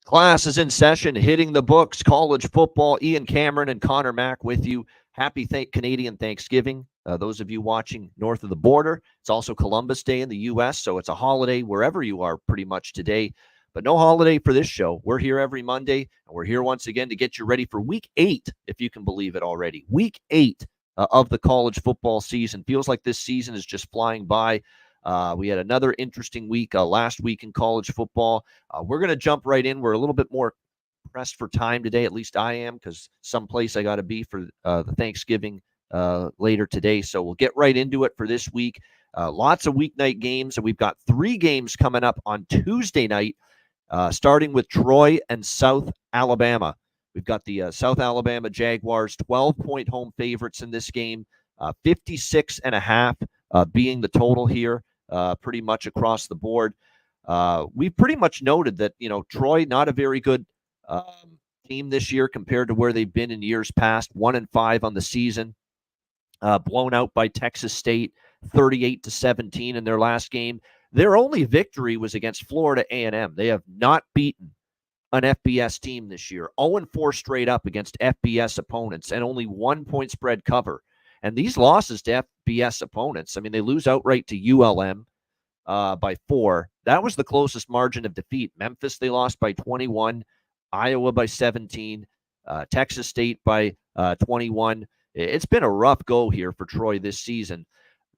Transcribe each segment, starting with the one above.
Class is in session, hitting the books, college football. Ian Cameron and Connor Mack with you. Happy Canadian Thanksgiving. Those of you watching north of the border, it's also Columbus Day in the U.S., so it's a holiday wherever you are pretty much today. But no holiday for this show. We're here every Monday, and we're here once again to get you ready for Week 8, if you can believe it already. Week 8 of the college football season. Feels like this season is just flying by. We had another interesting week last week in college football. We're going to jump right in. We're a little bit more pressed for time today. At least I am, because someplace I got to be for the Thanksgiving later today. So we'll get right into it for this week. Lots of weeknight games, and we've got 3 games coming up on Tuesday night, starting with Troy and South Alabama. We've got the South Alabama Jaguars 12-point home favorites in this game, 56.5 being the total here. Pretty much across the board. We've pretty much noted that, Troy, not a very good team this year compared to where they've been in years past. 1-5 on the season, blown out by Texas State, 38-17 in their last game. Their only victory was against Florida A&M. They have not beaten an FBS team this year. 0-4 straight up against FBS opponents, and only 1-point spread cover. And these losses to FBS opponents, I mean, they lose outright to ULM by 4. That was the closest margin of defeat. Memphis, they lost by 21. Iowa by 17. Texas State by 21. It's been a rough go here for Troy this season.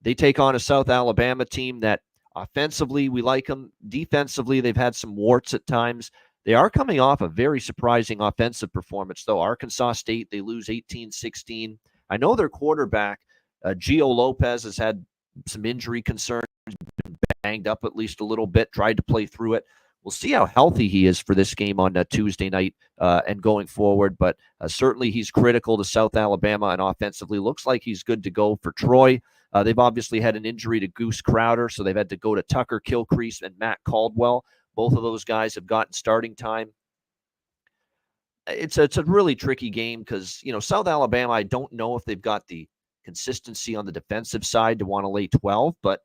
They take on a South Alabama team that offensively, we like them. Defensively, they've had some warts at times. They are coming off a very surprising offensive performance, though. Arkansas State, they lose 18-16. I know their quarterback, Gio Lopez, has had some injury concerns, been banged up at least a little bit, tried to play through it. We'll see how healthy he is for this game on Tuesday night and going forward, but certainly he's critical to South Alabama, and offensively looks like he's good to go for Troy. They've obviously had an injury to Goose Crowder, so they've had to go to Tucker Kilcrease and Matt Caldwell. Both of those guys have gotten starting time. It's a really tricky game because, South Alabama, I don't know if they've got the consistency on the defensive side to want to lay 12, but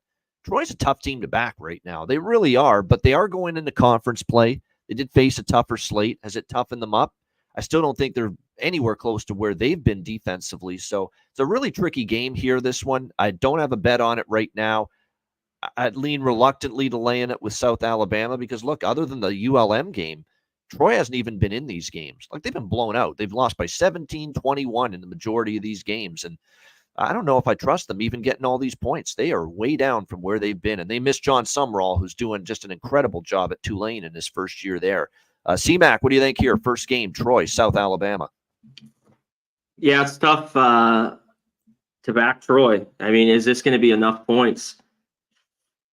Troy's a tough team to back right now. They really are, but they are going into conference play. They did face a tougher slate. Has it toughened them up? I still don't think they're anywhere close to where they've been defensively. So it's a really tricky game here, this one. I don't have a bet on it right now. I'd lean reluctantly to laying it with South Alabama because, look, other than the ULM game, Troy hasn't even been in these games. Like, they've been blown out. They've lost by 17-21 in the majority of these games. And I don't know if I trust them even getting all these points. They are way down from where they've been. And they miss John Sumrall, who's doing just an incredible job at Tulane in his first year there. C-Mac, what do you think here? First game, Troy, South Alabama. Yeah, it's tough to back Troy. I mean, is this going to be enough points?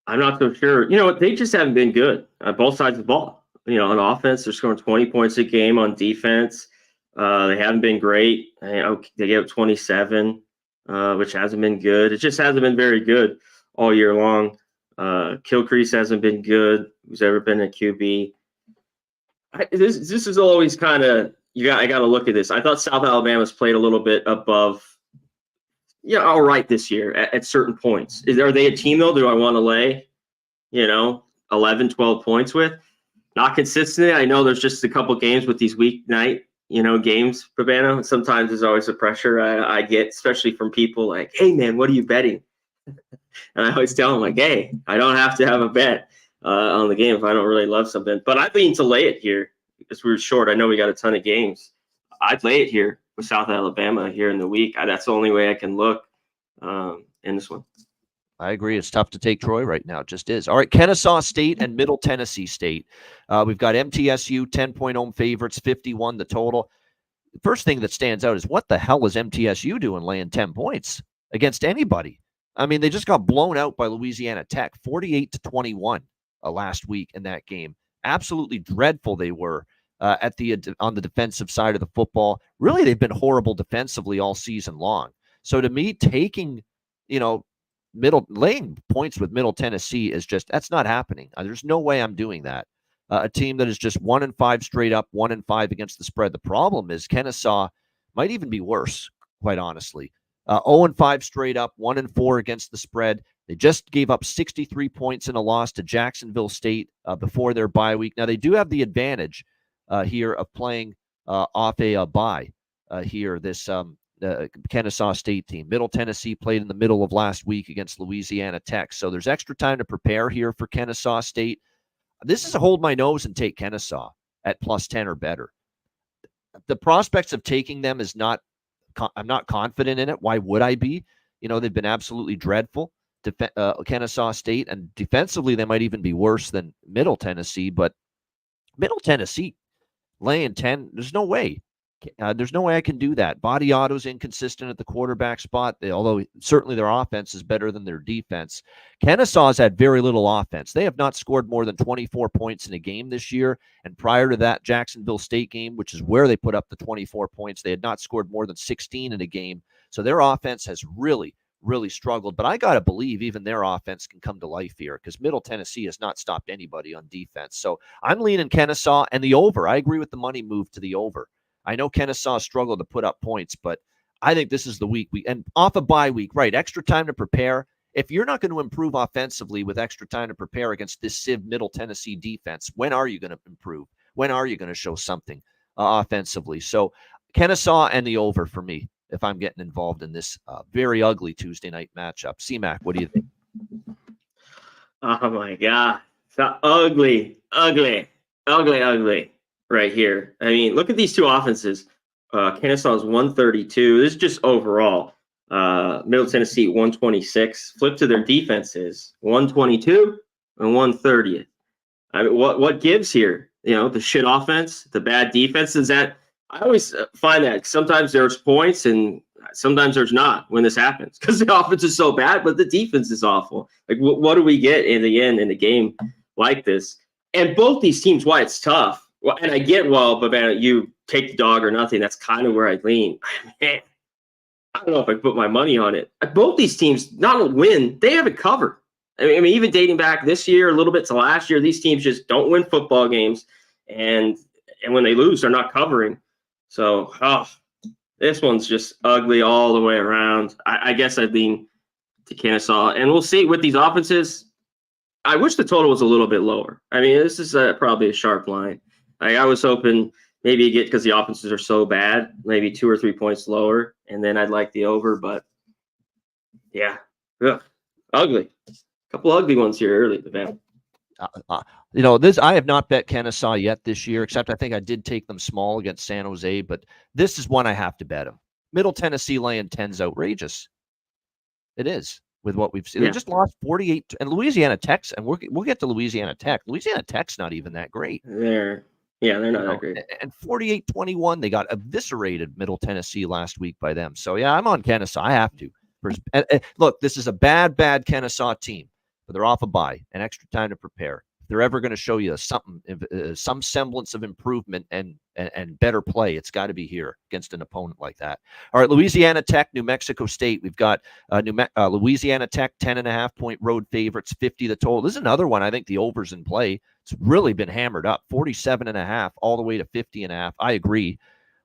I'm not so sure. They just haven't been good on both sides of the ball. On offense, they're scoring 20 points a game. On defense, they haven't been great. They gave up 27, which hasn't been good. It just hasn't been very good all year long. Kilcrease hasn't been good. Who's ever been a QB? This is always kind of I got to look at this. I thought South Alabama's played a little bit above. Yeah, all right this year at certain points. Are they a team though? Do I want to lay, 11, 12 points with? Not consistently. I know there's just a couple games with these weeknight, games, Pabano. Sometimes there's always a pressure I get, especially from people like, hey, man, what are you betting? And I always tell them, like, hey, I don't have to have a bet on the game if I don't really love something. But I lean to lay it here because we're short. I know we got a ton of games. I'd lay it here with South Alabama here in the week. That's the only way I can look in this one. I agree. It's tough to take Troy right now. It just is. All right, Kennesaw State and Middle Tennessee State. We've got MTSU, 10-point home favorites, 51 the total. The first thing that stands out is what the hell is MTSU doing laying 10 points against anybody? I mean, they just got blown out by Louisiana Tech, 48-21 last week in that game. Absolutely dreadful they were on the defensive side of the football. Really, they've been horrible defensively all season long. So to me, taking, laying points with Middle Tennessee is just, that's not happening. There's no way I'm doing that. A team that is just 1-5 straight up, 1-5 against the spread. The problem is Kennesaw might even be worse, quite honestly. 0-5 straight up, 1-4 against the spread. They just gave up 63 points in a loss to Jacksonville State before their bye week. Now, they do have the advantage here of playing off a bye here. This Kennesaw State team. Middle Tennessee played in the middle of last week against Louisiana Tech. So there's extra time to prepare here for Kennesaw State. This is a hold my nose and take Kennesaw at +10 or better. The prospects of taking them is not, I'm not confident in it. Why would I be? They've been absolutely dreadful. Kennesaw State, and defensively they might even be worse than Middle Tennessee, but Middle Tennessee laying 10, there's no way. There's no way I can do that. Body Otto's inconsistent at the quarterback spot, although certainly their offense is better than their defense. Kennesaw's had very little offense. They have not scored more than 24 points in a game this year, and prior to that Jacksonville State game, which is where they put up the 24 points, they had not scored more than 16 in a game. So their offense has really struggled, but I got to believe even their offense can come to life here because Middle Tennessee has not stopped anybody on defense. So I'm leaning Kennesaw and the over. I agree with the money move to the over. I know Kennesaw struggled to put up points, but I think this is the week. And off a bye week, right, extra time to prepare. If you're not going to improve offensively with extra time to prepare against this Civ Middle Tennessee defense, when are you going to improve? When are you going to show something offensively? So Kennesaw and the over for me if I'm getting involved in this very ugly Tuesday night matchup. C-Mac, what do you think? Oh, my God. So ugly right here. I mean, look at these two offenses. Kennesaw is 132. This is just overall. Middle Tennessee 126. Flip to their defenses 122 and 130th. I mean, what gives here? The shit offense, the bad defense. Is that I always find that sometimes there's points and sometimes there's not when this happens because the offense is so bad, but the defense is awful. Like, what do we get in the end in a game like this? And both these teams, why it's tough. Well, and I get, but man, you take the dog or nothing. That's kind of where I lean. Man, I don't know if I put my money on it. Both these teams not only win, they have it covered. I mean, even dating back this year, a little bit to last year, these teams just don't win football games. And when they lose, they're not covering. So, this one's just ugly all the way around. I guess I'd lean to Kennesaw. And we'll see with these offenses. I wish the total was a little bit lower. I mean, this is probably a sharp line. I was hoping maybe you get, because the offenses are so bad, maybe 2 or 3 points lower, and then I'd like the over. But yeah, ugly. A couple ugly ones here early. This I have not bet Kennesaw yet this year, except I think I did take them small against San Jose. But this is one I have to bet them. Middle Tennessee laying 10's outrageous. It is. With what we've seen, They just lost 48, and Louisiana Tech's, and we'll get to Louisiana Tech. Louisiana Tech's not even that great. They're not that great. And 48-21, they got eviscerated Middle Tennessee last week by them. So yeah, I'm on Kennesaw. I have to. Look, this is a bad Kennesaw team, but they're off a bye and extra time to prepare. If they're ever going to show you some semblance of improvement and better play, it's got to be here against an opponent like that. All right, Louisiana Tech, New Mexico State. We've got Louisiana Tech 10.5-point road favorites, 50 the total. This is another one. I think the over's in play. It's really been hammered up, 47.5 all the way to 50.5. I agree.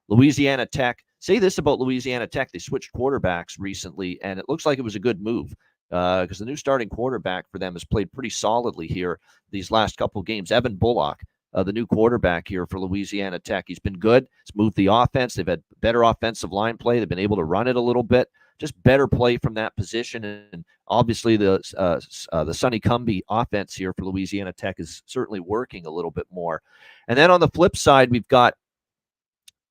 Louisiana Tech. Say this about Louisiana Tech: they switched quarterbacks recently, and it looks like it was a good move. Because the new starting quarterback for them has played pretty solidly here these last couple of games. Evan Bullock, the new quarterback here for Louisiana Tech. He's been good. He's moved the offense. They've had better offensive line play. They've been able to run it a little bit. Just better play from that position. And obviously the Sonny Cumbie offense here for Louisiana Tech is certainly working a little bit more. And then on the flip side, we've got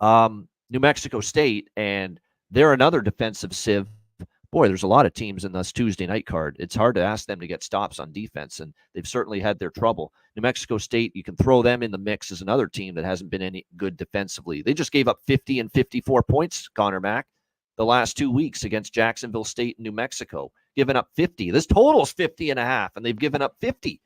New Mexico State, and they're another defensive sieve. Boy, there's a lot of teams in this Tuesday night card. It's hard to ask them to get stops on defense, and they've certainly had their trouble. New Mexico State, you can throw them in the mix as another team that hasn't been any good defensively. They just gave up 50 and 54 points, Connor Mack, the last 2 weeks against Jacksonville State and New Mexico, giving up 50. This total's 50.5, and they've given up 50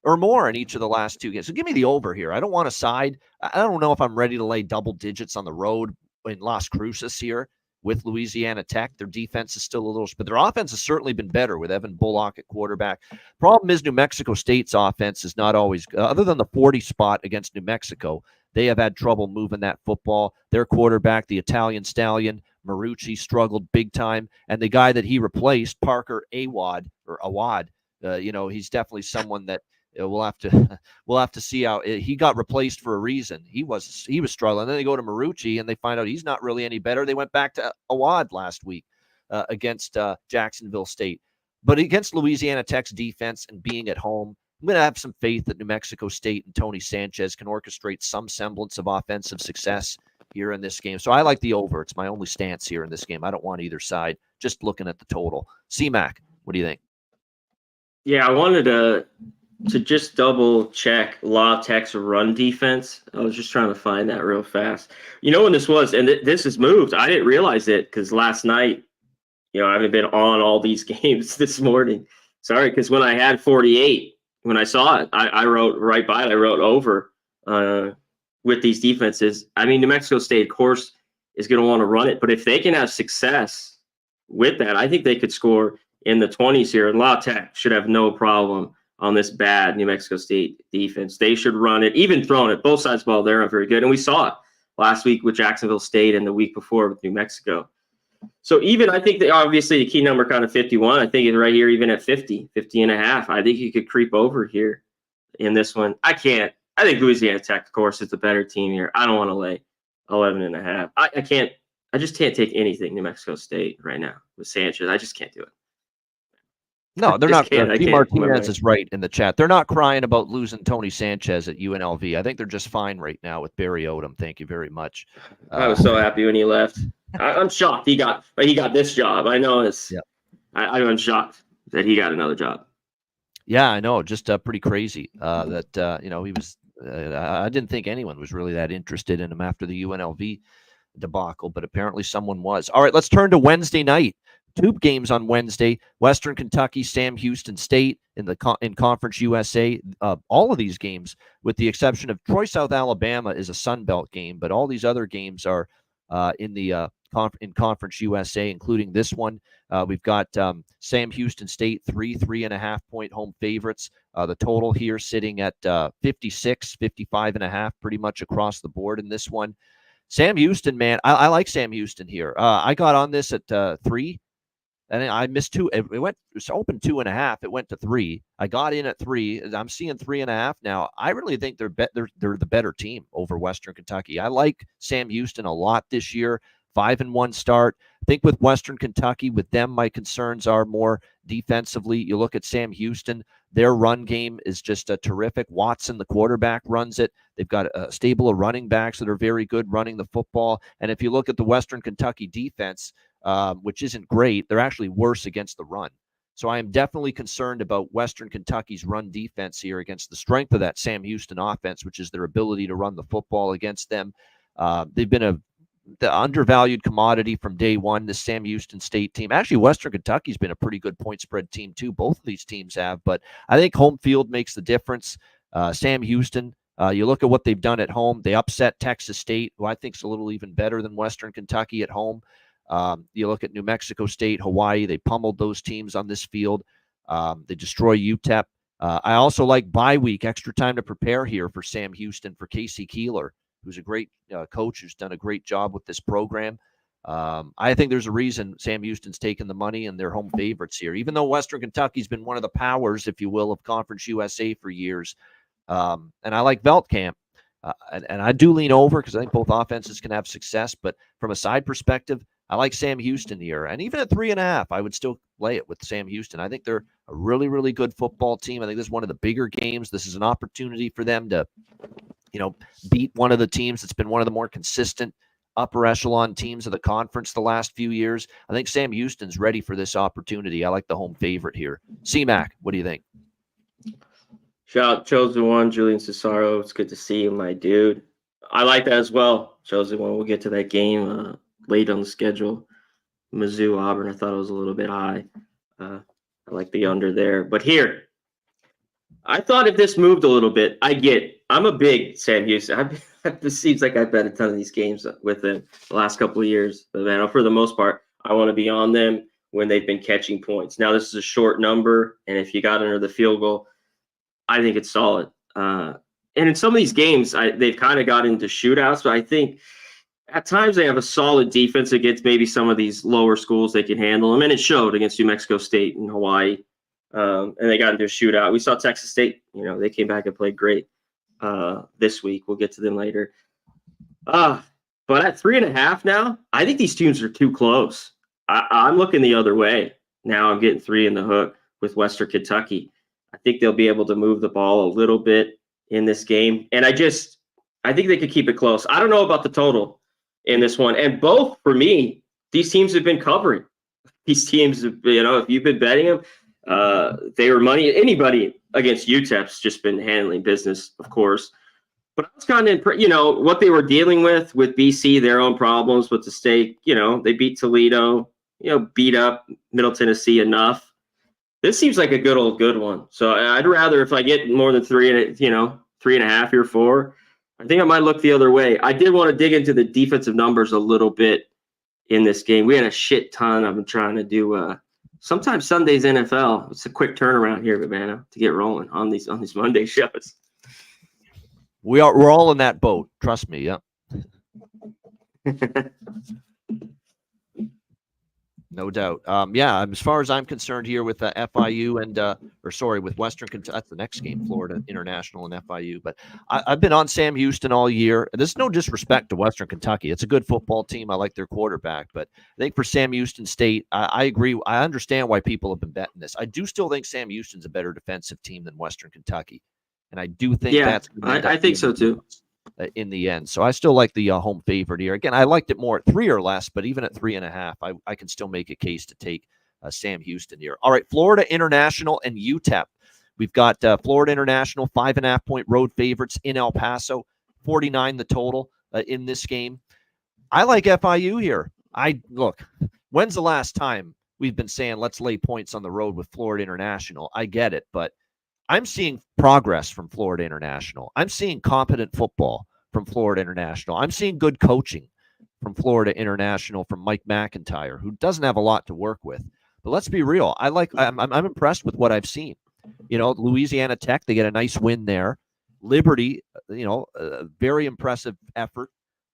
or more in each of the last 2 games. So give me the over here. I don't want to side. I don't know if I'm ready to lay double digits on the road in Las Cruces here with Louisiana Tech. Their defense is still a little, but their offense has certainly been better with Evan Bullock at quarterback. Problem is New Mexico State's offense is not always, other than the 40 spot against New Mexico, they have had trouble moving that football. Their quarterback, the Italian stallion, Marucci, struggled big time. And the guy that he replaced, Parker Awad, he's definitely someone that we'll have to we'll have to see how he got replaced for a reason. He was struggling. Then they go to Marucci and they find out he's not really any better. They went back to Awad last week against Jacksonville State, but against Louisiana Tech's defense and being at home, I'm going to have some faith that New Mexico State and Tony Sanchez can orchestrate some semblance of offensive success here in this game. So I like the over. It's my only stance here in this game. I don't want either side. Just looking at the total. C-Mac, what do you think? Yeah, I wanted to just double check La Tech's run defense. I was just trying to find that real fast. You know when this was, and this has moved. I didn't realize it because last night, I haven't been on all these games this morning. Sorry, because when I had 48, when I saw it, I wrote right by it. I wrote over with these defenses. I mean, New Mexico State, of course, is going to want to run it. But if they can have success with that, I think they could score in the 20s here. And La Tech should have no problem on this bad New Mexico State defense. They should run it, even throwing it. Both sides of the ball, they're not very good. And we saw it last week with Jacksonville State and the week before with New Mexico. So even I think that obviously the key number kind of 51. I think it's right here even at 50 and a half. I think you could creep over here in this one. I think Louisiana Tech, of course, is the better team here. I don't want to lay 11 and a half. I just can't take anything New Mexico State right now with Sanchez. I just can't do it. No, they're not. D. Martinez is right in the chat. They're not crying about losing Tony Sanchez at UNLV. I think they're just fine right now with Barry Odom. Thank you very much. I was so happy when he left. I'm shocked he got this job. I know it's. Yeah. I'm shocked that he got another job. Yeah, I know. Just pretty crazy that he was. I didn't think anyone was really that interested in him after the UNLV debacle, but apparently someone was. All right, let's turn to Wednesday night. Two games on Wednesday: Western Kentucky, Sam Houston State in Conference USA. All of these games, with the exception of Troy South Alabama, is a Sun Belt game, but all these other games are in Conference USA, including this one. We've got Sam Houston State 3.5 point home favorites. The total here sitting at 55.5, pretty much across the board in this one. Sam Houston, man, I like Sam Houston here. I got on this at 3. And I missed 2. It was open 2.5. It went to 3. I got in at 3. I'm seeing 3.5 now. I really think they're the better team over Western Kentucky. I like Sam Houston a lot this year. 5-1 start. I think with Western Kentucky, with them, my concerns are more defensively. You look at Sam Houston, their run game is just terrific. Watson, the quarterback, runs it. They've got a stable of running backs that are very good running the football. And if you look at the Western Kentucky defense, which isn't great, they're actually worse against the run. So I am definitely concerned about Western Kentucky's run defense here against the strength of that Sam Houston offense, which is their ability to run the football against them. They've been the undervalued commodity from day one, this Sam Houston State team. Actually, Western Kentucky's been a pretty good point spread team too. Both of these teams have, but I think home field makes the difference. Sam Houston, you look at what they've done at home. They upset Texas State, who I think is a little even better than Western Kentucky at home. You look at New Mexico State, Hawaii, they pummeled those teams on this field. They destroy UTEP. I also like bye week, extra time to prepare here for Sam Houston, for Casey Keeler, who's a great coach who's done a great job with this program. I think there's a reason Sam Houston's taken the money and they're home favorites here, even though Western Kentucky's been one of the powers, if you will, of Conference USA for years. And I like Veltkamp. And I do lean over because I think both offenses can have success. But from a side perspective, I like Sam Houston here. And even at 3.5, I would still play it with Sam Houston. I think they're a really, really good football team. I think this is one of the bigger games. This is an opportunity for them to, beat one of the teams that's been one of the more consistent upper echelon teams of the conference the last few years. I think Sam Houston's ready for this opportunity. I like the home favorite here. C-Mac, what do you think? Shout out Chosen One, Julian Cesaro. It's good to see you, my dude. I like that as well. Chosen One, we'll get to that game late on the schedule. Mizzou, Auburn, I thought it was a little bit high. I like the under there. But here, I thought if this moved a little bit, I'm a big Sam Houston. This seems like I bet a ton of these games with them the last couple of years. But man, for the most part, I want to be on them when they've been catching points. Now, this is a short number, and if you got under the field goal, I think it's solid. And in some of these games, they've kind of got into shootouts, but I think at times they have a solid defense against maybe some of these lower schools they can handle them, and it showed against New Mexico State and Hawaii. and they got into a shootout. We saw Texas State. They came back and played great this week. We'll get to them later. But at 3.5 now, I think these teams are too close. I'm looking the other way. Now I'm getting 3 in the hook with Western Kentucky. I think they'll be able to move the ball a little bit in this game. And I think they could keep it close. I don't know about the total in this one. And both, for me, these teams have been covering. These teams, if you've been betting them, they were money. Anybody against UTEP's just been handling business, of course. But I was kind of, what they were dealing with BC, their own problems with the state. They beat Toledo, beat up Middle Tennessee enough. This seems like a good one. So I'd rather, if I get more than 3.5 or 4, I think I might look the other way. I did want to dig into the defensive numbers a little bit in this game. We had a shit ton. I've been trying to do sometimes Sunday's NFL. It's a quick turnaround here, Cabana, to get rolling on these Monday shows. We're all in that boat. Trust me. Yeah. No doubt. As far as I'm concerned here with FIU and with Western Kentucky, that's the next game, Florida International and FIU. But I've been on Sam Houston all year. There's no disrespect to Western Kentucky. It's a good football team. I like their quarterback. But I think for Sam Houston State, I agree. I understand why people have been betting this. I do still think Sam Houston's a better defensive team than Western Kentucky. And I do think I think so too. In the end. So I still like the home favorite here. Again, I liked it more at 3 or less, but even at 3.5, I can still make a case to take Sam Houston here. All right, Florida International and UTEP. We've got Florida International, 5.5-point road favorites in El Paso, 49 the total in this game. I like FIU here. Look, when's the last time we've been saying let's lay points on the road with Florida International? I get it, but I'm seeing progress from Florida International. I'm seeing competent football from Florida International. I'm seeing good coaching from Florida International from Mike McIntyre, who doesn't have a lot to work with. But let's be real. I'm impressed with what I've seen. Louisiana Tech, they get a nice win there. Liberty, very impressive effort,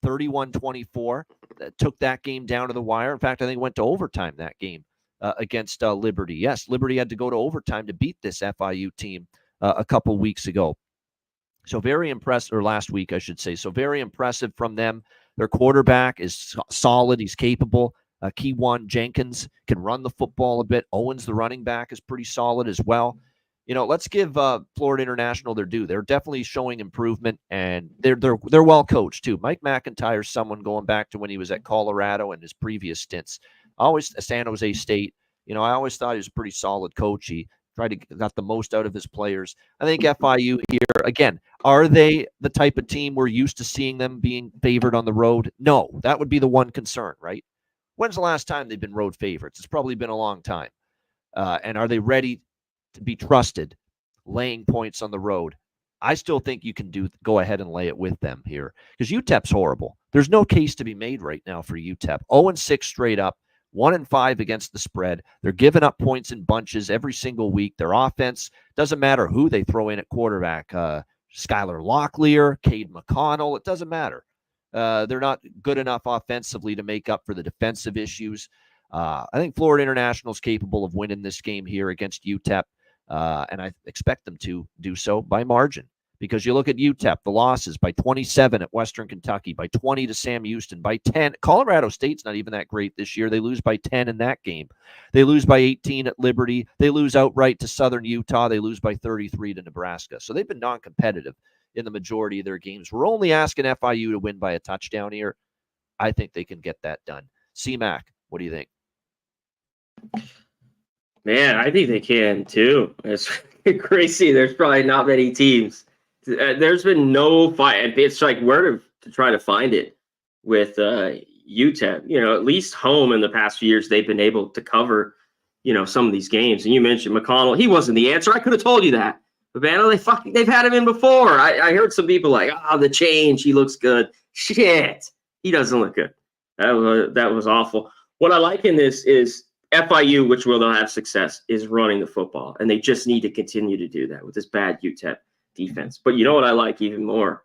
31-24. Took that game down to the wire. In fact, I think it went to overtime that game. Against Liberty. Yes, Liberty had to go to overtime to beat this FIU team a couple weeks ago. So very impressed, or last week, I should say. So very impressive from them. Their quarterback is solid. He's capable. Keywan Jenkins can run the football a bit. Owens, the running back, is pretty solid as well. Let's give Florida International their due. They're definitely showing improvement, and they're well coached too. Mike McIntyre is someone going back to when he was at Colorado and his previous stints. Always San Jose State. I always thought he was a pretty solid coach. He tried to got the most out of his players. I think FIU here, again, are they the type of team we're used to seeing them being favored on the road? No, that would be the one concern, right? When's the last time they've been road favorites? It's probably been a long time. And are they ready to be trusted laying points on the road? I still think you can go ahead and lay it with them here because UTEP's horrible. There's no case to be made right now for UTEP. 0-6 straight up. 1-5 against the spread. They're giving up points in bunches every single week. Their offense, doesn't matter who they throw in at quarterback. Skylar Locklear, Cade McConnell, it doesn't matter. They're not good enough offensively to make up for the defensive issues. I think Florida International is capable of winning this game here against UTEP, and I expect them to do so by margin. Because you look at UTEP, the losses by 27 at Western Kentucky, by 20 to Sam Houston, by 10. Colorado State's not even that great this year. They lose by 10 in that game. They lose by 18 at Liberty. They lose outright to Southern Utah. They lose by 33 to Nebraska. So they've been non-competitive in the majority of their games. We're only asking FIU to win by a touchdown here. I think they can get that done. C-Mac, what do you think? Man, I think they can too. It's crazy. There's probably not many teams. There's been no fight. It's like where to try to find it with UTEP. At least home in the past few years, they've been able to cover, some of these games. And you mentioned McConnell. He wasn't the answer. I could have told you that. But man, they've had him in before. I heard some people like, the change. He looks good. Shit, he doesn't look good. That was awful. What I like in this is FIU, which will they'll have success, is running the football, and they just need to continue to do that with this bad UTEP defense. But you know what I like even more?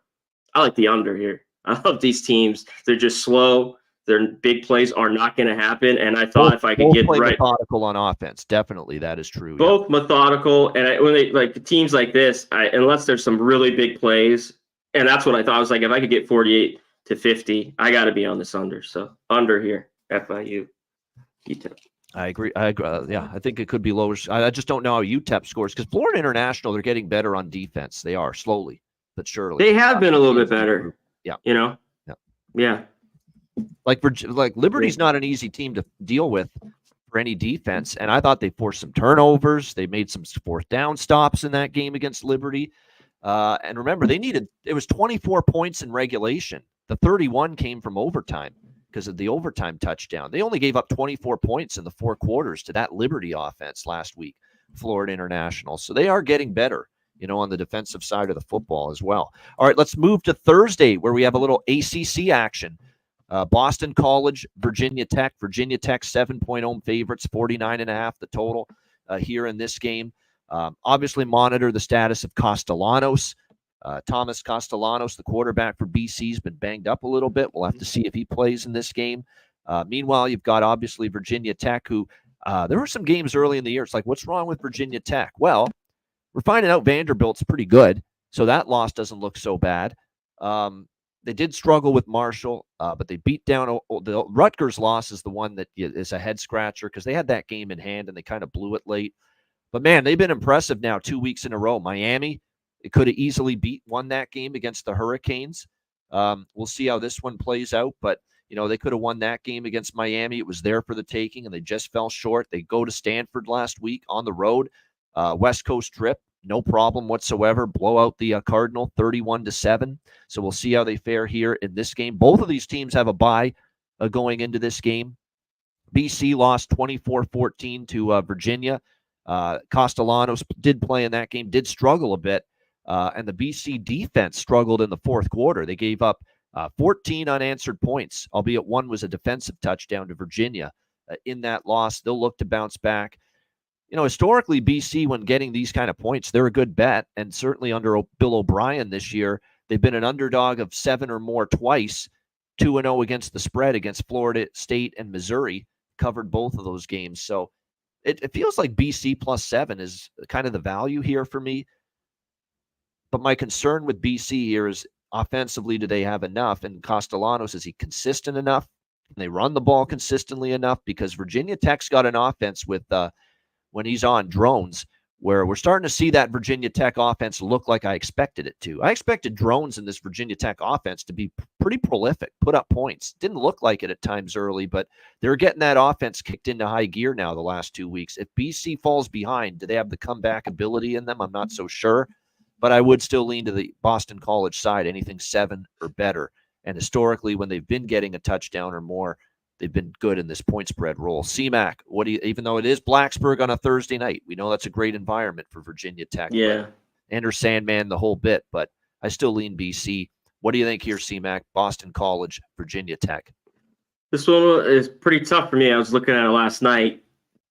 I like the under here. I love these teams. They're just slow. Their big plays are not going to happen. And I thought if I could get play right, methodical on offense, definitely that is true. both methodical, and when they like teams like this, unless there's some really big plays, and that's what I thought. I was like, if I could get 48 to 50, I got to be on this under. So under here, FIU. I agree. Yeah, I think it could be lower. I just don't know how UTEP scores because Florida International, they're getting better on defense. They are slowly but surely. They have been a little bit better. Yeah. You know? Yeah. Like Liberty's not an easy team to deal with for any defense. And I thought they forced some turnovers. They made some fourth down stops in that game against Liberty. And remember, it was 24 points in regulation. The 31 came from overtime because of the overtime touchdown. They only gave up 24 points in the 4 quarters to that Liberty offense last week, Florida International. So they are getting better, on the defensive side of the football as well. All right, let's move to Thursday where we have a little ACC action. Boston College, Virginia Tech. Virginia Tech 7-point home favorites, 49.5 the total here in this game. Obviously monitor the status of Castellanos. Thomas Castellanos, the quarterback for BC, has been banged up a little bit. We'll have to see if he plays in this game. Meanwhile, you've got obviously Virginia Tech, who there were some games early in the year. It's like, what's wrong with Virginia Tech? Well, we're finding out Vanderbilt's pretty good, so that loss doesn't look so bad. They did struggle with Marshall, but they beat down the Rutgers loss is the one that is a head scratcher because they had that game in hand and they kind of blew it late. But man, they've been impressive now 2 weeks in a row. Miami, it could have easily won that game against the Hurricanes. We'll see how this one plays out, but they could have won that game against Miami. It was there for the taking, and they just fell short. They go to Stanford last week on the road, West Coast trip, no problem whatsoever. Blow out the Cardinal 31-7. So we'll see how they fare here in this game. Both of these teams have a bye going into this game. BC lost 24-14 to Virginia. Castellanos did play in that game, did struggle a bit. And the BC defense struggled in the fourth quarter. They gave up 14 unanswered points, albeit one was a defensive touchdown to Virginia. In that loss, they'll look to bounce back. Historically, BC, when getting these kind of points, they're a good bet. And certainly under Bill O'Brien this year, they've been an underdog of 7 or more twice, 2-0 against the spread against Florida State and Missouri, covered both of those games. So it feels like BC plus 7 is kind of the value here for me. But my concern with BC here is offensively, do they have enough? And Castellanos, is he consistent enough? Can they run the ball consistently enough? Because Virginia Tech's got an offense with when he's on drones, where we're starting to see that Virginia Tech offense look like I expected it to. I expected drones in this Virginia Tech offense to be pretty prolific, put up points. Didn't look like it at times early, but they're getting that offense kicked into high gear now the last 2 weeks. If BC falls behind, do they have the comeback ability in them? I'm not so sure, but I would still lean to the Boston College side, anything 7 or better. And historically, when they've been getting a touchdown or more, they've been good in this point spread role. CMAC, even though it is Blacksburg on a Thursday night, we know that's a great environment for Virginia Tech. Yeah. Enter Sandman, the whole bit, but I still lean BC. What do you think here, CMAC? Boston College, Virginia Tech. This one is pretty tough for me. I was looking at it last night.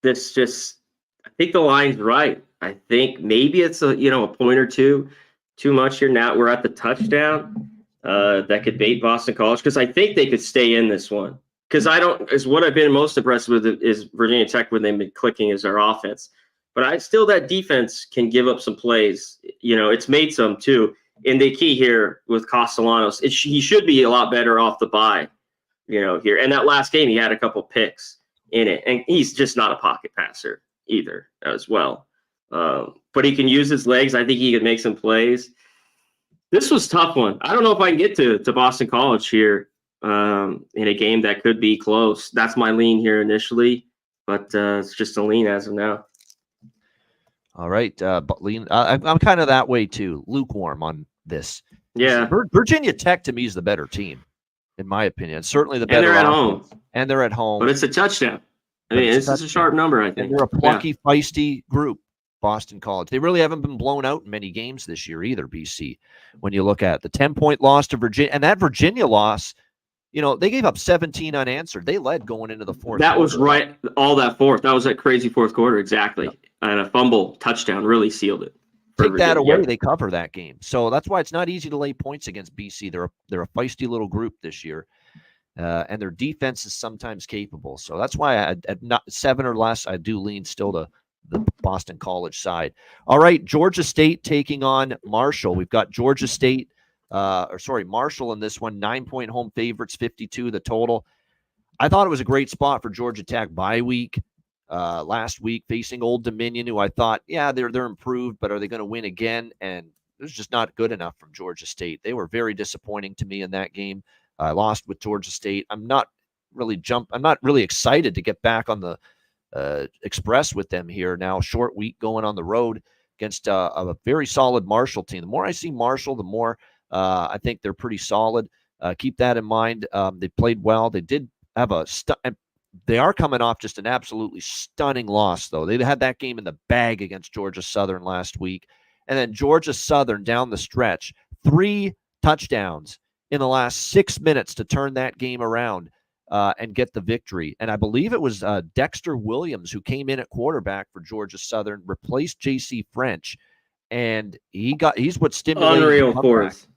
I think the line's right. I think maybe it's a point or two too much here. Now we're at the touchdown that could bait Boston College because I think they could stay in this one. Because what I've been most impressed with is Virginia Tech when they've been clicking is their offense. But that defense can give up some plays. It's made some too. And the key here with Castellanos, he should be a lot better off the bye, here. And that last game, he had a couple picks in it. And he's just not a pocket passer either as well. But he can use his legs. I think he can make some plays. This was a tough one. I don't know if I can get to Boston College here. In a game that could be close. That's my lean here initially, but it's just a lean as of now. All right, but lean. I'm kind of that way too, lukewarm on this. Yeah, Virginia Tech to me is the better team, in my opinion. Certainly the better. And they're at home. And they're at home. But it's a touchdown. This is a sharp number, I think. And they're a plucky, feisty group. Boston College. They really haven't been blown out in many games this year either. BC, when you look at the 10-point loss to Virginia, and that Virginia loss. They gave up 17 unanswered. They led going into the fourth. That was right. All that fourth. That was that crazy fourth quarter. Exactly. Yep. And a fumble touchdown really sealed it. Take that away. They cover that game. So that's why it's not easy to lay points against BC. They're a feisty little group this year. and their defense is sometimes capable. So that's why at not 7 or less, I do lean still to the Boston College side. All right, Georgia State taking on Marshall. We've got Georgia State, Marshall in this one, 9-point home favorites, 52 the total. I thought it was a great spot for Georgia Tech bye week last week, facing Old Dominion, who I thought, yeah, they're improved, but are they going to win again? And it was just not good enough from Georgia State. They were very disappointing to me in that game. I lost with Georgia State. I'm not really excited to get back on the Express with them here now. Short week going on the road against a very solid Marshall team. The more I see Marshall, the more I think they're pretty solid. Keep that in mind. They played well. They did have they are coming off just an absolutely stunning loss, though. They had that game in the bag against Georgia Southern last week. And then Georgia Southern down the stretch, 3 touchdowns in the last 6 minutes to turn that game around and get the victory. And I believe it was Dexter Williams who came in at quarterback for Georgia Southern, replaced J.C. French, and he's what stimulated unreal fourth.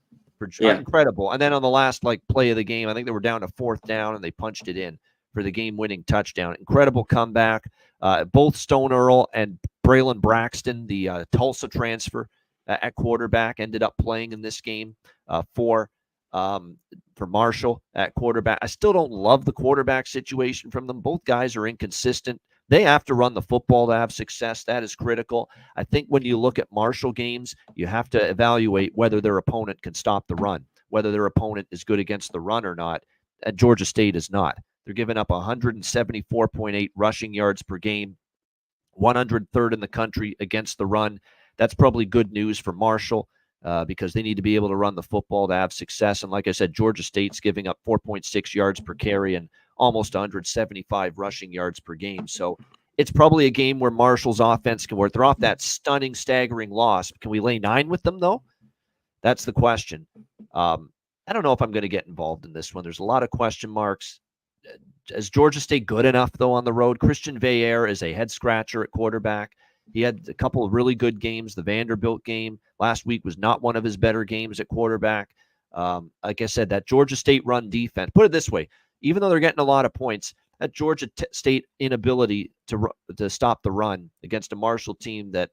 Incredible. And then on the last play of the game, I think they were down to 4th down, and they punched it in for the game-winning touchdown. Incredible comeback. Both Stone Earl and Braylon Braxton, the Tulsa transfer at quarterback, ended up playing in this game for Marshall at quarterback. I still don't love the quarterback situation from them. Both guys are inconsistent. They have to run the football to have success. That is critical. I think when you look at Marshall games, you have to evaluate whether their opponent can stop the run, whether their opponent is good against the run or not. And Georgia State is not. They're giving up 174.8 rushing yards per game, 103rd in the country against the run. That's probably good news for Marshall because they need to be able to run the football to have success. And like I said, Georgia State's giving up 4.6 yards per carry and almost 175 rushing yards per game. So it's probably a game where Marshall's offense can work. They're off that stunning, staggering loss. Can we lay 9 with them, though? That's the question. I don't know if I'm going to get involved in this one. There's a lot of question marks. Is Georgia State good enough, though, on the road? Christian Veillere is a head-scratcher at quarterback. He had a couple of really good games. The Vanderbilt game last week was not one of his better games at quarterback. Like I said, that Georgia State run defense, put it this way, even though they're getting a lot of points, that Georgia State inability to stop the run against a Marshall team that,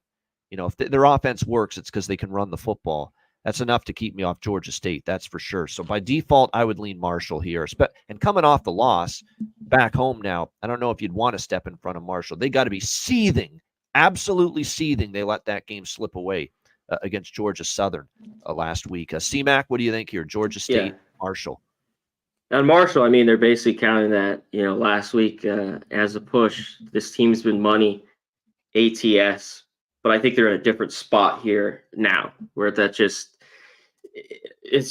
if their offense works, it's because they can run the football. That's enough to keep me off Georgia State, that's for sure. So by default, I would lean Marshall here. And coming off the loss, back home now, I don't know if you'd want to step in front of Marshall. They got to be seething, absolutely seething. They let that game slip away against Georgia Southern last week. C-Mac, what do you think here? Georgia State, Marshall. And Marshall, I mean, they're basically counting that, last week as a push. This team's been money, ATS, but I think they're in a different spot here now, where it's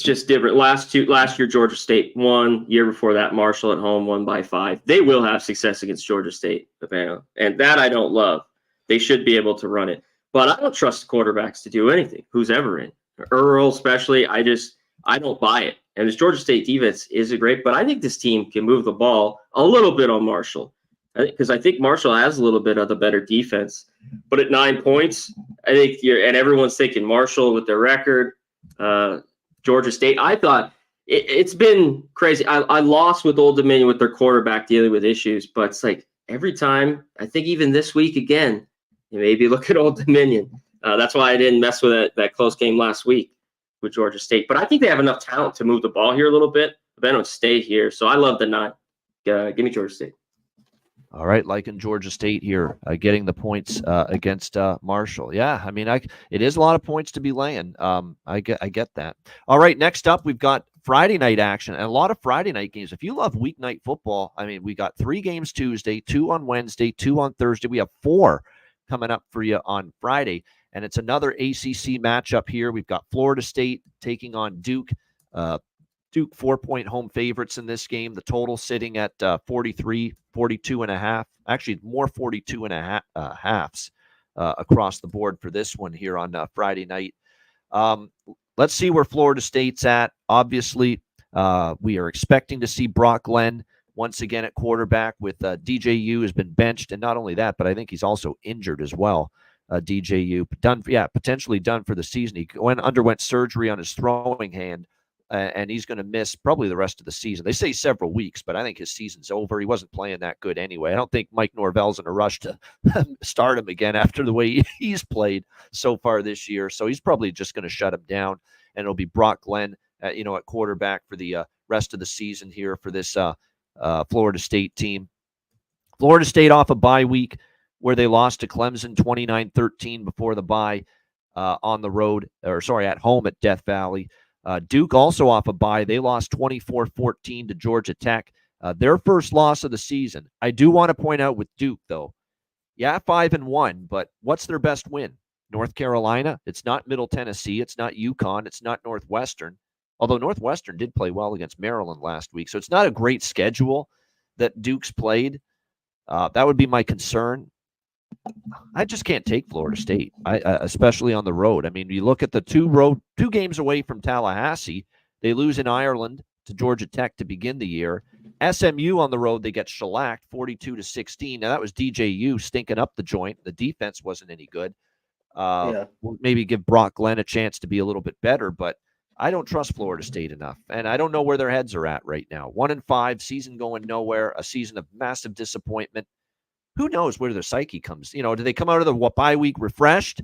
just different. Last year, Georgia State won. Year before that, Marshall at home won by 5. They will have success against Georgia State, and that I don't love. They should be able to run it, but I don't trust the quarterbacks to do anything. Who's ever in Earl, especially, I don't buy it. And this Georgia State defense is great, but I think this team can move the ball a little bit on Marshall, because I think Marshall has a little bit of the better defense. But at 9 points, I think and everyone's thinking Marshall with their record. Georgia State, I thought it's been crazy. I lost with Old Dominion with their quarterback dealing with issues, but it's like every time, I think even this week again, maybe look at Old Dominion. That's why I didn't mess with that close game last week with Georgia State. But I think they have enough talent to move the ball here a little bit. But they don't stay here. So I love the 9. Give me Georgia State. All right, liking Georgia State here, getting the points against Marshall. Yeah, I mean, it is a lot of points to be laying. I get that. All right, next up, we've got Friday night action and a lot of Friday night games. If you love weeknight football, I mean, we got 3 games Tuesday, 2 on Wednesday, 2 on Thursday. We have 4 coming up for you on Friday, and it's another ACC matchup here. We've got Florida State taking on Duke. Duke 4-point home favorites in this game. The total sitting at 42 and a half. Actually, more 42 and a halves across the board for this one here on Friday night. Let's see where Florida State's at. Obviously, we are expecting to see Brock Glenn once again at quarterback with DJU has been benched. And not only that, but I think he's also injured as well. DJU potentially done for the season. He underwent surgery on his throwing hand and he's going to miss probably the rest of the season. They say several weeks, but I think his season's over. He wasn't playing that good anyway. I don't think Mike Norvell's in a rush to start him again after the way he's played so far this year. So he's probably just going to shut him down, and it'll be Brock Glenn, at quarterback for the rest of the season here for this Florida State team. Florida State off a bye week where they lost to Clemson 29-13 before the bye on the road, at home at Death Valley. Duke also off a bye. They lost 24-14 to Georgia Tech. Their first loss of the season. I do want to point out with Duke, though, 5-1, but what's their best win? North Carolina? It's not Middle Tennessee. It's not UConn. It's not Northwestern. Although Northwestern did play well against Maryland last week. So it's not a great schedule that Duke's played. That would be my concern. I just can't take Florida State, especially on the road. I mean, you look at the two games away from Tallahassee. They lose in Ireland to Georgia Tech to begin the year. SMU on the road, they get shellacked 42-16. Now, that was DJU stinking up the joint. The defense wasn't any good. We'll maybe give Brock Glenn a chance to be a little bit better, but I don't trust Florida State enough, and I don't know where their heads are at right now. 1-5, season going nowhere, a season of massive disappointment. Who knows where their psyche comes? Do they come out of the bye week refreshed,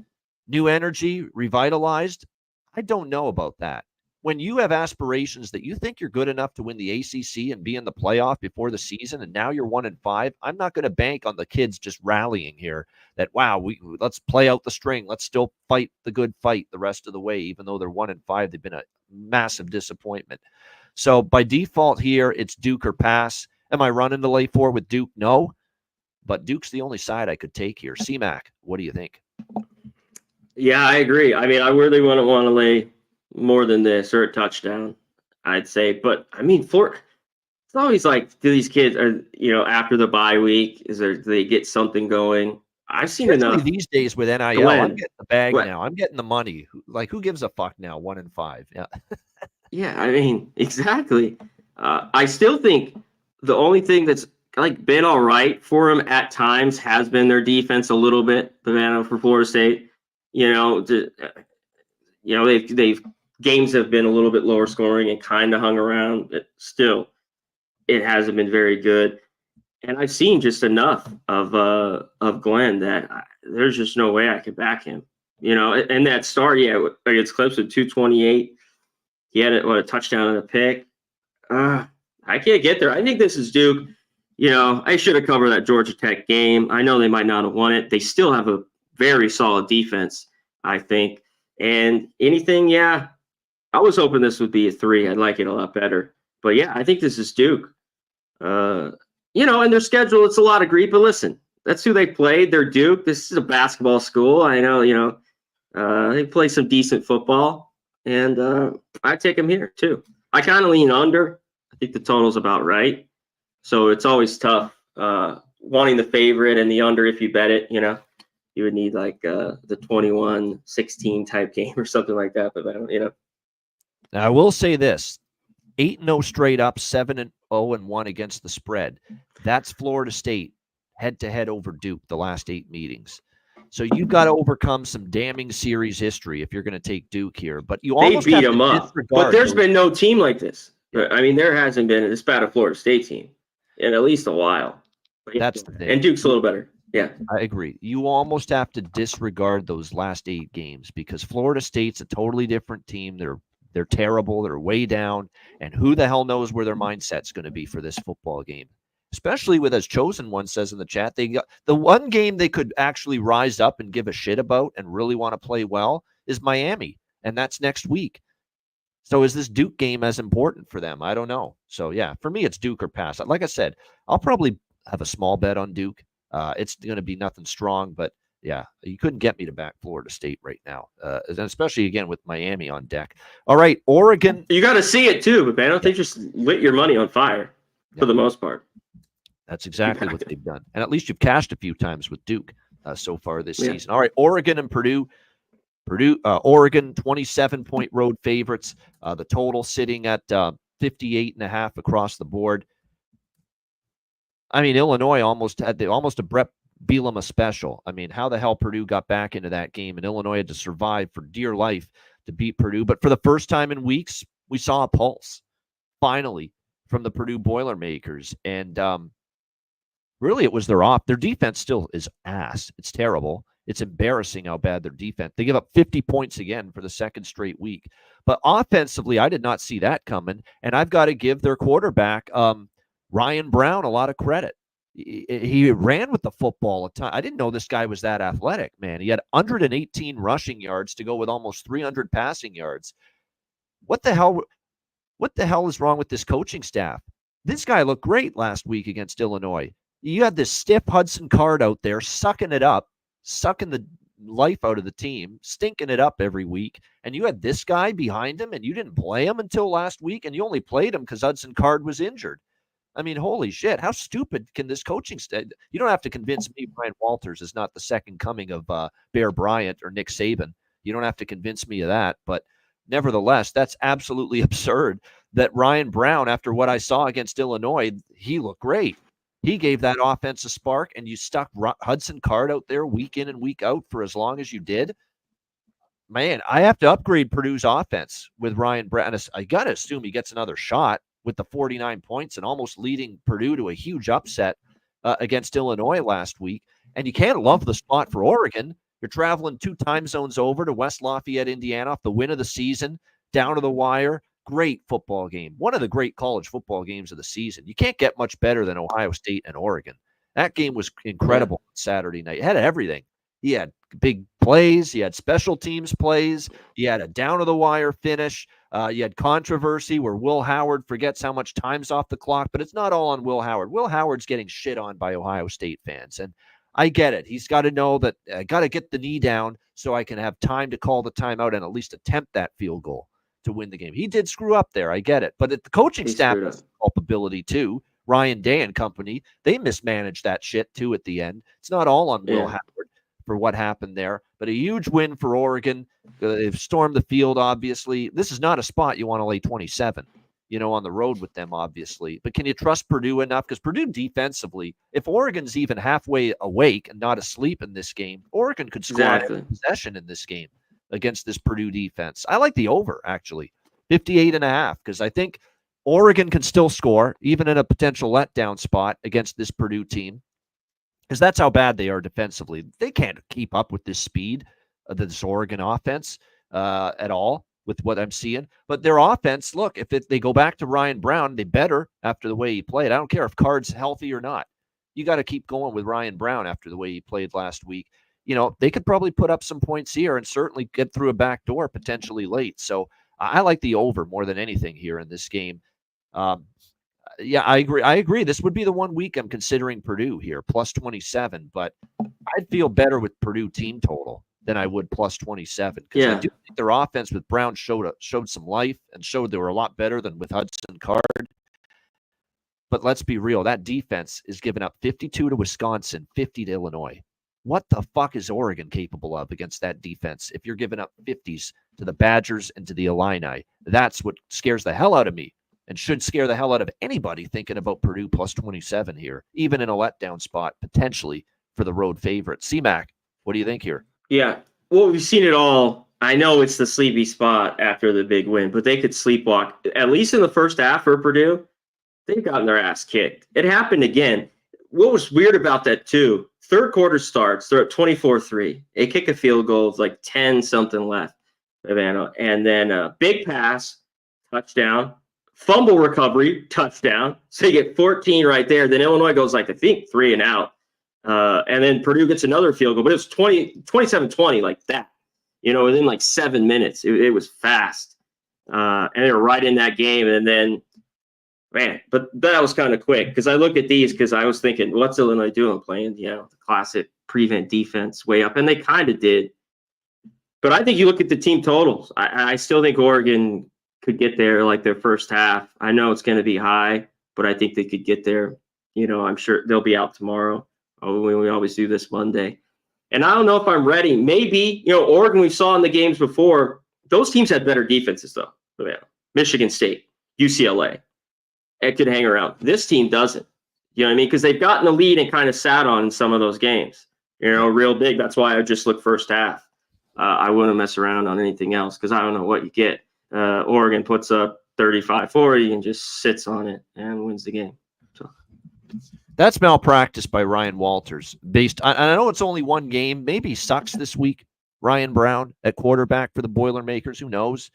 new energy, revitalized? I don't know about that. When you have aspirations that you think you're good enough to win the ACC and be in the playoff before the season, and now you're 1-5, I'm not going to bank on the kids just rallying here that, wow, let's play out the string. Let's still fight the good fight the rest of the way, even though they're 1-5. They've been a massive disappointment. So by default here, it's Duke or pass. Am I running the lay 4 with Duke? No. But Duke's the only side I could take here. C-Mac, what do you think? Yeah, I agree. I mean, I really wouldn't want to lay more than this or a touchdown, I'd say. But, I mean, it's always like, do these kids, after the bye week, do they get something going? I've seen enough. These days with NIL, I'm getting the bag now. I'm getting the money. Like, who gives a fuck now, 1-5? Yeah. Yeah, I mean, exactly. I still think the only thing that's been all right for them at times has been their defense a little bit. The for Florida State, they've games have been a little bit lower scoring and kind of hung around, but still, it hasn't been very good. And I've seen just enough of Glenn that there's just no way I could back him. And that start, against Clemson, 228. He had a touchdown and a pick. I can't get there. I think this is Duke. I should have covered that Georgia Tech game. I know they might not have won it. They still have a very solid defense, I think. And anything, I was hoping this would be a 3. I'd like it a lot better. But, I think this is Duke. And their schedule, it's a lot of grief. But listen, that's who they played. They're Duke. This is a basketball school. I know, they play some decent football. And I take them here, too. I kind of lean under. I think the total's about right. So it's always tough wanting the favorite and the under if you bet it, you would need the 21-16 type game or something like that. But I don't, Now, I will say this, 8-0 straight up, 7-0-1 against the spread. That's Florida State head-to-head over Duke the last 8 meetings. So you've got to overcome some damning series history if you're going to take Duke here. But you almost beat have them to up. But there's been no team like this. I mean, there hasn't been this bad a Florida State team in at least a while. But that's the thing. And Duke's a little better. Yeah, I agree. You almost have to disregard those last 8 games because Florida State's a totally different team. They're terrible. They're way down. And who the hell knows where their mindset's going to be for this football game? Especially with, as Chosen One says in the chat, they got the one game they could actually rise up and give a shit about and really want to play well is Miami. And that's next week. So is this Duke game as important for them? I don't know. So, yeah, for me, it's Duke or pass. Like I said, I'll probably have a small bet on Duke. It's going to be nothing strong, but, yeah, you couldn't get me to back Florida State right now, and especially, again, with Miami on deck. All right, Oregon. You got to see it, too, but I don't think just lit your money on fire for the most part. That's exactly what they've done. And at least you've cashed a few times with Duke so far this season. All right, Oregon and Purdue. Oregon, 27-point road favorites. The total sitting at 58.5 across the board. I mean, Illinois almost a Brett Bielema special. I mean, how the hell Purdue got back into that game, and Illinois had to survive for dear life to beat Purdue. But for the first time in weeks, We saw a pulse finally from the Purdue Boilermakers. And really, it was their defense still is ass. It's terrible. It's embarrassing how bad their defense. They give up 50 points again for the second straight week. But offensively, I did not see that coming. And I've got to give their quarterback, Ryan Brown, a lot of credit. He ran with the football a ton. I didn't know this guy was that athletic, man. He had 118 rushing yards to go with almost 300 passing yards. What the hell is wrong with this coaching staff? This guy looked great last week against Illinois. You had this stiff Hudson Card out there sucking it up, sucking the life out of the team, stinking it up every week. And you had this guy behind him, and you didn't play him until last week, and you only played him because Hudson Card was injured. I mean, holy shit, how stupid can this coaching staff? You don't have to convince me Brian Walters is not the second coming of Bear Bryant or Nick Saban. You don't have to convince me of that. But nevertheless, that's absolutely absurd that Ryan Brown, after what I saw against Illinois, he looked great. He gave that offense a spark, and you stuck Hudson Card out there week in and week out for as long as you did. Man, I have to upgrade Purdue's offense with Ryan Brown. I got to assume he gets another shot with the 49 points and almost leading Purdue to a huge upset against Illinois last week. And you can't love the spot for Oregon. You're traveling 2 time zones over to West Lafayette, Indiana, off the win of the season, down to the wire. Great football game. One of the great college football games of the season. You can't get much better than Ohio State and Oregon. That game was incredible Saturday night. It had everything. He had big plays. He had special teams plays. He had a down-to-the-wire finish. You had controversy where Will Howard forgets how much time's off the clock, but it's not all on Will Howard. Will Howard's getting shit on by Ohio State fans, and I get it. He's got to know that I got to get the knee down so I can have time to call the timeout and at least attempt that field goal to win the game. He did screw up there. I get it. But the coaching staff has culpability too. Ryan Day and company, they mismanaged that shit too at the end. It's not all on Will Howard for what happened there, but a huge win for Oregon. They've stormed the field, obviously. This is not a spot you want to lay 27, on the road with them, obviously. But can you trust Purdue enough? Because Purdue defensively, if Oregon's even halfway awake and not asleep in this game, Oregon could score possession in this game against this Purdue defense. I like the over, actually, 58.5, because I think Oregon can still score, even in a potential letdown spot against this Purdue team, because that's how bad they are defensively. They can't keep up with this speed of this Oregon offense at all with what I'm seeing. But their offense, look, if they go back to Ryan Brown, they better after the way he played. I don't care if Card's healthy or not. You got to keep going with Ryan Brown after the way he played last week. They could probably put up some points here and certainly get through a back door potentially late. So I like the over more than anything here in this game. Yeah, I agree. This would be the 1 week I'm considering Purdue here, plus 27. But I'd feel better with Purdue team total than I would plus 27. Because I do think their offense with Brown showed some life and showed they were a lot better than with Hudson Card. But let's be real. That defense is giving up 52 to Wisconsin, 50 to Illinois. What the fuck is Oregon capable of against that defense if you're giving up 50s to the Badgers and to the Illini? That's what scares the hell out of me and should scare the hell out of anybody thinking about Purdue plus 27 here, even in a letdown spot, potentially for the road favorite. C-Mac, what do you think here? Yeah, well, we've seen it all. I know it's the sleepy spot after the big win, but they could sleepwalk, at least in the first half for Purdue. They've gotten their ass kicked. It happened again. What was weird about that, too, third quarter starts, they're at 24-3. They kick a field goal with like 10-something left, and then a big pass, touchdown, fumble recovery, touchdown. So you get 14 right there. Then Illinois goes like, I think, 3 and out. And then Purdue gets another field goal, but it was 27-20 like that, within like 7 minutes. It was fast. And they were right in that game. And then, man, but that was kind of quick because I look at these because I was thinking, what's Illinois doing? Playing, the classic prevent defense way up. And they kind of did. But I think you look at the team totals. I still think Oregon could get there like their first half. I know it's going to be high, but I think they could get there. I'm sure they'll be out tomorrow. We always do this Monday. And I don't know if I'm ready. Maybe, Oregon, we saw in the games before, those teams had better defenses, though. Michigan State, UCLA. It could hang around. This team doesn't. You know what I mean? Because they've gotten the lead and kind of sat on some of those games, real big. That's why I just look first half. I wouldn't mess around on anything else because I don't know what you get. Oregon puts up 35-40 and just sits on it and wins the game. So that's malpractice by Ryan Walters. I know it's only one game. Maybe he sucks this week, Ryan Brown at quarterback for the Boilermakers. Who knows?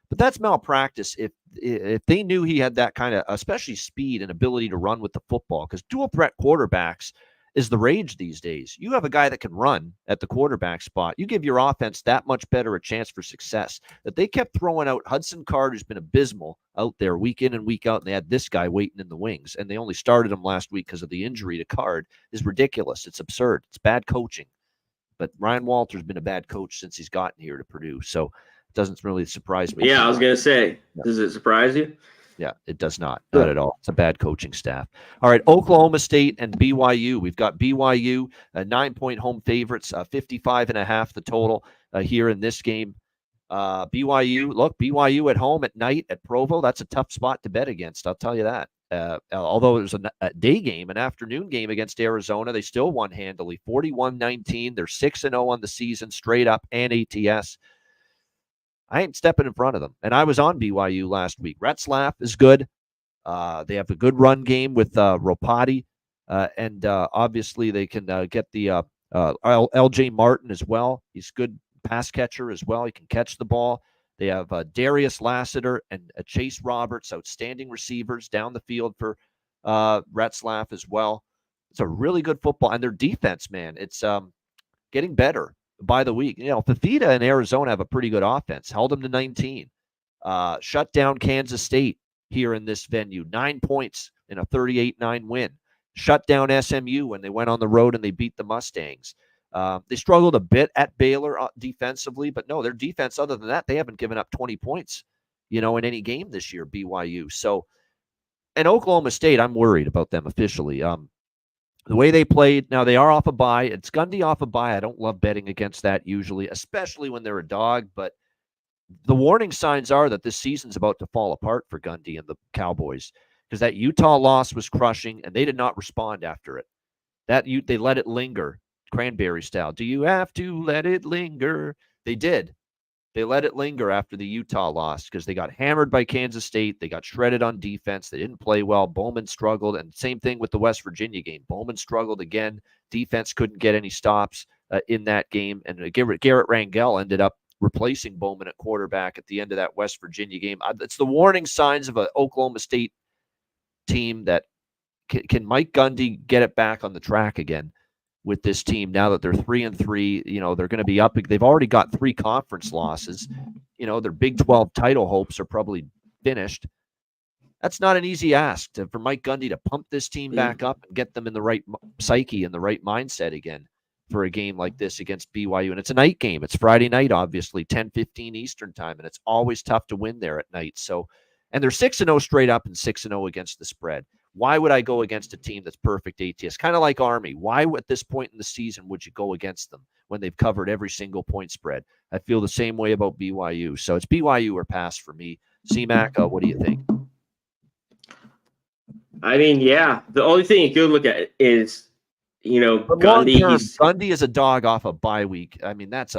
But that's malpractice if they knew he had that kind of, especially speed and ability to run with the football, because dual threat quarterbacks is the rage these days. You have a guy that can run at the quarterback spot. You give your offense that much better a chance for success. That they kept throwing out Hudson Card, who's been abysmal out there week in and week out, and they had this guy waiting in the wings, and they only started him last week because of the injury to Card, is ridiculous. It's absurd. It's bad coaching. But Ryan Walter's been a bad coach since he's gotten here to Purdue, so it doesn't really surprise me. Yeah, I was going to say, does it surprise you? Yeah, it does not. Not at all. It's a bad coaching staff. All right, Oklahoma State and BYU. We've got BYU, 9-point home favorites, 55.5 the total here in this game. BYU at home at night at Provo, that's a tough spot to bet against. I'll tell you that. Although it was a day game, an afternoon game against Arizona, they still won handily, 41-19. They're 6-0 on the season, straight up, and ATS. I ain't stepping in front of them. And I was on BYU last week. Retzlaff is good. They have a good run game with Ropati. And obviously they can get the LJ Martin as well. He's a good pass catcher as well. He can catch the ball. They have Darius Lassiter and Chase Roberts, outstanding receivers down the field for Retzlaff as well. It's a really good football. And their defense, man, it's getting better by the week. You know, Fafita and Arizona have a pretty good offense. Held them to 19. Shut down Kansas State here in this venue. 9 points in a 38-9 win. Shut down SMU when they went on the road and they beat the Mustangs. They struggled a bit at Baylor defensively, but no, their defense, other than that, they haven't given up 20 points, in any game this year, BYU. So, and Oklahoma State, I'm worried about them officially. The way they played, now they are off a bye. It's Gundy off a bye. I don't love betting against that usually, especially when they're a dog. But the warning signs are that this season's about to fall apart for Gundy and the Cowboys, because that Utah loss was crushing, and they did not respond after it. They let it linger, Cranberry style. Do you have to let it linger? They did. They let it linger after the Utah loss because they got hammered by Kansas State. They got shredded on defense. They didn't play well. Bowman struggled. And same thing with the West Virginia game. Bowman struggled again. Defense couldn't get any stops in that game. And Garrett Rangel ended up replacing Bowman at quarterback at the end of that West Virginia game. It's the warning signs of an Oklahoma State team that can Mike Gundy get it back on the track again with this team now that they're 3-3. They're going to be up. They've already got 3 conference losses. Their Big 12 title hopes are probably finished. That's not an easy ask for Mike Gundy to pump this team back up and get them in the right psyche and the right mindset again for a game like this against BYU. And it's a night game. It's Friday night, obviously, 10:15 Eastern time, and it's always tough to win there at night. So, and they're 6-0 straight up and 6-0 against the spread. Why would I go against a team that's perfect ATS? Kind of like Army. Why at this point in the season would you go against them when they've covered every single point spread? I feel the same way about BYU. So it's BYU or pass for me. C-Mac, what do you think? I mean, yeah. The only thing you could look at is, Gundy. Gundy is a dog off a bye week. I mean, that's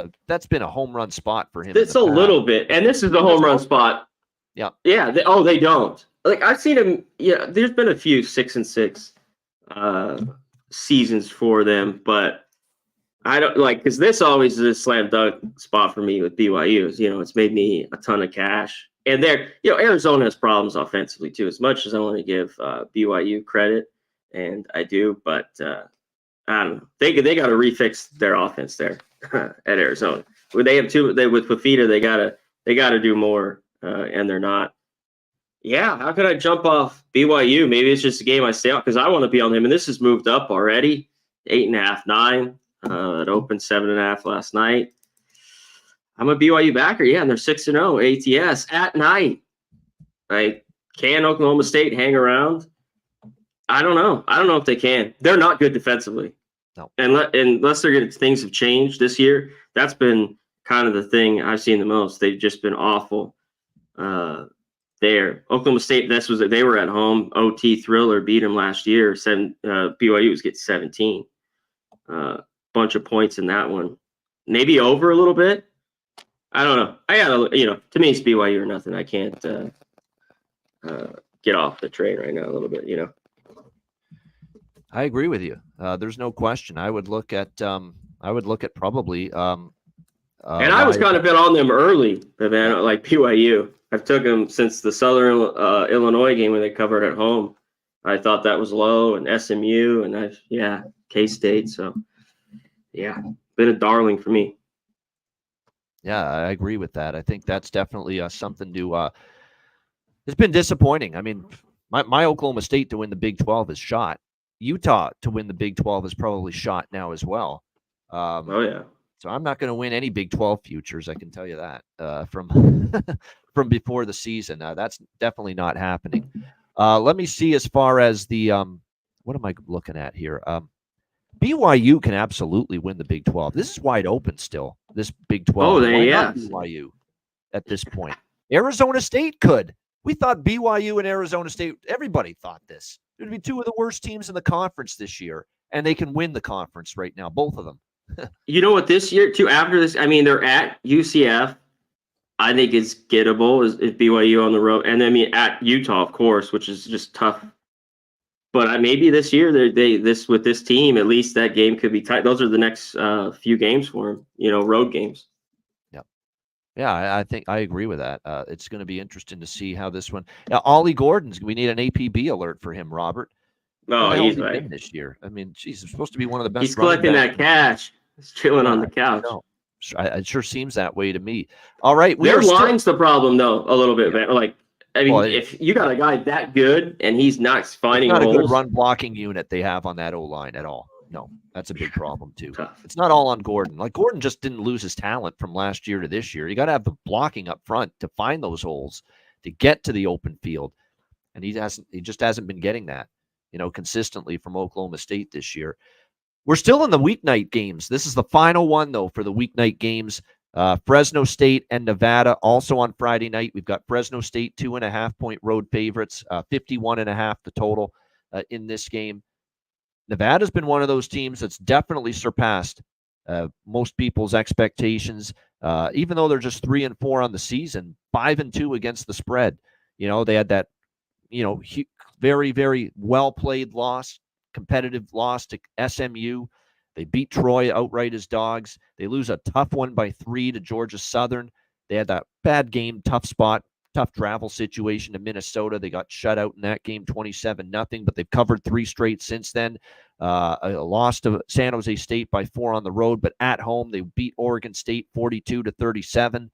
been a home run spot for him. It's a little bit. And this is the home run spot. Yeah. Yeah. They don't. Like, I've seen him. Yeah, there's been a few 6-6 seasons for them, but I don't because this always is a slam dunk spot for me with BYU. It's made me a ton of cash, and Arizona has problems offensively too. As much as I want to give BYU credit, and I do, but I don't know. They got to refix their offense there at Arizona. When they have with Fafita, they gotta do more, and they're not. Yeah, how could I jump off BYU? Maybe it's just a game I stay out because I want to be on him. And this has moved up already, 8.5, 9. It opened 7.5 last night. I'm a BYU backer. Yeah, and they're 6-0 ATS at night. Like, can Oklahoma State hang around? I don't know. I don't know if they can. They're not good defensively. No. Unless things have changed this year. That's been kind of the thing I've seen the most. They've just been awful. There, Oklahoma State. They were at home. OT Thriller beat them last year. BYU was getting 17. Bunch of points in that one. Maybe over a little bit. I don't know. I gotta, to me it's BYU or nothing. I can't get off the train right now a little bit. I agree with you. There's no question. I would look at probably And I was kind of been on them early, man, like BYU. I've took them since the Southern Illinois game when they covered at home. I thought that was low, and SMU, and K-State. So, yeah, been a darling for me. Yeah, I agree with that. I think that's definitely something to. It's been disappointing. I mean, my Oklahoma State to win the Big 12 is shot. Utah to win the Big 12 is probably shot now as well. Oh yeah. So I'm not going to win any Big 12 futures. I can tell you that from from before the season. That's definitely not happening. Let me see as far as the what am I looking at here? BYU can absolutely win the Big 12. This is wide open still. This Big 12. Oh, yeah. BYU at this point. Arizona State could. We thought BYU and Arizona State. Everybody thought this. It would be two of the worst teams in the conference this year, and they can win the conference right now, both of them. You know what? This year too. After this, I mean, they're at UCF. I think it's gettable is BYU on the road, and I mean at Utah, of course, which is just tough. But maybe this year, with this team, at least that game could be tight. Those are the next few games for them, road games. Yeah, I think I agree with that. It's going to be interesting to see how this one. Ollie Gordon's. We need an APB alert for him, Robert. Oh, he's right this year. I mean, geez, he's supposed to be one of the best. He's collecting that cash. He's chilling on the couch. It sure seems that way to me. All right, their line's the problem, though, a little bit, man. Like, I mean, if you got a guy that good and he's not finding not holes, a good run blocking unit they have on that O line at all. No, that's a big problem too. Tough. It's not all on Gordon. Like Gordon just didn't lose his talent from last year to this year. You got to have the blocking up front to find those holes, to get to the open field, and he just hasn't been getting that, consistently from Oklahoma State this year. We're still in the weeknight games. This is the final one though for the weeknight games. Fresno State and Nevada also on Friday night. We've got Fresno State 2.5-point road favorites, 51.5 the total in this game. Nevada's been one of those teams that's definitely surpassed most people's expectations. Even though they're just 3-4 on the season, 5-2 against the spread. They had that, very, very well played loss, competitive loss to SMU. They beat Troy outright as dogs. They lose a tough one by 3 to Georgia Southern. They had that bad game, tough spot, tough travel situation to Minnesota. They got shut out in that game 27-0, but they've covered 3 straight since then. A loss to San Jose State by 4 on the road, but at home they beat Oregon State 42-37.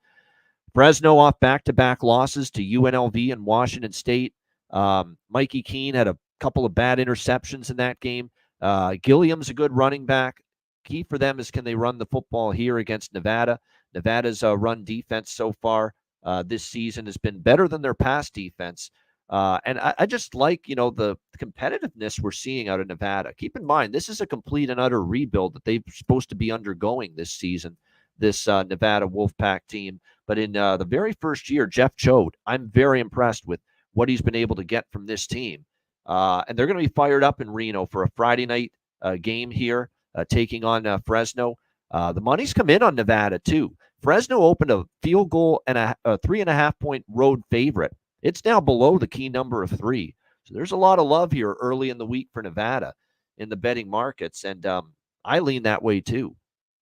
Fresno off back-to-back losses to UNLV and Washington State. Mikey Keene had a couple of bad interceptions in that game. Gilliam's a good running back. Key for them is can they run the football here against Nevada. Nevada's run defense so far this season has been better than their past defense. And I just like, the competitiveness we're seeing out of Nevada. Keep in mind, this is a complete and utter rebuild that they're supposed to be undergoing this season, this Nevada Wolfpack team. But in the very first year, Jeff Choate, I'm very impressed with what he's been able to get from this team. And they're going to be fired up in Reno for a Friday night game here, taking on Fresno. The money's come in on Nevada, too. Fresno opened a field goal and a 3.5-point road favorite. It's now below the key number of 3. So there's a lot of love here early in the week for Nevada in the betting markets. And I lean that way, too.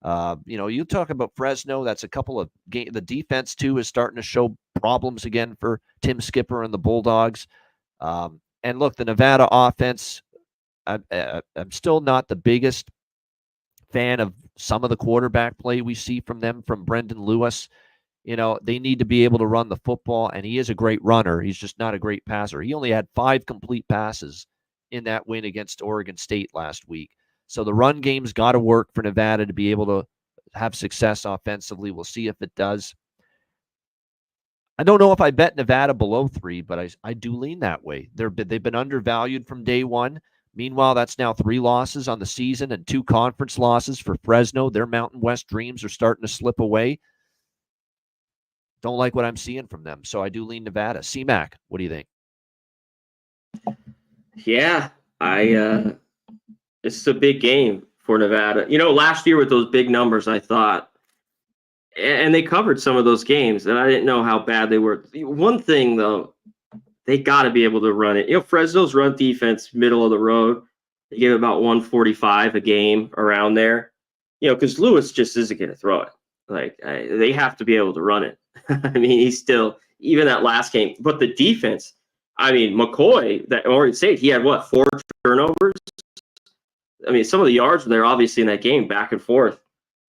You talk about Fresno, that's a couple of games. The defense, too, is starting to show problems again for Tim Skipper and the Bulldogs. And look, the Nevada offense, I'm still not the biggest fan of some of the quarterback play we see from them, from Brendan Lewis. They need to be able to run the football, and he is a great runner. He's just not a great passer. He only had 5 complete passes in that win against Oregon State last week. So the run game's got to work for Nevada to be able to have success offensively. We'll see if it does. I don't know if I bet Nevada below 3, but I do lean that way. They've been undervalued from day one. Meanwhile, that's now 3 losses on the season and 2 conference losses for Fresno. Their Mountain West dreams are starting to slip away. Don't like what I'm seeing from them, so I do lean Nevada. C-Mac, what do you think? Yeah, it's a big game for Nevada. Last year with those big numbers, I thought, and they covered some of those games, and I didn't know how bad they were. One thing, though, they got to be able to run it. Fresno's run defense, middle of the road. They give about 145 a game around there. Because Lewis just isn't going to throw it. They have to be able to run it. I mean, he's still, even that last game. But the defense, I mean, McCoy, that Oregon State, he had 4 turnovers? I mean, some of the yards were there, obviously, in that game, back and forth.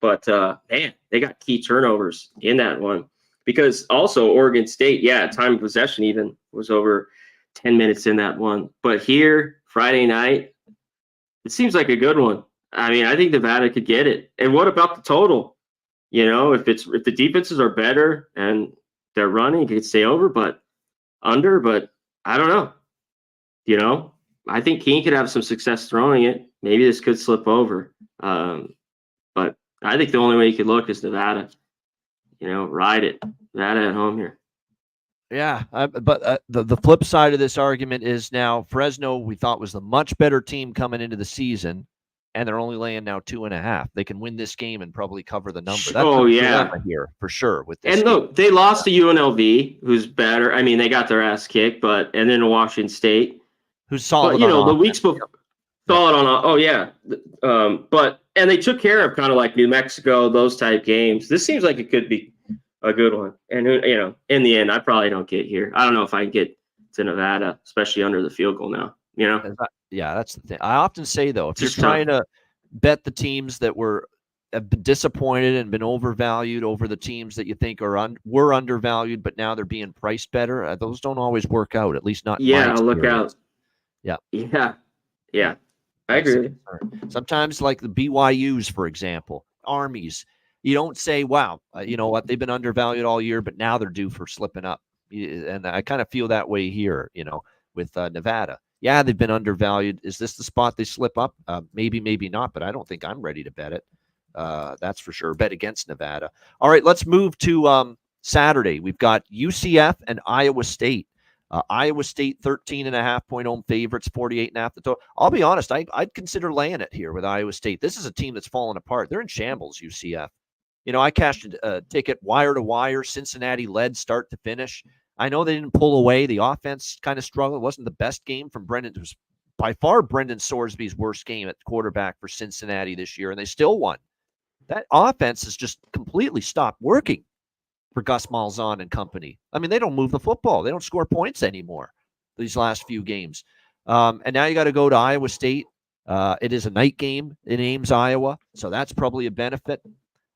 But, man, they got key turnovers in that one. Because also Oregon State, time of possession even was over 10 minutes in that one. But here, Friday night, it seems like a good one. I mean, I think Nevada could get it. And what about the total? If the defenses are better and they're running, it could stay over, but under. But I don't know. I think Keene could have some success throwing it. Maybe this could slip over. But I think the only way you could look is Nevada. Ride it. Nevada at home here. Yeah, but the flip side of this argument is now Fresno, we thought, was the much better team coming into the season, and they're only laying now 2.5. They can win this game and probably cover the number. That's here for sure. With this, and look, they lost to UNLV, who's better. I mean, they got their ass kicked, and then Washington State, who's solid. But the weeks before, solid on. And they took care of kind of like New Mexico, those type games. This seems like it could be a good one. And in the end, I probably don't get here. I don't know if I can get to Nevada, especially under the field goal now. Yeah, that's the thing. I often say, though, if you're trying to bet the teams that have been disappointed and been overvalued over the teams that you think were undervalued, but now they're being priced better, those don't always work out, at least not. Look out. Yeah. I agree. Sometimes, like the BYUs, for example, Armies, you don't say, wow, you know what, they've been undervalued all year, but now they're due for slipping up. And I kind of feel that way here, with Nevada. Yeah, they've been undervalued. Is this the spot they slip up? Maybe, maybe not, but I don't think I'm ready to bet it. That's for sure. Bet against Nevada. All right, let's move to Saturday. We've got UCF and Iowa State. Iowa State 13.5-point home favorites, 48.5 the total. I'll be honest, I'd consider laying it here with Iowa State. This is a team that's fallen apart. They're in shambles, UCF. I cashed a ticket wire to wire. Cincinnati led start to finish. I know they didn't pull away. The offense kind of struggled. It wasn't the best game from Brendan. It was by far Brendan Sorsby's worst game at quarterback for Cincinnati this year, and they still won. That offense has just completely stopped working for Gus Malzahn and company. I mean, they don't move the football. They don't score points anymore these last few games. And now you got to go to Iowa State. It is a night game in Ames, Iowa, so that's probably a benefit.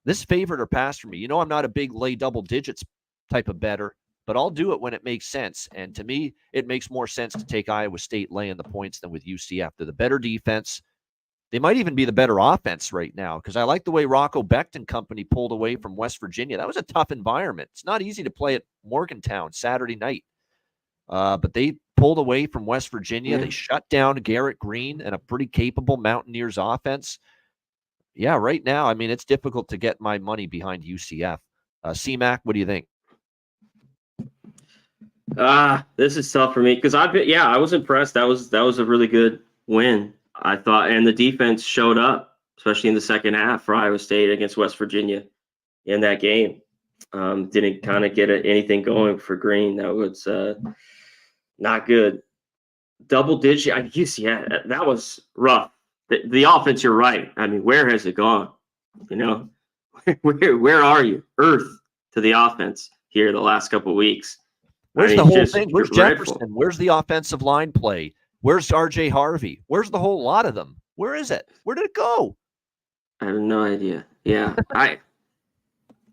This favorite or pass for me. I'm not a big lay double digits type of better, but I'll do it when it makes sense. And to me, it makes more sense to take Iowa State laying the points than with UCF. They're the better defense. They might even be the better offense right now, because I like the way Rocco Becht and company pulled away from West Virginia. That was a tough environment. It's not easy to play at Morgantown Saturday night, but they pulled away from West Virginia. Yeah. They shut down Garrett Green and a pretty capable Mountaineers offense. Yeah, right now, I mean, it's difficult to get my money behind UCF. C-Mac, what do you think? This is tough for me because I was impressed. That was a really good win, I thought, and the defense showed up, especially in the second half for Iowa State against West Virginia in that game. Didn't kind of get anything going for Green. That was not good. Double digit, UCF, that was rough. The offense, you're right. I mean, where has it gone? Where are you? Earth to the offense here the last couple of weeks. Where's the whole thing? Where's Jefferson? Where's the offensive line play? Where's R.J. Harvey? Where's the whole lot of them? Where is it? Where did it go? I have no idea. Yeah,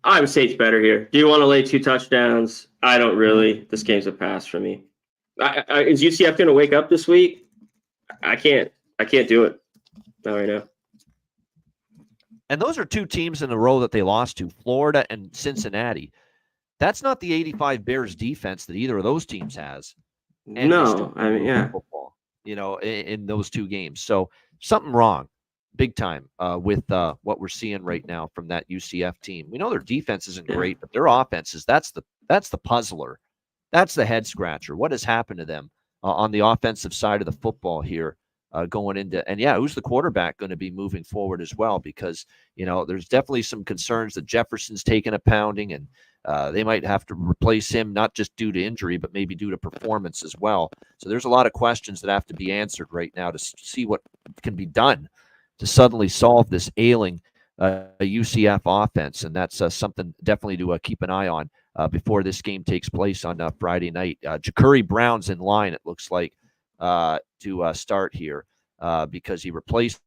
Iowa State's better here. Do you want to lay 2 touchdowns? I don't really. This game's a pass for me. Is UCF going to wake up this week? I can't do it. Not right now. And those are 2 teams in a row that they lost to, Florida and Cincinnati. That's not the 85 Bears defense that either of those teams has. And no, I mean, yeah. Football, in those 2 games. So something wrong, big time, with what we're seeing right now from that UCF team. We know their defense isn't great, but their offense is that's the puzzler. That's the head scratcher. What has happened to them on the offensive side of the football here going into, and who's the quarterback going to be moving forward as well? Because, there's definitely some concerns that Jefferson's taken a pounding, and they might have to replace him, not just due to injury, but maybe due to performance as well. So there's a lot of questions that have to be answered right now to see what can be done to suddenly solve this ailing UCF offense. And that's something definitely to keep an eye on before this game takes place on Friday night. Ja'Kurrie Brown's in line, it looks like, to start here because he replaced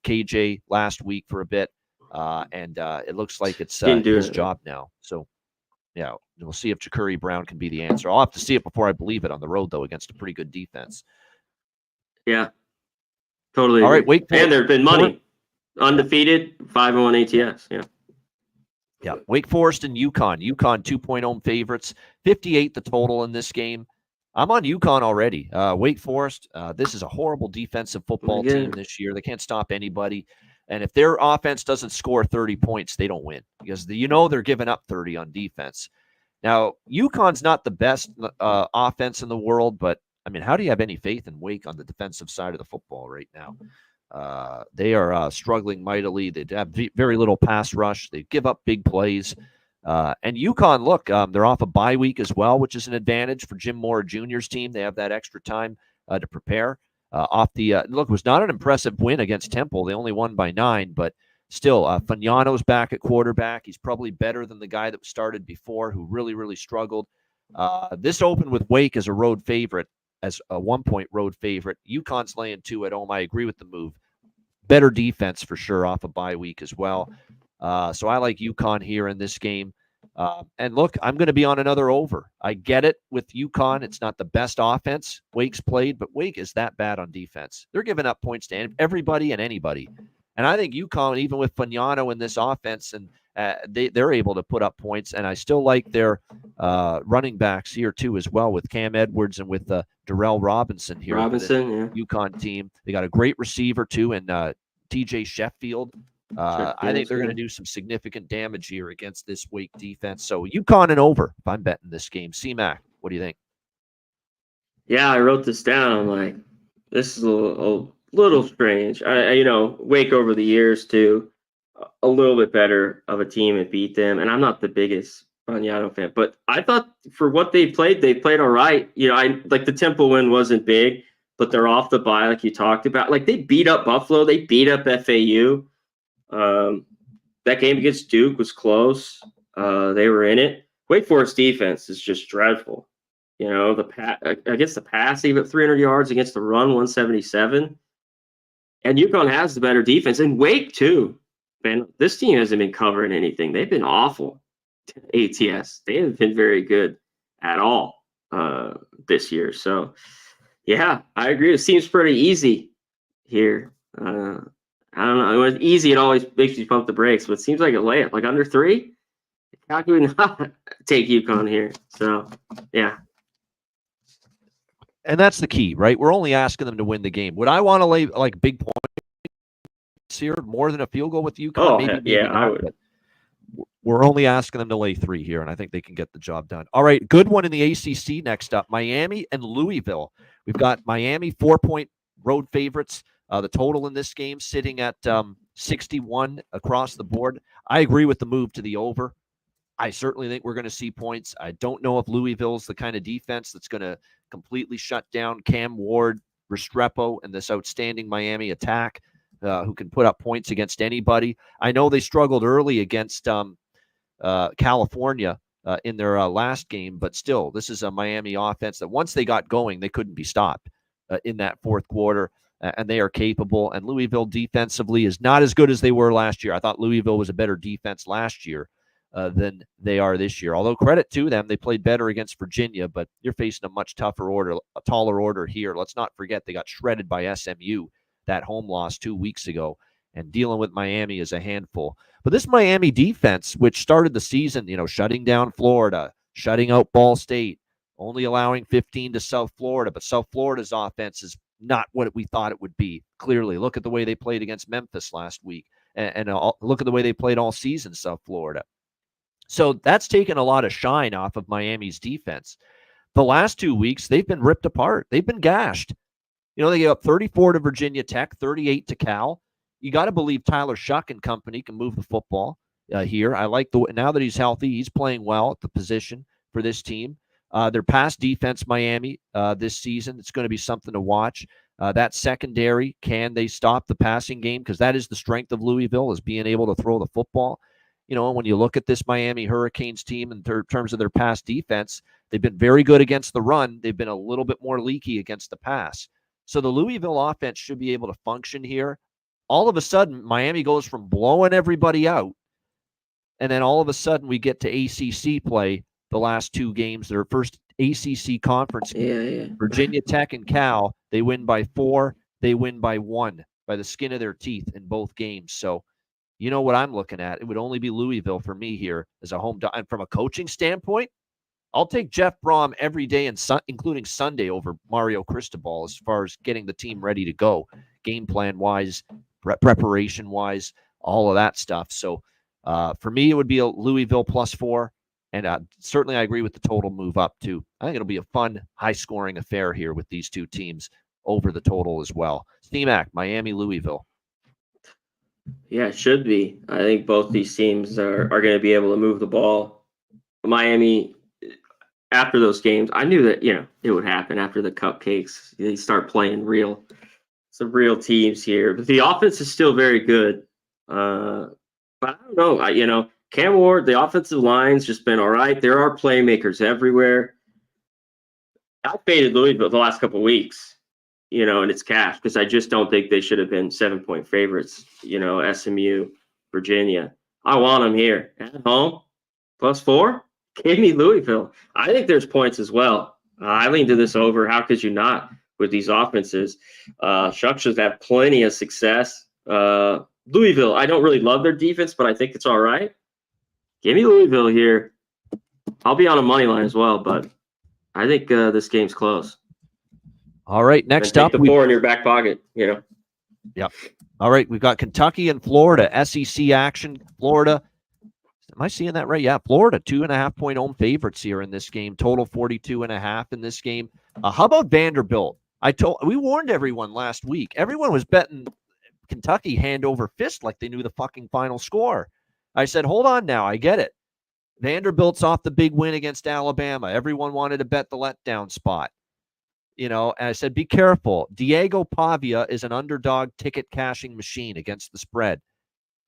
KJ last week for a bit, and it looks like it's his job now. So, we'll see if Ja'Kurrie Brown can be the answer. I'll have to see it before I believe it on the road, though, against a pretty good defense. Yeah, totally. All right, Wake Forest. And there's been money. Undefeated, 5-1 ATS. Yeah, Wake Forest and UConn. UConn 2-point favorites, 58 the total in this game. I'm on UConn already. Wake Forest, this is a horrible defensive football team this year. They can't stop anybody. And if their offense doesn't score 30 points, they don't win because they're giving up 30 on defense. Now, UConn's not the best offense in the world, but, I mean, how do you have any faith in Wake on the defensive side of the football right now? They are struggling mightily. They have very little pass rush. They give up big plays. And UConn, look, they're off a bye week as well, which is an advantage for Jim Mora Jr.'s team. They have that extra time to prepare. It was not an impressive win against Temple. They only won by 9, but still, Fagnano's back at quarterback. He's probably better than the guy that started before, who really, really struggled. This opened with Wake as a road favorite, as a 1-point road favorite. UConn's laying 2 at home. I agree with the move. Better defense for sure off a bye week as well. So I like UConn here in this game. And look, I'm going to be on another over. I get it with UConn. It's not the best offense Wake's played, but Wake is that bad on defense. They're giving up points to everybody and anybody. And I think UConn, even with Fagnano in this offense, and they're able to put up points. And I still like their running backs here too as well, with Cam Edwards and with Darrell Robinson here. UConn team. They got a great receiver too, and TJ Sheffield. I think they're going to do some significant damage here against this Wake defense. So UConn and over if I'm betting this game. C-Mac, what do you think? Yeah, I wrote this down. I'm like, this is a little strange. Wake over the years too, a little bit better of a team and beat them. And I'm not the biggest Fagnano fan, but I thought for what they played all right. The Temple win wasn't big, but they're off the bye like you talked about. Like, they beat up Buffalo, they beat up FAU. That game against Duke was close. They were in it. Wake Forest defense is just dreadful. Against the pass, even 300 yards, against the run, 177. And UConn has the better defense, and Wake too. Man, this team hasn't been covering anything. They've been awful. ATS, they haven't been very good at all this year. So, yeah, I agree. It seems pretty easy here. I don't know. It was easy. It always makes you pump the brakes, but it seems like a layup. Like under 3, how can we not take UConn here? So, yeah. And that's the key, right? We're only asking them to win the game. Would I want to lay like big points here, more than a field goal with UConn? Oh, maybe yeah, not, I would. But we're only asking them to lay 3 here, and I think they can get the job done. All right, good one in the ACC next up. Miami and Louisville. We've got Miami 4-point road favorites. The total in this game sitting at 61 across the board. I agree with the move to the over. I certainly think we're going to see points. I don't know if Louisville's the kind of defense that's going to completely shut down Cam Ward, Restrepo, and this outstanding Miami attack who can put up points against anybody. I know they struggled early against California in their last game, but still, this is a Miami offense that once they got going, they couldn't be stopped in that fourth quarter. And they are capable. And Louisville defensively is not as good as they were last year. I thought Louisville was a better defense last year than they are this year. Although credit to them, they played better against Virginia, but you're facing a much tougher order, a taller order here. Let's not forget they got shredded by SMU, that home loss 2 weeks ago, and dealing with Miami is a handful. But this Miami defense, which started the season, shutting down Florida, shutting out Ball State, only allowing 15 to South Florida, but South Florida's offense is not what we thought it would be. Clearly, look at the way they played against Memphis last week, and look at the way they played all season, South Florida. So that's taken a lot of shine off of Miami's defense. The last 2 weeks, they've been ripped apart. They've been gashed. You know, they gave up 34 to Virginia Tech, 38 to Cal. You got to believe Tyler Shuck and company can move the football here. I like now that he's healthy, he's playing well at the position for this team. Their pass defense, Miami, this season, it's going to be something to watch. That secondary, can they stop the passing game? Because that is the strength of Louisville, is being able to throw the football. You know, when you look at this Miami Hurricanes team in terms of their pass defense, they've been very good against the run. They've been a little bit more leaky against the pass. So the Louisville offense should be able to function here. All of a sudden, Miami goes from blowing everybody out, and then all of a sudden we get to ACC play the last two games. Their first ACC conference game. Virginia Tech and Cal, they win by 4. They win by 1, by the skin of their teeth in both games. So you know what I'm looking at. It would only be Louisville for me here as a home. And from a coaching standpoint, I'll take Jeff Brom every day, including Sunday, over Mario Cristobal as far as getting the team ready to go, game plan-wise, preparation-wise, all of that stuff. So for me, it would be a Louisville +4, and certainly I agree with the total move up, too. I think it'll be a fun, high-scoring affair here with these two teams over the total as well. CMAC, Miami, Louisville. Yeah, it should be. I think both these teams are going to be able to move the ball. Miami, after those games, I knew that, it would happen after the cupcakes. They start playing some real teams here. But the offense is still very good. But I don't know. Cam Ward, the offensive line's just been all right. There are playmakers everywhere. I faded Louisville the last couple of weeks. And it's cash, because I just don't think they should have been 7-point favorites. SMU, Virginia. I want them here at home, +4. Give me Louisville. I think there's points as well. I lean to this over. How could you not with these offenses? Shucks has had plenty of success. Louisville, I don't really love their defense, but I think it's all right. Give me Louisville here. I'll be on a money line as well, but I think this game's close. All right, next up, the 4 in your back pocket. Yep. All right, we've got Kentucky and Florida, SEC action. Florida, am I seeing that right? Yeah, Florida, 2.5-point home favorites here in this game. Total 42.5 in this game. How about Vanderbilt? We warned everyone last week. Everyone was betting Kentucky hand over fist like they knew the fucking final score. I said, hold on now, I get it. Vanderbilt's off the big win against Alabama. Everyone wanted to bet the letdown spot. And I said, be careful. Diego Pavia is an underdog ticket cashing machine against the spread.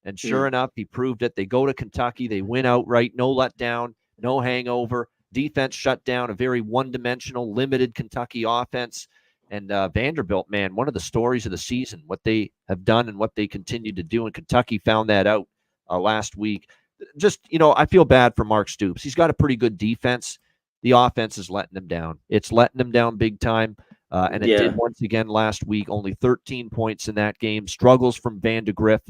And sure enough, he proved it. They go to Kentucky. They win outright. No letdown, no hangover. Defense shut down a very one-dimensional, limited Kentucky offense. And Vanderbilt, man, one of the stories of the season, what they have done and what they continue to do. And Kentucky found that out last week. Just, I feel bad for Mark Stoops. He's got a pretty good defense. The offense is letting him down. It's letting him down big time. And it did once again last week. Only 13 points in that game. Struggles from Van de Griff.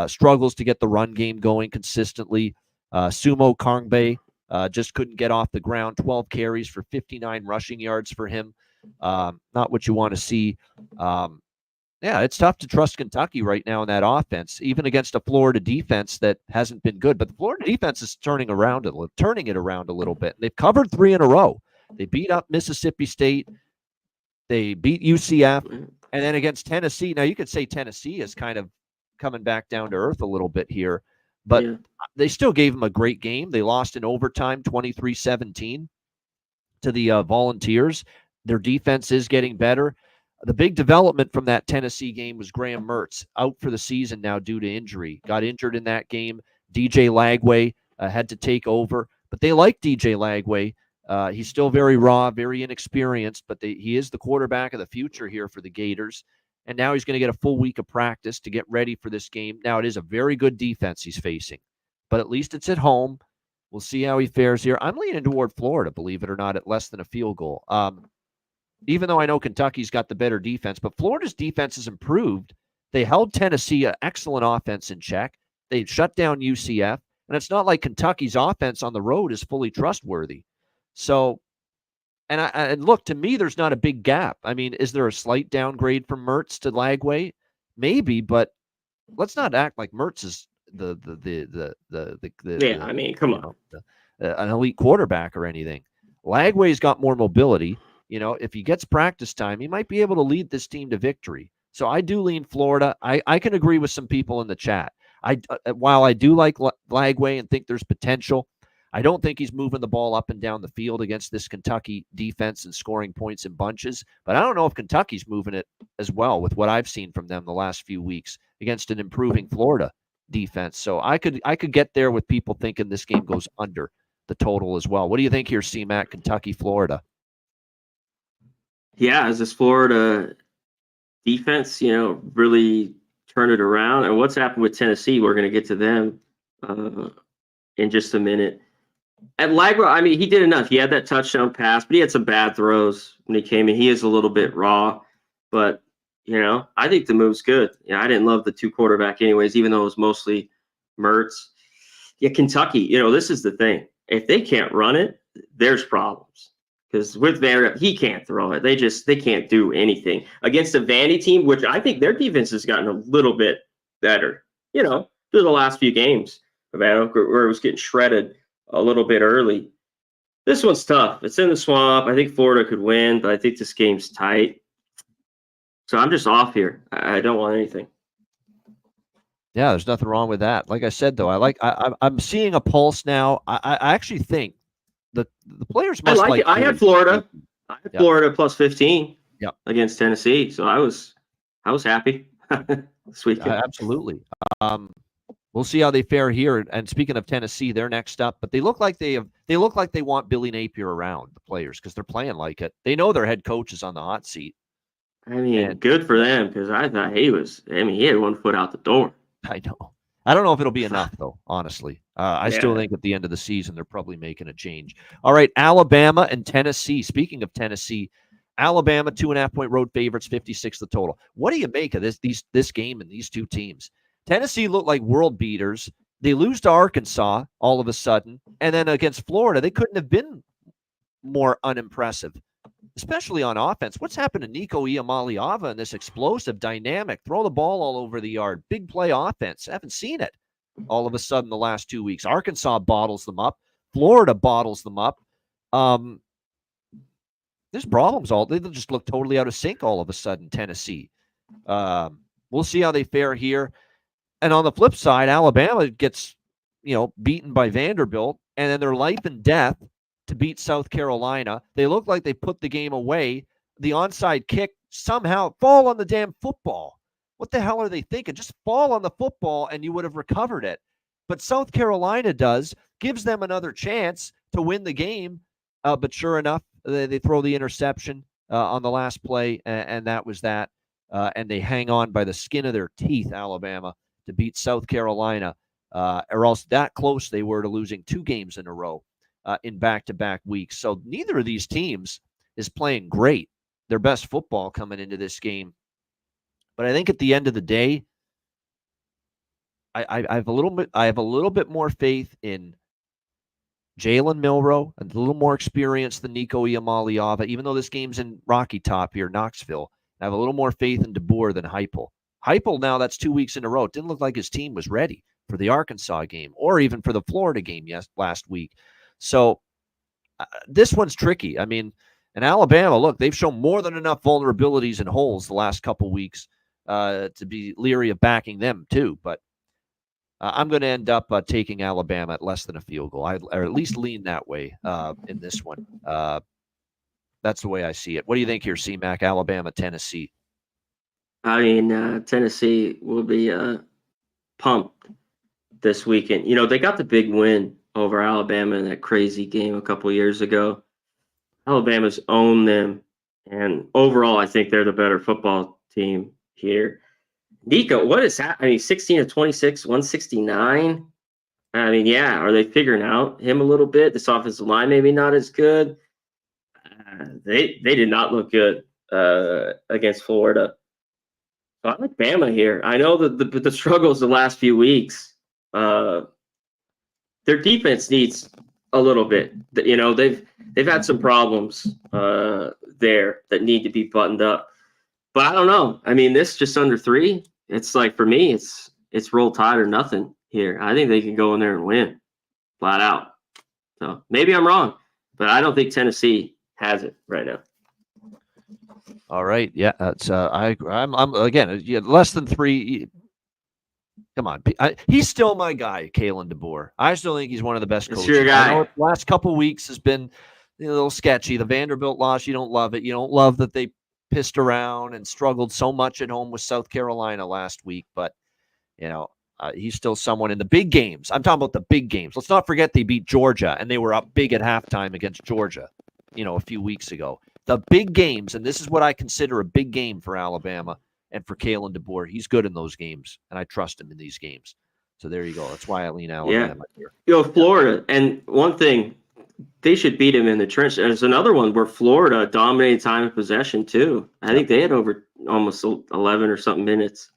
Struggles to get the run game going consistently. Sumo Kangbe just couldn't get off the ground. 12 carries for 59 rushing yards for him. Not what you want to see. It's tough to trust Kentucky right now in that offense, even against a Florida defense that hasn't been good. But the Florida defense is turning it around a little bit. They've covered 3 in a row. They beat up Mississippi State. They beat UCF. And then against Tennessee, now you could say Tennessee is kind of coming back down to earth a little bit here, but they still gave them a great game. They lost in overtime 23-17 to the Volunteers. Their defense is getting better. The big development from that Tennessee game was Graham Mertz, out for the season now due to injury. Got injured in that game. DJ Lagway had to take over, but they like DJ Lagway. He's still very raw, very inexperienced, but he is the quarterback of the future here for the Gators. And now he's going to get a full week of practice to get ready for this game. Now, it is a very good defense he's facing, but at least it's at home. We'll see how he fares here. I'm leaning toward Florida, believe it or not, at less than a field goal. Even though I know Kentucky's got the better defense, but Florida's defense has improved. They held Tennessee, an excellent offense, in check. They shut down UCF, and it's not like Kentucky's offense on the road is fully trustworthy. So, and look, to me, there's not a big gap. I mean, is there a slight downgrade from Mertz to Lagway? Maybe, but let's not act like Mertz is come on, an elite quarterback or anything. Lagway's got more mobility. If he gets practice time, he might be able to lead this team to victory. So I do lean Florida. I can agree with some people in the chat. While I do like Lagway and think there's potential, I don't think he's moving the ball up and down the field against this Kentucky defense and scoring points in bunches. But I don't know if Kentucky's moving it as well with what I've seen from them the last few weeks against an improving Florida defense. So I could get there with people thinking this game goes under the total as well. What do you think here, C-Mac, Kentucky, Florida? Yeah, as this Florida defense, really turn it around. And what's happened with Tennessee, we're going to get to them in just a minute. At Lagway, I mean, he did enough. He had that touchdown pass, but he had some bad throws when he came in. He is a little bit raw, but, I think the move's good. I didn't love the two quarterback anyways, even though it was mostly Mertz. Yeah, Kentucky, this is the thing. If they can't run it, there's problems. Because with Vanderbilt, he can't throw it. They can't do anything against a Vandy team, which I think their defense has gotten a little bit better. Through the last few games of Vanderbilt, where it was getting shredded a little bit early. This one's tough. It's in the swamp. I think Florida could win, but I think this game's tight. So I'm just off here. I don't want anything. Yeah, there's nothing wrong with that. Like I said, though, I'm seeing a pulse now. I actually think the players must like it. I had Florida. I had Florida plus 15 against Tennessee, so I was happy this weekend. Absolutely. We'll see how they fare here. And speaking of Tennessee, they're next up, but they look like they want Billy Napier around the players because they're playing like it. They know their head coach is on the hot seat. I mean, good for them because I thought he had one foot out the door. I know. I don't know if it'll be enough, though, honestly. I still think at the end of the season, they're probably making a change. All right, Alabama and Tennessee. Speaking of Tennessee, Alabama, 2.5-point road favorites, 56 the total. What do you make of this game and these two teams? Tennessee looked like world beaters. They lose to Arkansas all of a sudden. And then against Florida, they couldn't have been more unimpressive, especially on offense. What's happened to Nico Iamaleava and this explosive dynamic, throw the ball all over the yard, big play offense? I haven't seen it all of a sudden the last 2 weeks. Arkansas bottles them up. Florida bottles them up. There's problems. They just look totally out of sync all of a sudden, Tennessee. We'll see how they fare here. And on the flip side, Alabama gets, beaten by Vanderbilt, and then their life and death to beat South Carolina. They look like they put the game away. The onside kick somehow fall on the damn football. What the hell are they thinking? Just fall on the football and you would have recovered it. But South Carolina gives them another chance to win the game. But sure enough, they throw the interception on the last play, and that was that. And they hang on by the skin of their teeth, Alabama, to beat South Carolina, or else that close they were to losing 2 games in a row in back-to-back weeks. So neither of these teams is playing great, their best football coming into this game. But I think at the end of the day, I have a little bit more faith in Jalen Milroe and a little more experience than Nico Iamaleava, even though this game's in Rocky Top here, Knoxville. I have a little more faith in DeBoer than Heupel. Heupel, now that's 2 weeks in a row. It didn't look like his team was ready for the Arkansas game or even for the Florida game last week. So this one's tricky. I mean, in Alabama, look, they've shown more than enough vulnerabilities and holes the last couple weeks to be leery of backing them too. But I'm going to end up taking Alabama at less than a field goal, or at least lean that way in this one. That's the way I see it. What do you think here, C-Mac? Alabama, Tennessee. I mean, Tennessee will be pumped this weekend. They got the big win over Alabama in that crazy game a couple years ago. Alabama's owned them, and overall, I think they're the better football team here. Nico, what is that? I mean, 16 of 26, 169. I mean, yeah, are they figuring out him a little bit? This offensive line maybe not as good. They did not look good against Florida. So I like Bama here. I know the struggles the last few weeks. Their defense needs a little bit. They've had some problems there that need to be buttoned up. But I don't know. I mean, this just under 3. It's like, for me, it's roll tide or nothing here. I think they can go in there and win flat out. So maybe I'm wrong, but I don't think Tennessee has it right now. All right. Yeah. That's I'm again, less than 3. Come on. He's still my guy, Kalen DeBoer. I still think he's one of the best It's your coaches. I know guy. the last couple of weeks has been a little sketchy. The Vanderbilt loss, you don't love it. You don't love that they pissed around and struggled so much at home with South Carolina last week. But, he's still someone in the big games. I'm talking about the big games. Let's not forget they beat Georgia, and they were up big at halftime against Georgia, a few weeks ago. The big games, and this is what I consider a big game for Alabama and for Kalen DeBoer. He's good in those games, and I trust him in these games. So there you go. That's why I lean Alabama here. Florida. And one thing, they should beat him in the trench. There's another one where Florida dominated time of possession too. I think they had over almost 11 or something minutes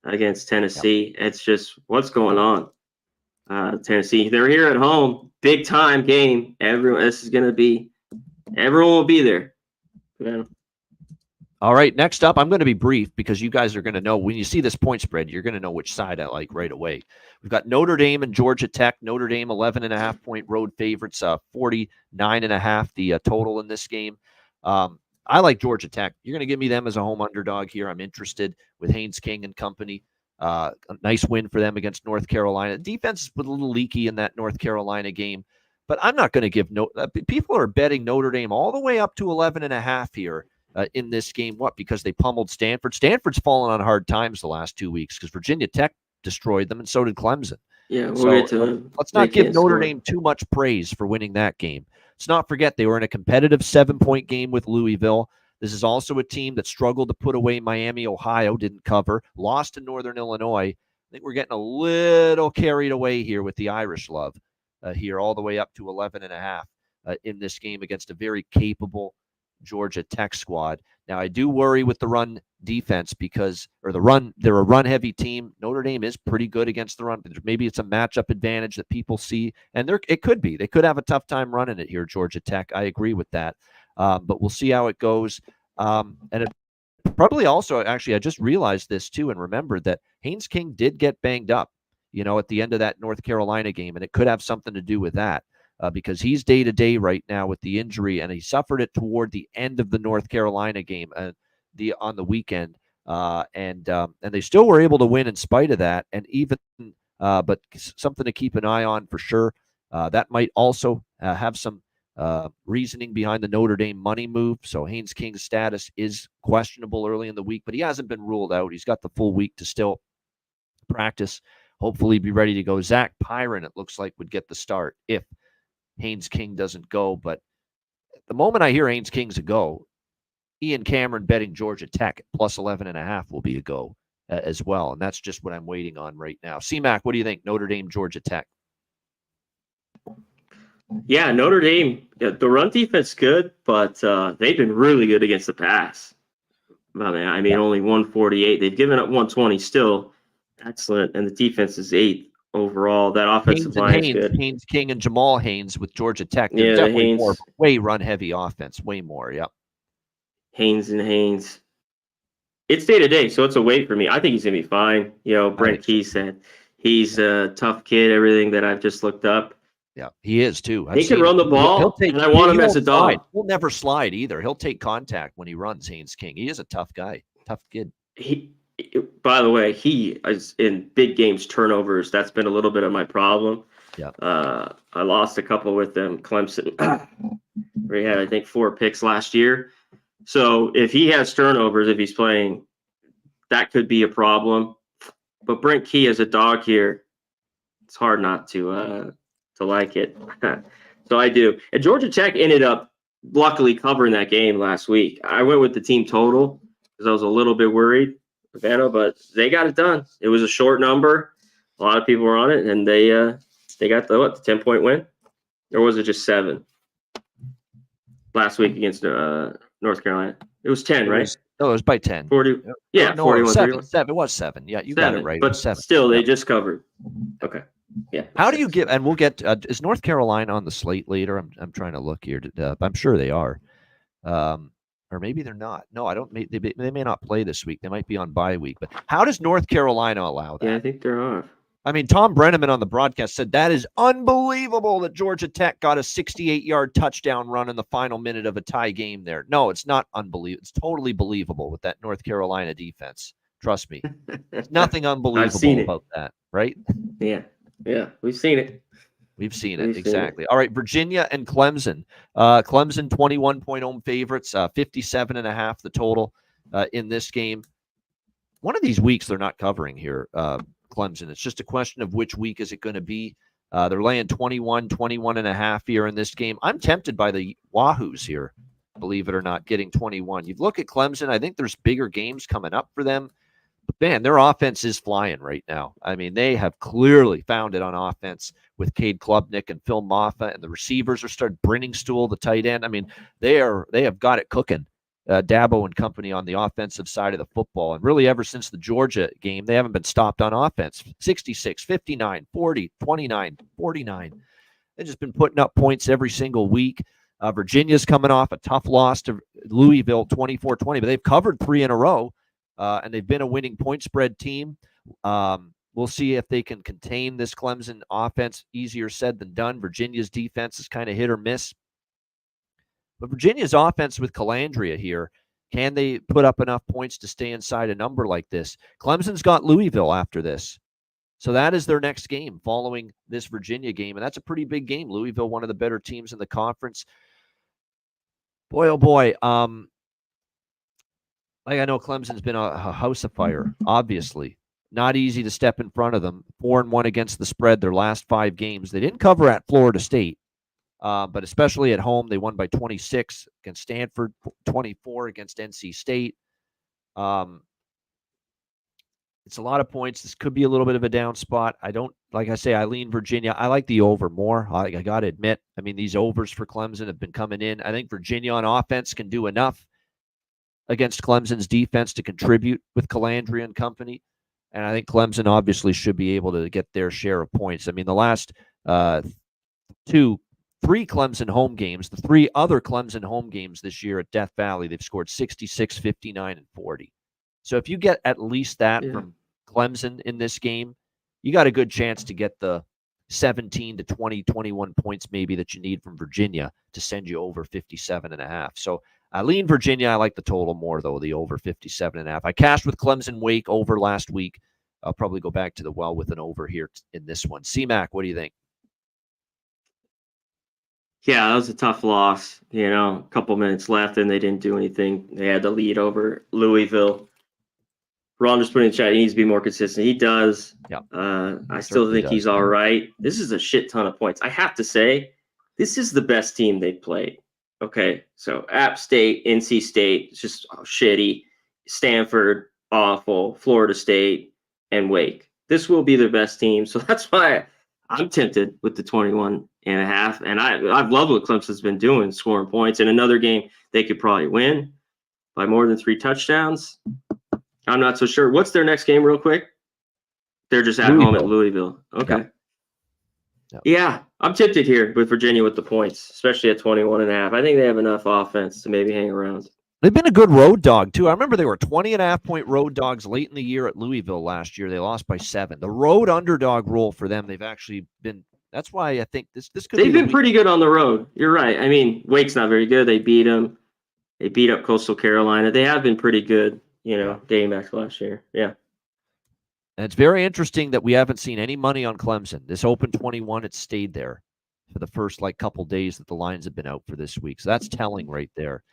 against Tennessee. It's just what's going on. Tennessee, they're here at home, big time game. Everyone will be there. Yeah. All right, next up, I'm going to be brief because you guys are going to know when you see this point spread, you're going to know which side I like right away. We've got Notre Dame and Georgia Tech. Notre Dame 11.5-point road favorites, 49.5 the total in this game. I like Georgia Tech. You're going to give me them as a home underdog here. I'm interested with Haynes King and company. A nice win for them against North Carolina. Defense was a little leaky in that North Carolina game, but I'm not going to give people are betting Notre Dame all the way up to 11.5 here. In this game. What? Because they pummeled Stanford. Stanford's fallen on hard times the last 2 weeks because Virginia Tech destroyed them, and so did Clemson. Yeah, we'll get to them. Let's not give Notre Dame too much praise for winning that game. Let's not forget they were in a competitive 7-point game with Louisville. This is also a team that struggled to put away Miami, Ohio, didn't cover, lost to Northern Illinois. I think we're getting a little carried away here with the Irish love here all the way up to 11.5 in this game against a very capable Georgia Tech squad. Now, I do worry with the run defense they're a run-heavy team. Notre Dame is pretty good against the run. Maybe it's a matchup advantage that people see, and it could be. They could have a tough time running it here, Georgia Tech. I agree with that, but we'll see how it goes. And it probably also, actually, I just realized this too and remembered that Haynes King did get banged up, at the end of that North Carolina game, and it could have something to do with that. Because he's day-to-day right now with the injury, and he suffered it toward the end of the North Carolina game on the weekend. And they still were able to win in spite of that. And but something to keep an eye on for sure. That might also have some reasoning behind the Notre Dame money move. So Haynes King's status is questionable early in the week, but he hasn't been ruled out. He's got the full week to still practice, hopefully be ready to go. Zach Pyron, it looks like, would get the start if Haynes King doesn't go. But the moment I hear Haynes King's a go, Ian Cameron betting Georgia Tech plus 11.5 will be a go as well. And that's just what I'm waiting on right now. C-Mac, what do you think? Notre Dame, Georgia Tech. Yeah, Notre Dame, the run defense good, but they've been really good against the pass. I mean, only 148. They've given up 120 still. Excellent. And the defense is 8th overall. That offensive line is good. Haynes King and Jamal Haynes with Georgia Tech. They're definitely more way run-heavy offense. Way more, yep. Haynes. It's day-to-day, so it's a wait for me. I think he's going to be fine. Brent Key said he's a tough kid, everything that I've just looked up. Yeah, he is too. He can run the ball, and I want him as a dog. He'll never slide either. He'll take contact when he runs, Haynes King. He is a tough guy, tough kid. By the way, he is in big games turnovers. That's been a little bit of my problem. Yeah. I lost a couple with them. Clemson, where he had, I think, 4 picks last year. So if he has turnovers, if he's playing, that could be a problem. But Brent Key as a dog here, it's hard not to like it. So I do. And Georgia Tech ended up luckily covering that game last week. I went with the team total because I was a little bit worried, but they got it done. It was a short number. A lot of people were on it, and they got the 10-point win? Or was it just 7 last week against North Carolina? It was 10, right? It was by 10. 40. Yeah, no, 41. 7. It was 7. Yeah, you 7, got it right. But 7. Still, they just covered. Okay. Yeah. How do you give? And we'll get. Is North Carolina on the slate later? I'm trying to look here. I'm sure they are, or maybe they're not. No, I don't. They may not play this week. They might be on bye week. But how does North Carolina allow that? Yeah, I think they're off. I mean, Tom Brenneman on the broadcast said that is unbelievable that Georgia Tech got a 68-yard touchdown run in the final minute of a tie game there. No, it's not unbelievable. It's totally believable with that North Carolina defense. Trust me. There's nothing unbelievable about that, right? Yeah. Yeah. We've seen it. We've seen it. Exactly. All right. Virginia and Clemson. Clemson, 21-point home favorites, 57.5 the total in this game. One of these weeks they're not covering here, Clemson. It's just a question of which week is it going to be. They're laying 21.5 here in this game. I'm tempted by the Wahoos here, believe it or not, getting 21. You look at Clemson, I think there's bigger games coming up for them. But, man, their offense is flying right now. I mean, they have clearly found it on offense with Cade Klubnik and Phil Maffa, and the receivers are starting Brenningstool, the tight end. I mean, they have got it cooking. Dabo and company on the offensive side of the football. And really ever since the Georgia game, they haven't been stopped on offense. 66, 59, 40, 29, 49. They've just been putting up points every single week. Virginia's coming off a tough loss to Louisville, 24-20, but they've covered 3 in a row, and they've been a winning point spread team. We'll see if they can contain this Clemson offense. Easier said than done. Virginia's defense is kind of hit or miss. But Virginia's offense with Calandria here, can they put up enough points to stay inside a number like this? Clemson's got Louisville after this. So that is their next game following this Virginia game. And that's a pretty big game. Louisville, one of the better teams in the conference. Boy, oh boy. I know Clemson's been a house of fire, obviously. Not easy to step in front of them. 4-1 against the spread their last 5 games. They didn't cover at Florida State. But especially at home, they won by 26 against Stanford, 24 against NC State. It's a lot of points. This could be a little bit of a down spot. I lean Virginia. I like the over more. I got to admit. I mean, these overs for Clemson have been coming in. I think Virginia on offense can do enough against Clemson's defense to contribute with Calandria and company. And I think Clemson obviously should be able to get their share of points. I mean, the last 3 Clemson home games, the 3 other Clemson home games this year at Death Valley, they've scored 66, 59, and 40. So if you get at least that from Clemson in this game, you got a good chance to get the 17 to 20, 21 points maybe that you need from Virginia to send you over 57.5. So I lean Virginia. I like the total more, though, the over 57.5. I cashed with Clemson Wake over last week. I'll probably go back to the well with an over here in this one. C-Mac, what do you think? Yeah, that was a tough loss. A couple minutes left, and they didn't do anything. They had the lead over Louisville. Ron just put in the chat, he needs to be more consistent. He does. Yeah. I still think he's all right. This is a shit ton of points. I have to say, this is the best team they've played. Okay, so App State, NC State, it's just shitty. Stanford, awful. Florida State, and Wake. This will be their best team. So that's why I'm tempted with the 21.5. And I've loved what Clemson's been doing, scoring points. In another game, they could probably win by more than 3 touchdowns. I'm not so sure. What's their next game real quick? They're just at home at Louisville. Okay. Yep. Yeah, I'm tempted here with Virginia with the points, especially at 21.5. I think they have enough offense to maybe hang around. They've been a good road dog, too. I remember they were 20.5-point road dogs late in the year at Louisville last year. They lost by 7. The road underdog role for them, they've actually been – that's why I think this could They've been pretty good on the road. You're right. I mean, Wake's not very good. They beat them. They beat up Coastal Carolina. They have been pretty good, dating back to last year. Yeah. And it's very interesting that we haven't seen any money on Clemson. This open 21, it's stayed there for the first couple days that the lines have been out for this week. So that's telling right there.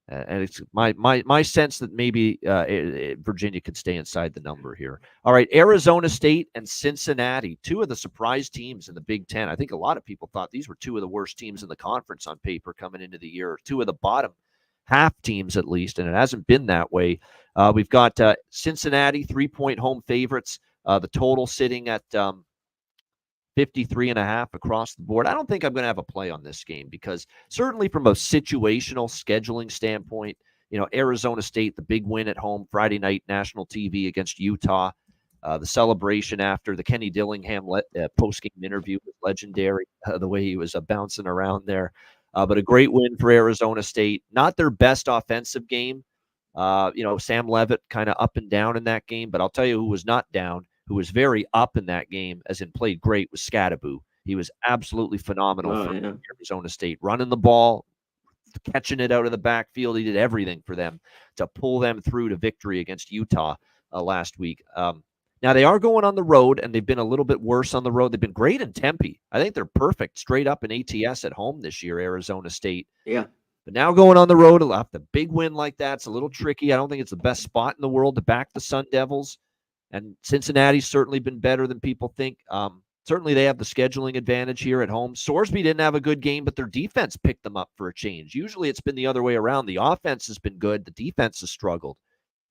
And it's my sense that maybe Virginia could stay inside the number here. All right, Arizona State and Cincinnati, 2 of the surprise teams in the Big Ten. I think a lot of people thought these were 2 of the worst teams in the conference on paper coming into the year, 2 of the bottom half teams at least, and it hasn't been that way. We've got Cincinnati, 3-point home favorites. The total sitting at 53.5 across the board. I don't think I'm going to have a play on this game because certainly from a situational scheduling standpoint, Arizona State, the big win at home Friday night national TV against Utah. The celebration after the Kenny Dillingham post-game interview was legendary, the way he was bouncing around there. But a great win for Arizona State. Not their best offensive game. Sam Leavitt kind of up and down in that game. But I'll tell you who was not down who was very up in that game, as in played great, was Scadaboo. He was absolutely phenomenal for Arizona State, running the ball, catching it out of the backfield. He did everything for them to pull them through to victory against Utah last week. Now, they are going on the road, and they've been a little bit worse on the road. They've been great in Tempe. I think they're perfect straight up in ATS at home this year, Arizona State. Yeah. But now going on the road, after a big win like that, it's a little tricky. I don't think it's the best spot in the world to back the Sun Devils. And Cincinnati's certainly been better than people think. Certainly they have the scheduling advantage here at home. Sorsby didn't have a good game, but their defense picked them up for a change. Usually it's been the other way around. The offense has been good. The defense has struggled.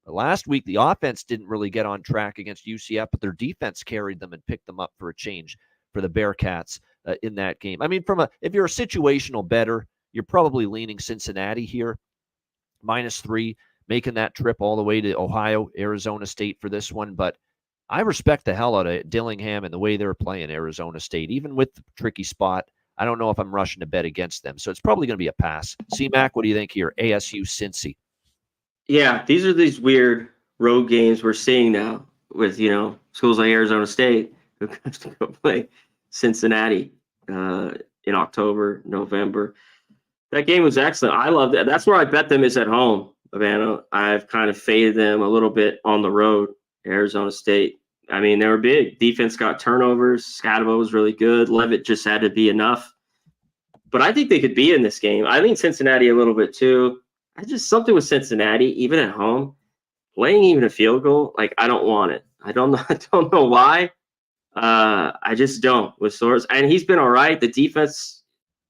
But last week, the offense didn't really get on track against UCF, but their defense carried them and picked them up for a change for the Bearcats in that game. I mean, if you're a situational bettor, you're probably leaning Cincinnati here, -3, making that trip all the way to Ohio, Arizona State for this one. But I respect the hell out of Dillingham and the way they're playing Arizona State. Even with the tricky spot, I don't know if I'm rushing to bet against them. So it's probably going to be a pass. C-Mac, what do you think here? ASU, Cincy. Yeah, these are these weird road games we're seeing now with, schools like Arizona State who have to go play Cincinnati in October, November. That game was excellent. I love that. That's where I bet them is at home, Havana. I've kind of faded them a little bit on the road, Arizona State. I mean, they were big. Defense got turnovers. Scadabo was really good. Levitt just had to be enough. But I think they could be in this game. I think Cincinnati a little bit too. Something with Cincinnati, even at home, playing even a field goal, I don't want it. I don't know why. I just don't with Soares. And he's been all right. The defense,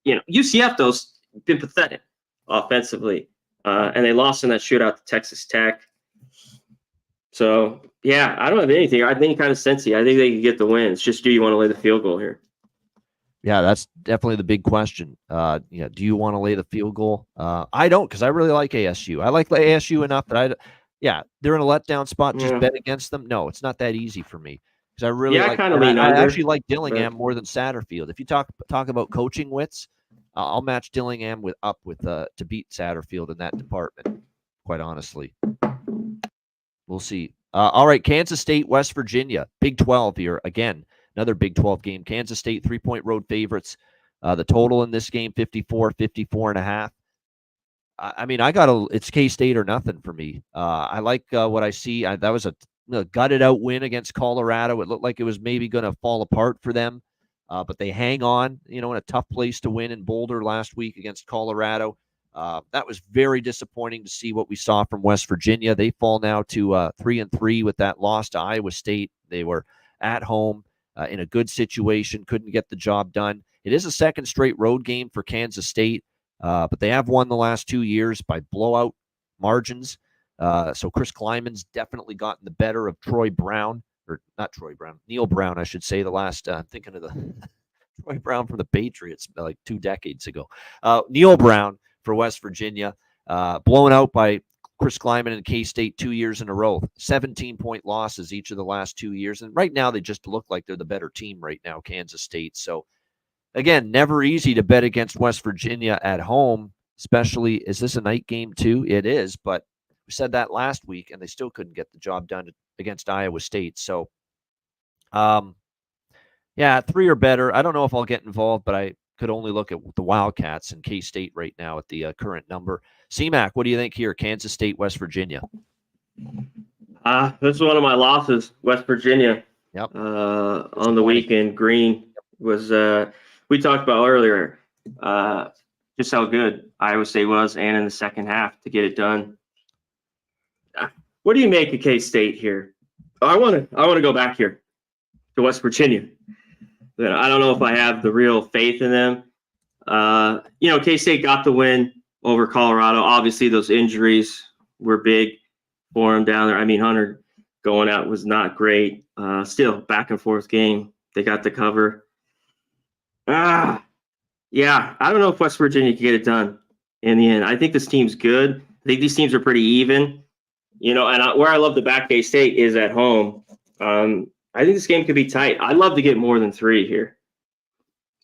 UCF though's been pathetic offensively. And they lost in that shootout to Texas Tech. So yeah, I don't have anything. I think kind of Cincy. I think they can get the win. It's just, do you want to lay the field goal here? Yeah, that's definitely the big question. Do you want to lay the field goal? I don't, because I really like ASU. I like ASU enough that they're in a letdown spot. Just bet against them. No, it's not that easy for me because I really I actually like Dillingham more than Satterfield. If you talk about coaching wits, I'll match Dillingham up with to beat Satterfield in that department. Quite honestly, we'll see. All right, Kansas State, West Virginia, Big 12 here again. Another Big 12 game. Kansas State, 3-point road favorites. The total in this game, 54.5. I mean, it's K-State or nothing for me. I like what I see. That was a gutted out win against Colorado. It looked like it was maybe going to fall apart for them, but they hang on, in a tough place to win in Boulder last week against Colorado. That was very disappointing to see what we saw from West Virginia. They fall now to 3-3 with that loss to Iowa State. They were at home. In a good situation, couldn't get the job done. It is a second straight road game for Kansas State, but they have won the last 2 years by blowout margins. So Chris Kleiman's definitely gotten the better of Neil Brown, I should say. I'm thinking of the Troy Brown from the Patriots like 2 decades ago. Neil Brown for West Virginia, blown out by Chris Kleiman and K-State 2 years in a row, 17-point losses each of the last 2 years. And right now, they just look like they're the better team right now, Kansas State. So, again, never easy to bet against West Virginia at home, especially, is this a night game too? It is, but we said that last week, and they still couldn't get the job done against Iowa State. So, 3 or better. I don't know if I'll get involved, but I could only look at the Wildcats and K-State right now at the current number. C-Mac, what do you think here? Kansas State, West Virginia. This is one of my losses, West Virginia. Yep. On the weekend, Green was, we talked about earlier, just how good Iowa State was, and in the second half to get it done. What do you make of K-State here? I want to go back here to West Virginia. I don't know if I have the real faith in them. K-State got the win over Colorado. Obviously, those injuries were big for them down there. I mean, Hunter going out was not great. Still, back and forth game. They got the cover. I don't know if West Virginia can get it done in the end. I think this team's good. I think these teams are pretty even. Where I love the back K-State is at home. I think this game could be tight. I'd love to get more than 3 here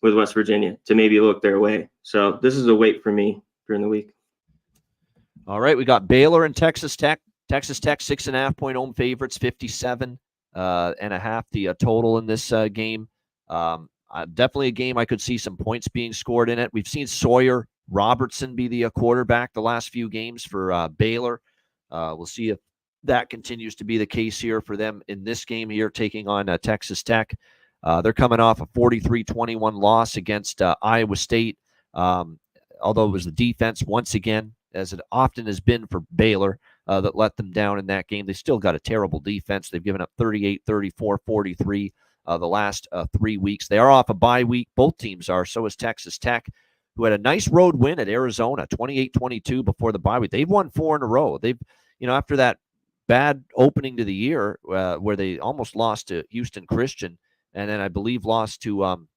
with West Virginia to maybe look their way. So this is a wait for me during the week. All right, we got Baylor and Texas Tech. Texas Tech, 6.5-point home favorites, 57. and a half, the total in this game. Definitely a game I could see some points being scored in it. We've seen Sawyer Robertson be the quarterback the last few games for Baylor. We'll see if that continues to be the case here for them in this game here, taking on Texas Tech. They're coming off a 43-21 loss against Iowa State. Although it was the defense, once again, as it often has been for Baylor, that let them down in that game. They still got a terrible defense. They've given up 38, 34, 43 the last 3 weeks. They are off a bye week. Both teams are. So is Texas Tech, who had a nice road win at Arizona, 28-22 before the bye week. They've won 4 in a row. They've, after that bad opening to the year where they almost lost to Houston Christian, and then I believe lost to and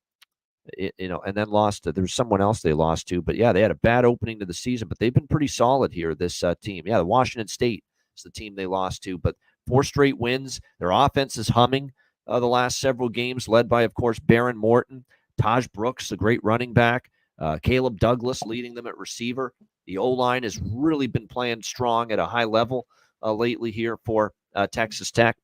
then lost to, there's someone else they lost to. But yeah, they had a bad opening to the season, but they've been pretty solid here, this team. Yeah, the Washington State is the team they lost to, but 4 straight wins. Their offense is humming the last several games, led by, of course, Baron Morton, Taj Brooks, the great running back, Caleb Douglas leading them at receiver. The O-line has really been playing strong at a high level lately here for Texas Tech.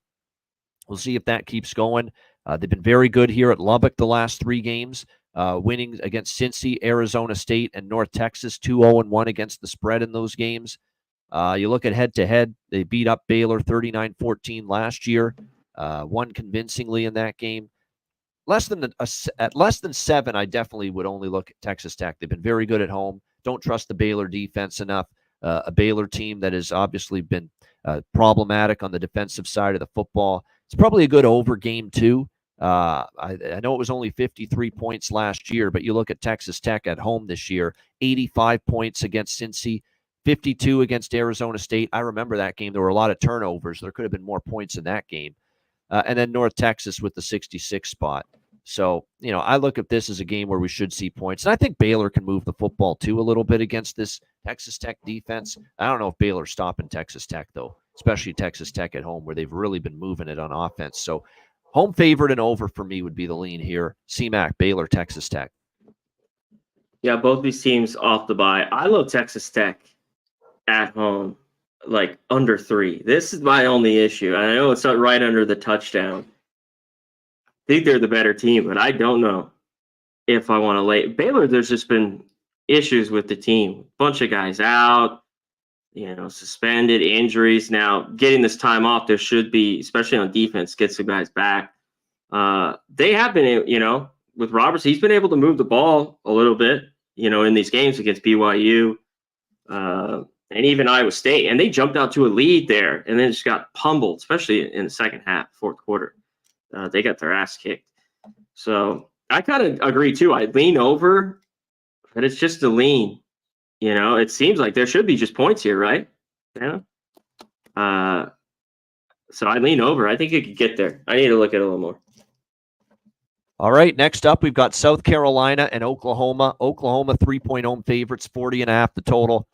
We'll see if that keeps going. They've been very good here at Lubbock the last 3 games, winning against Cincy, Arizona State, and North Texas, 2-0-1 against the spread in those games. You look at head-to-head, they beat up Baylor 39-14 last year, won convincingly in that game. At less than 7, I definitely would only look at Texas Tech. They've been very good at home. Don't trust the Baylor defense enough. A Baylor team that has obviously been problematic on the defensive side of the football. It's probably a good over game too. I know it was only 53 points last year, but you look at Texas Tech at home this year, 85 points against Cincy, 52 against Arizona State. I remember that game. There were a lot of turnovers. There could have been more points in that game. And then North Texas with the 66 spot. So, I look at this as a game where we should see points. And I think Baylor can move the football too a little bit against this Texas Tech defense. I don't know if Baylor's stopping Texas Tech, though, especially Texas Tech at home where they've really been moving it on offense. So home favorite and over for me would be the lean here. CMAC, Baylor, Texas Tech. Yeah, both these teams off the bye. I love Texas Tech at home, like under 3. This is my only issue. I know it's not right under the touchdown. I think they're the better team, but I don't know if I want to lay Baylor. There's just been issues with the team. Bunch of guys out, suspended, injuries. Now, getting this time off, there should be, especially on defense, get some guys back. They have been, with Roberts, he's been able to move the ball a little bit, in these games against BYU and even Iowa State. And they jumped out to a lead there and then just got pummeled, especially in the second half, fourth quarter. They got their ass kicked. So I kind of agree, too. I lean over, but it's just a lean. It seems like there should be just points here, right? Yeah. So I lean over. I think it could get there. I need to look at it a little more. All right, next up, we've got South Carolina and Oklahoma. Oklahoma 3-point home favorites, 40.5 the total.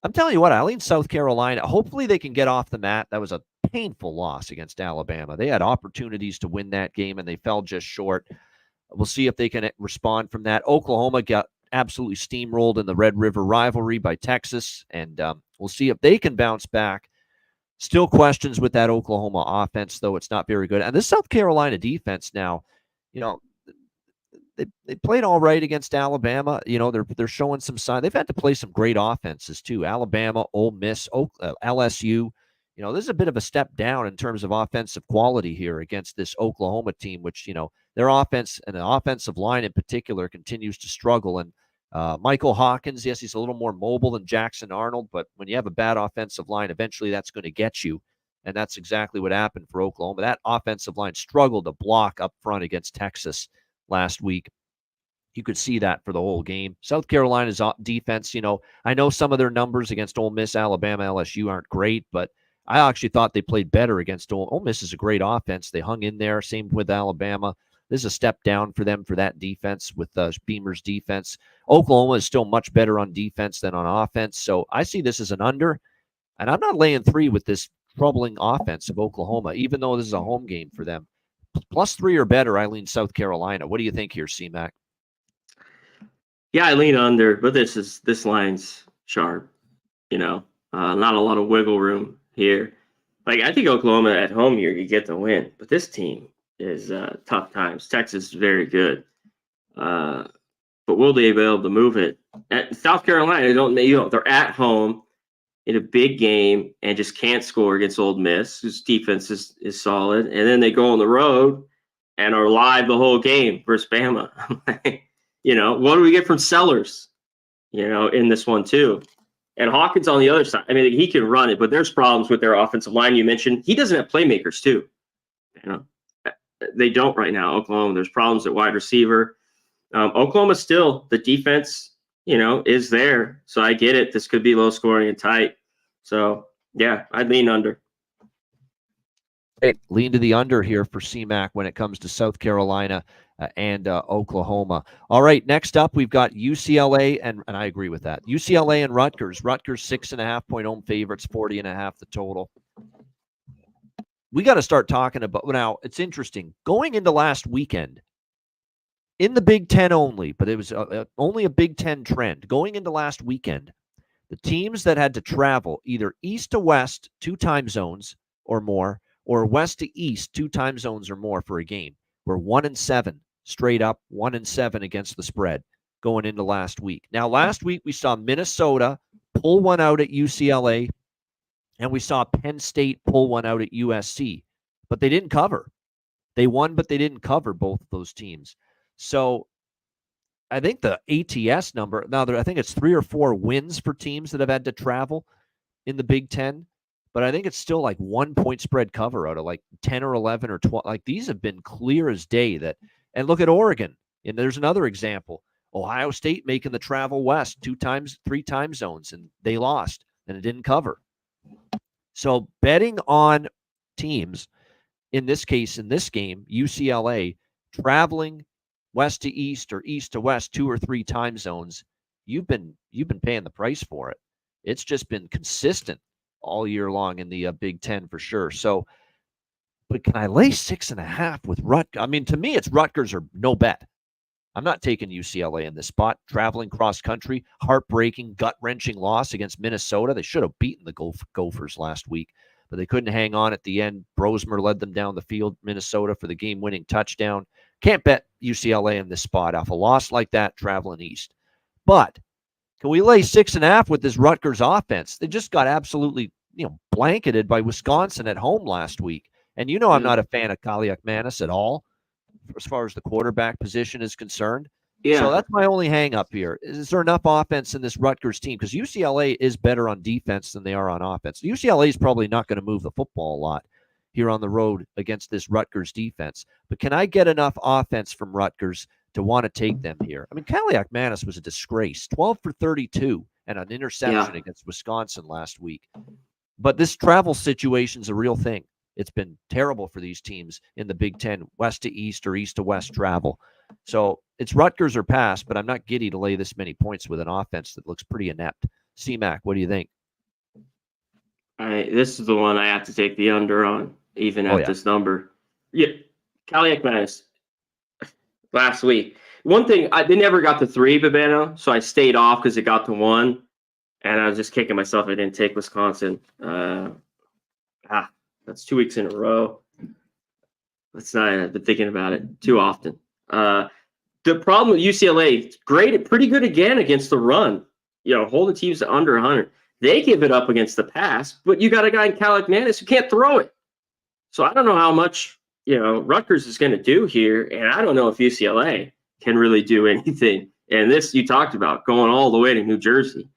I'm telling you what, I lean South Carolina. Hopefully they can get off the mat. That was a painful loss against Alabama. They had opportunities to win that game, and they fell just short. We'll see if they can respond from that. Oklahoma got absolutely steamrolled in the Red River rivalry by Texas, and we'll see if they can bounce back. Still questions with that Oklahoma offense, though. It's not very good. And this South Carolina defense now, they played all right against Alabama. They're showing some sign. They've had to play some great offenses too. Alabama, Ole Miss, LSU. This is a bit of a step down in terms of offensive quality here against this Oklahoma team, which, their offense and the offensive line in particular continues to struggle. And Michael Hawkins, yes, he's a little more mobile than Jackson Arnold, but when you have a bad offensive line, eventually that's going to get you. And that's exactly what happened for Oklahoma. That offensive line struggled to block up front against Texas last week. You could see that for the whole game. South Carolina's defense, I know some of their numbers against Ole Miss, Alabama, LSU aren't great, but I actually thought they played better against Ole Miss. Is a great offense. They hung in there. Same with Alabama. This is a step down for them for that defense with Beamer's defense. Oklahoma is still much better on defense than on offense. So I see this as an under, and I'm not laying 3 with this troubling offense of Oklahoma, even though this is a home game for them. +3 or better, I lean South Carolina. What do you think here, C-Mac? Yeah, I lean under, but this line's sharp. Not a lot of wiggle room here. Like, I think Oklahoma at home here, you get the win. But this team is tough times. Texas is very good. But will they be able to move it? At South Carolina, they're at home in a big game and just can't score against Ole Miss, whose defense is solid. And then they go on the road and are live the whole game versus Bama. What do we get from Sellers, in this one too? And Hawkins on the other side. I mean, he can run it, but there's problems with their offensive line. You mentioned he doesn't have playmakers too. They don't right now. Oklahoma, there's problems at wide receiver. Oklahoma still, the defense, is there. So I get it. This could be low scoring and tight. So yeah, I'd lean under. Hey, lean to the under here for CMAC when it comes to South Carolina and Oklahoma. All right, next up, we've got UCLA, and I agree with that. UCLA and Rutgers. Rutgers 6.5-point home favorites, 40.5 the total. We got to start talking about, now, it's interesting. Going into last weekend, in the Big Ten only, but it was only a Big Ten trend. Going into last weekend, the teams that had to travel either east to west, 2 time zones or more, or west to east, 2 time zones or more for a game, were 1-7, straight up 1-7 against the spread going into last week. Now, last week we saw Minnesota pull one out at UCLA, and we saw Penn State pull one out at USC, but they didn't cover. They won, but they didn't cover, both of those teams. So I think the ATS number, now I think it's 3 or 4 wins for teams that have had to travel in the Big Ten, but I think it's still like 1 point spread cover out of like 10 or 11 or 12. Like, these have been clear as day. And look at Oregon. And there's another example. Ohio State making the travel west 3 time zones, and they lost, and it didn't cover. So betting on teams, in this case, in this game, UCLA, traveling west to east or east to west 2 or 3 time zones, you've been paying the price for it. It's just been consistent all year long in the Big Ten for sure. So, but can I lay 6.5 with Rutgers? I mean, to me, it's Rutgers or no bet. I'm not taking UCLA in this spot. Traveling cross country, heartbreaking, gut-wrenching loss against Minnesota. They should have beaten the Gophers last week, but they couldn't hang on at the end. Brosmer led them down the field, Minnesota, for the game-winning touchdown. Can't bet UCLA in this spot off a loss like that traveling east. But can we lay 6.5 with this Rutgers offense? They just got absolutely, blanketed by Wisconsin at home last week. And I'm not a fan of Kaliakmanis at all as far as the quarterback position is concerned. Yeah. So that's my only hang up here. Is there enough offense in this Rutgers team? Because UCLA is better on defense than they are on offense. UCLA is probably not going to move the football a lot here on the road against this Rutgers defense. But can I get enough offense from Rutgers to want to take them here? I mean, Kaliakmanis was a disgrace. 12 for 32 and an interception against Wisconsin last week. But this travel situation is a real thing. It's been terrible for these teams in the Big Ten, west to east or east to west travel. So it's Rutgers or pass, but I'm not giddy to lay this many points with an offense that looks pretty inept. CMAC, what do you think? This is the one I have to take the under on, even at this number. Yeah, Kaliakmanis last week. One thing, they never got to 3, Babano, so I stayed off because it got to 1, and I was just kicking myself I didn't take Wisconsin. That's 2 weeks in a row. I've been thinking about it too often. The problem with UCLA, pretty good again against the run. Holding teams to under 100. They give it up against the pass, but you got a guy in Kaliakmanis who can't throw it. So I don't know how much Rutgers is going to do here, and I don't know if UCLA can really do anything. And this you talked about going all the way to New Jersey.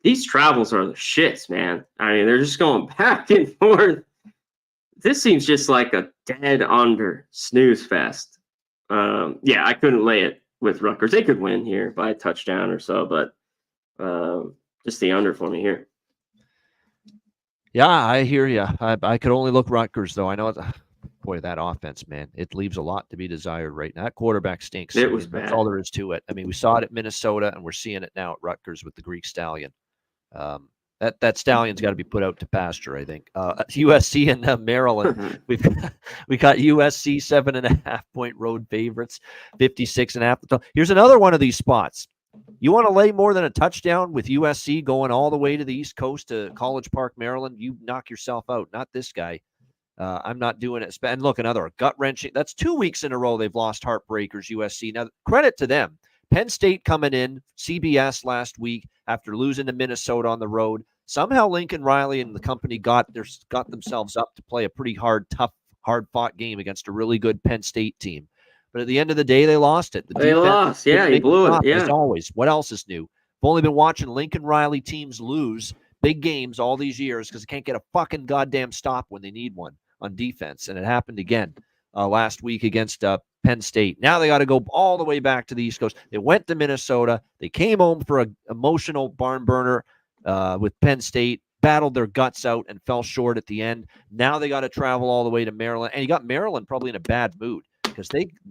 These travels are the shits, man. I mean, they're just going back and forth. This seems just like a dead under snooze fest. I couldn't lay it with Rutgers. They could win here by a touchdown or so, but just the under for me here. Yeah, I hear you. I could only look Rutgers, though. I know, boy, that offense, man, it leaves a lot to be desired right now. That quarterback stinks. It was bad. That's all there is to it. I mean, we saw it at Minnesota, and we're seeing it now at Rutgers with the Greek Stallion. That stallion's got to be put out to pasture, I think. USC and Maryland, we got USC 7.5 point road favorites, 56.5. Here's another one of these spots. You want to lay more than a touchdown with USC going all the way to the East Coast to College Park, Maryland? You knock yourself out, not this guy. I'm not doing it. And look, another gut-wrenching. That's 2 weeks in a row they've lost heartbreakers, USC. Now, credit to them. Penn State coming in, CBS last week after losing to Minnesota on the road. Somehow Lincoln Riley and the company got themselves up to play a pretty tough, hard-fought game against a really good Penn State team. But at the end of the day, they lost it. They lost. Yeah, he blew it. Yeah. As always. What else is new? I've only been watching Lincoln Riley teams lose big games all these years because they can't get a fucking goddamn stop when they need one on defense. And it happened again last week against Penn State. Now they got to go all the way back to the East Coast. They went to Minnesota. They came home for an emotional barn burner with Penn State, battled their guts out and fell short at the end. Now they got to travel all the way to Maryland. And you got Maryland probably in a bad mood because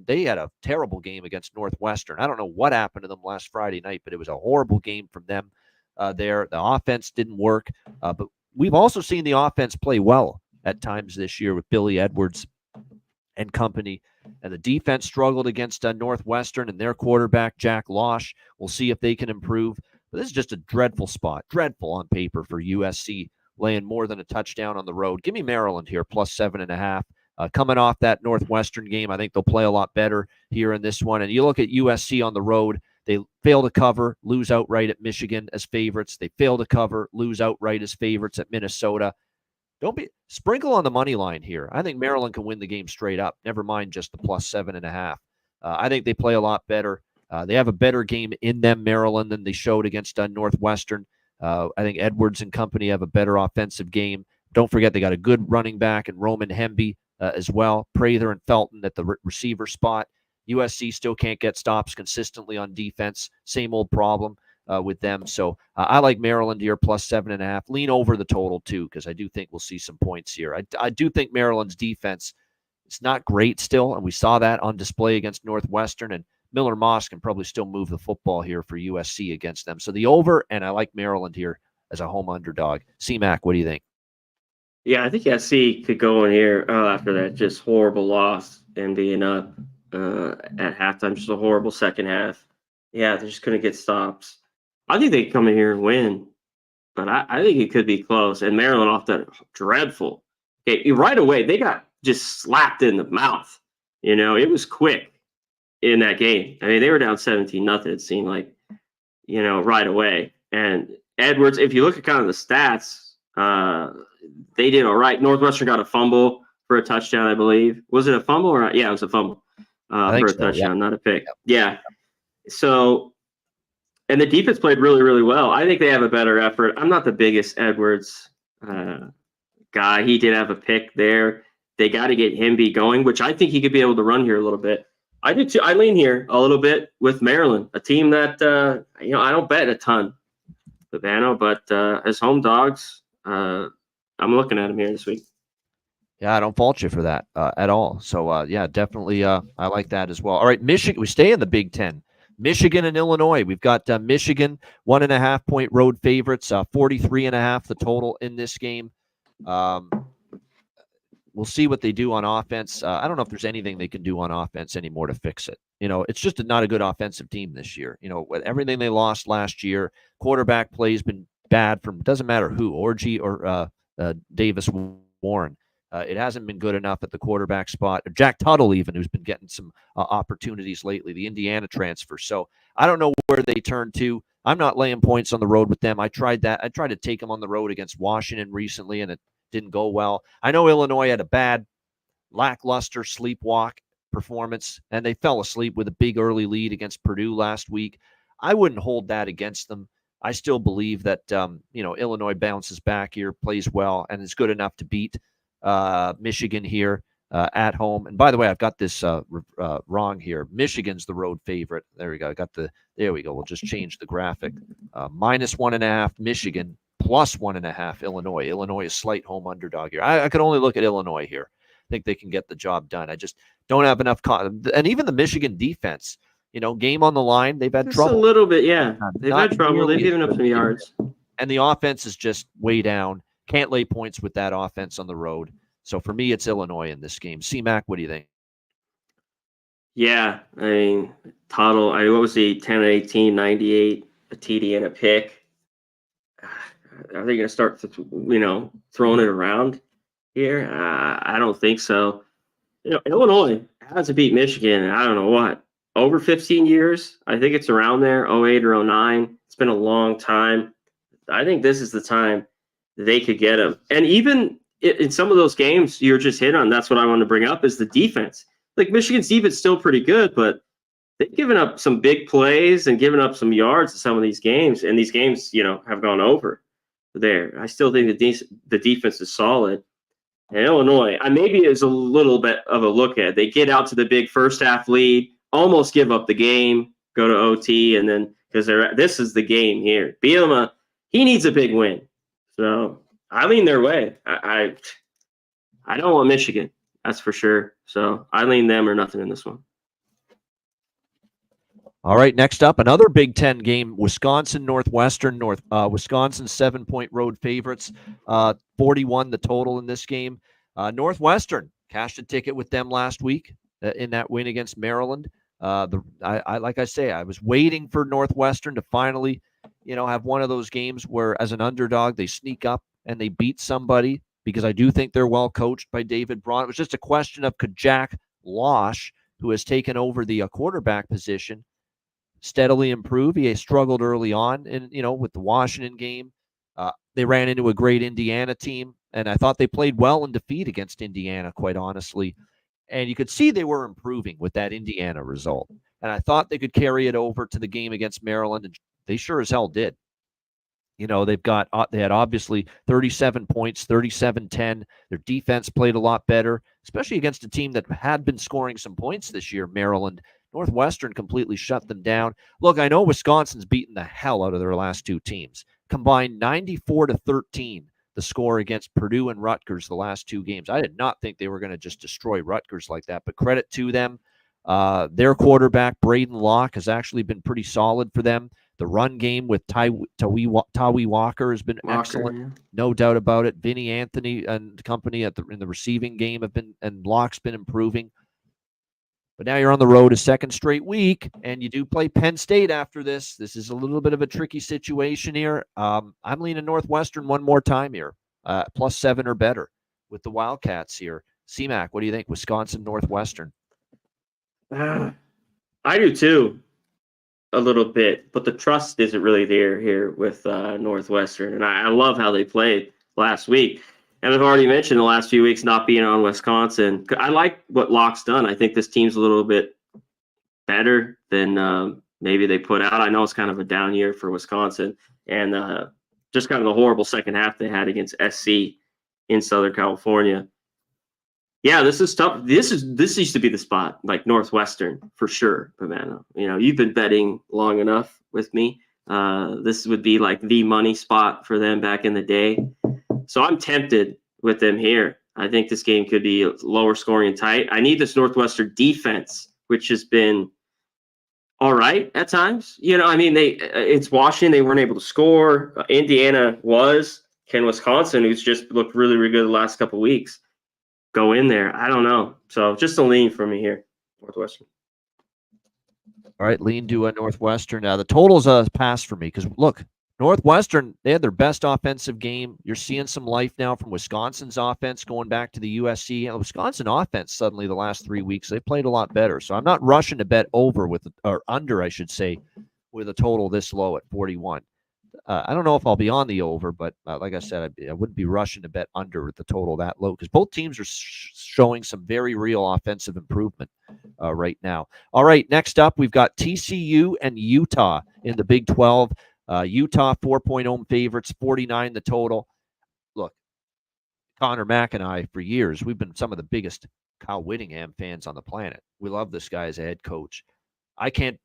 they had a terrible game against Northwestern. I don't know what happened to them last Friday night, but it was a horrible game from them there. The offense didn't work. But we've also seen the offense play well at times this year with Billy Edwards and company. And the defense struggled against Northwestern and their quarterback, Jack Losh. We'll see if they can improve. But this is just a dreadful spot, dreadful on paper for USC, laying more than a touchdown on the road. Give me Maryland here, plus 7.5. Coming off that Northwestern game, I think they'll play a lot better here in this one. And you look at USC on the road, they fail to cover, lose outright at Michigan as favorites. They fail to cover, lose outright as favorites at Minnesota. Don't be sprinkle on the money line here. I think Maryland can win the game straight up. Never mind just the plus 7.5. I think they play a lot better. They have a better game in them, Maryland, than they showed against Northwestern. I think Edwards and company have a better offensive game. Don't forget they got a good running back in Roman Hemby as well. Prather and Felton at the receiver spot. USC still can't get stops consistently on defense. Same old problem with them. So I like Maryland here plus 7.5. Lean over the total too, because I do think we'll see some points here. I do think Maryland's defense is not great still, and we saw that on display against Northwestern. And Miller Moss can probably still move the football here for USC against them. So the over, and I like Maryland here as a home underdog. C-Mac, what do you think? Yeah, I think SC could go in here after that just horrible loss and being up at halftime, just a horrible second half. Yeah, they're just going to get stops. I think they come in here and win, but I think it could be close. And Maryland off that dreadful. Okay, right away, they got just slapped in the mouth. You know, it was quick in that game. I mean, they were down 17-0, it seemed like, you know, right away. And Edwards, if you look at kind of the stats, they did all right. Northwestern got a fumble for a touchdown, I believe. Was it a fumble or not? Yeah, it was a fumble for a touchdown, not a pick. Yeah. So, and the defense played really, really well. I think they have a better effort. I'm not the biggest Edwards guy. He did have a pick there. They got to get Hemby going, which I think he could be able to run here a little bit. I do too. I lean here a little bit with Maryland, a team that you know, I don't bet a ton, Bavano, but as home dogs, I'm looking at them here this week. Yeah, I don't fault you for that at all. So yeah, definitely, I like that as well. All right, Michigan. We stay in the Big Ten. Michigan and Illinois. We've got Michigan 1.5 point road favorites, 43.5 the total in this game. We'll see what they do on offense. I don't know if there's anything they can do on offense anymore to fix it. You know, it's just not a good offensive team this year. You know, with everything they lost last year, quarterback play has been bad from doesn't matter who, Orgy or Davis Warren. It hasn't been good enough at the quarterback spot. Jack Tuttle, even, who's been getting some opportunities lately, the Indiana transfer. So I don't know where they turn to. I'm not laying points on the road with them. I tried that. I tried to take them on the road against Washington recently, and it didn't go well. I know Illinois had a bad, lackluster sleepwalk performance, and they fell asleep with a big early lead against Purdue last week. I wouldn't hold that against them. I still believe that you know, Illinois bounces back here, plays well, and is good enough to beat Michigan here at home. And by the way, I've got this wrong here. Michigan's the road favorite. There we go. There we go. We'll just change the graphic. -1.5 Michigan, +1.5 Illinois. Illinois is slight home underdog here. I could only look at Illinois here. I think they can get the job done. I just don't have enough. And even the Michigan defense, you know, game on the line, they've had trouble. A little bit, yeah. They've had trouble. They've given up some yards. And the offense is just way down. Can't lay points with that offense on the road. So for me, it's Illinois in this game. C-Mac, what do you think? Yeah, I mean, Tuttle, what was he, 10 and 18, 98, a TD and a pick. Are they going to start, throwing it around here? I don't think so. Illinois hasn't beat Michigan in I don't know what, over 15 years. I think it's around there, 08 or 09. It's been a long time. I think this is the time they could get them. And even in some of those games you're just hit on, that's what I want to bring up is the defense. Like Michigan's defense still pretty good, but they've given up some big plays and given up some yards in some of these games, and these games, have gone over there. I still think the defense is solid. And Illinois, maybe is a little bit of a look at. They get out to the big first half lead, almost give up the game, go to OT, and then because this is the game here. Bielema, he needs a big win. So I lean their way. I don't want Michigan, that's for sure. So I lean them or nothing in this one. All right, next up, another Big Ten game, Wisconsin, Northwestern. Wisconsin 7-point road favorites, 41 the total in this game. Northwestern cashed a ticket with them last week in that win against Maryland. Like I say, I was waiting for Northwestern to finally, have one of those games where, as an underdog, they sneak up and they beat somebody, because I do think they're well coached by David Braun. It was just a question of, could Jack Losh, who has taken over the quarterback position, steadily improve. He struggled early on, and with the Washington game, they ran into a great Indiana team, and I thought they played well in defeat against Indiana, quite honestly. And you could see they were improving with that Indiana result. And I thought they could carry it over to the game against Maryland, and they sure as hell did. They had obviously 37 points, 37-10. Their defense played a lot better, especially against a team that had been scoring some points this year, Maryland. Northwestern completely shut them down. Look, I know Wisconsin's beaten the hell out of their last two teams. Combined 94-13, the score against Purdue and Rutgers the last two games. I did not think they were going to just destroy Rutgers like that, but credit to them. Their quarterback, Braden Locke, has actually been pretty solid for them. The run game with Tawi Walker has been excellent, yeah. No doubt about it. Vinny Anthony and company in the receiving game and Locke's been improving. But now you're on the road a second straight week, and you do play Penn State after this. This is a little bit of a tricky situation here. I'm leaning Northwestern one more time here, +7 or better with the Wildcats here. CMAC, what do you think? Wisconsin, Northwestern. I do too, a little bit, but the trust isn't really there here with Northwestern, and I love how they played last week. And I've already mentioned the last few weeks not being on Wisconsin. I like what Locke's done. I think this team's a little bit better than maybe they put out. I know it's kind of a down year for Wisconsin, and just kind of the horrible second half they had against SC in Southern California. Yeah, this is tough. This used to be the spot, like Northwestern for sure, Pavano. You've been betting long enough with me. This would be like the money spot for them back in the day. So I'm tempted with them here. I think this game could be lower scoring and tight. I need this Northwestern defense, which has been all right at times. It's Washington. They weren't able to score. Indiana was. Can Wisconsin, who's just looked really, really good the last couple of weeks, go in there? I don't know. So just a lean for me here, Northwestern. All right, lean to a Northwestern. Now, the total's a pass for me because, look, Northwestern, they had their best offensive game. You're seeing some life now from Wisconsin's offense going back to the USC. And the Wisconsin offense, suddenly the last 3 weeks, they played a lot better. So I'm not rushing to bet over or under, I should say, with a total this low at 41. I don't know if I'll be on the over, but like I said, I wouldn't be rushing to bet under with the total that low because both teams are showing some very real offensive improvement right now. All right, next up, we've got TCU and Utah in the Big 12. Utah 4-point home favorites, 49 the total. Look, Connor Mack and I, for years, we've been some of the biggest Kyle Whittingham fans on the planet. We love this guy as a head coach. I can't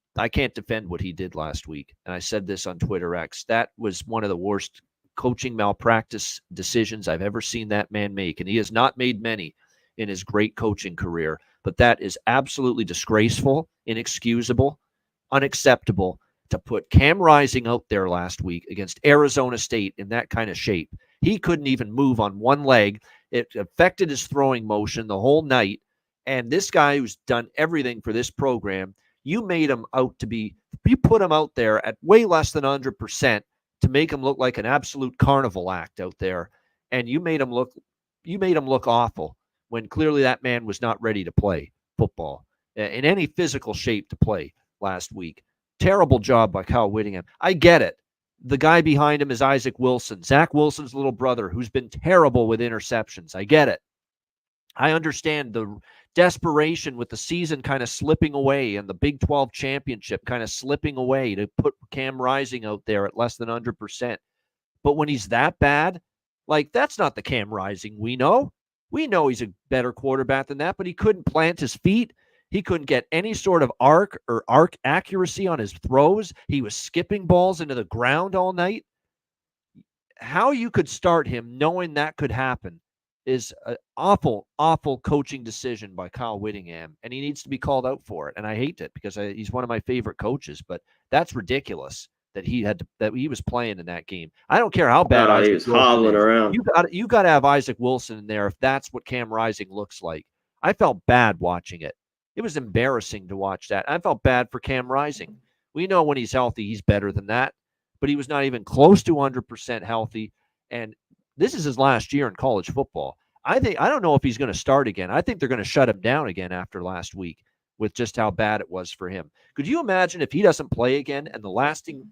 defend what he did last week. And I said this on Twitter X. That was one of the worst coaching malpractice decisions I've ever seen that man make. And he has not made many in his great coaching career. But that is absolutely disgraceful, inexcusable, unacceptable to put Cam Rising out there last week against Arizona State in that kind of shape. He couldn't even move on one leg. It affected his throwing motion the whole night. And this guy who's done everything for this program, you made him out to be, you put him out there at way less than 100% to make him look like an absolute carnival act out there. And you made him look awful when clearly that man was not ready to play football in any physical shape to play last week. Terrible job by Kyle Whittingham. I get it. The guy behind him is Isaac Wilson, Zach Wilson's little brother, who's been terrible with interceptions. I get it. I understand the desperation with the season kind of slipping away and the Big 12 championship kind of slipping away to put Cam Rising out there at less than 100%. But when he's that bad, like, that's not the Cam Rising we know. We know he's a better quarterback than that, but he couldn't plant his feet. He couldn't get any sort of arc accuracy on his throws. He was skipping balls into the ground all night. How you could start him knowing that could happen is an awful, awful coaching decision by Kyle Whittingham, and he needs to be called out for it. And I hate it because he's one of my favorite coaches, but that's ridiculous that he was playing in that game. I don't care how bad he was hobbling around. You got to have Isaac Wilson in there if that's what Cam Rising looks like. I felt bad watching it. It was embarrassing to watch that. I felt bad for Cam Rising. We know when he's healthy, he's better than that, but he was not even close to 100% healthy. And this is his last year in college football. I don't know if he's going to start again. I think they're going to shut him down again after last week with just how bad it was for him. Could you imagine if he doesn't play again and the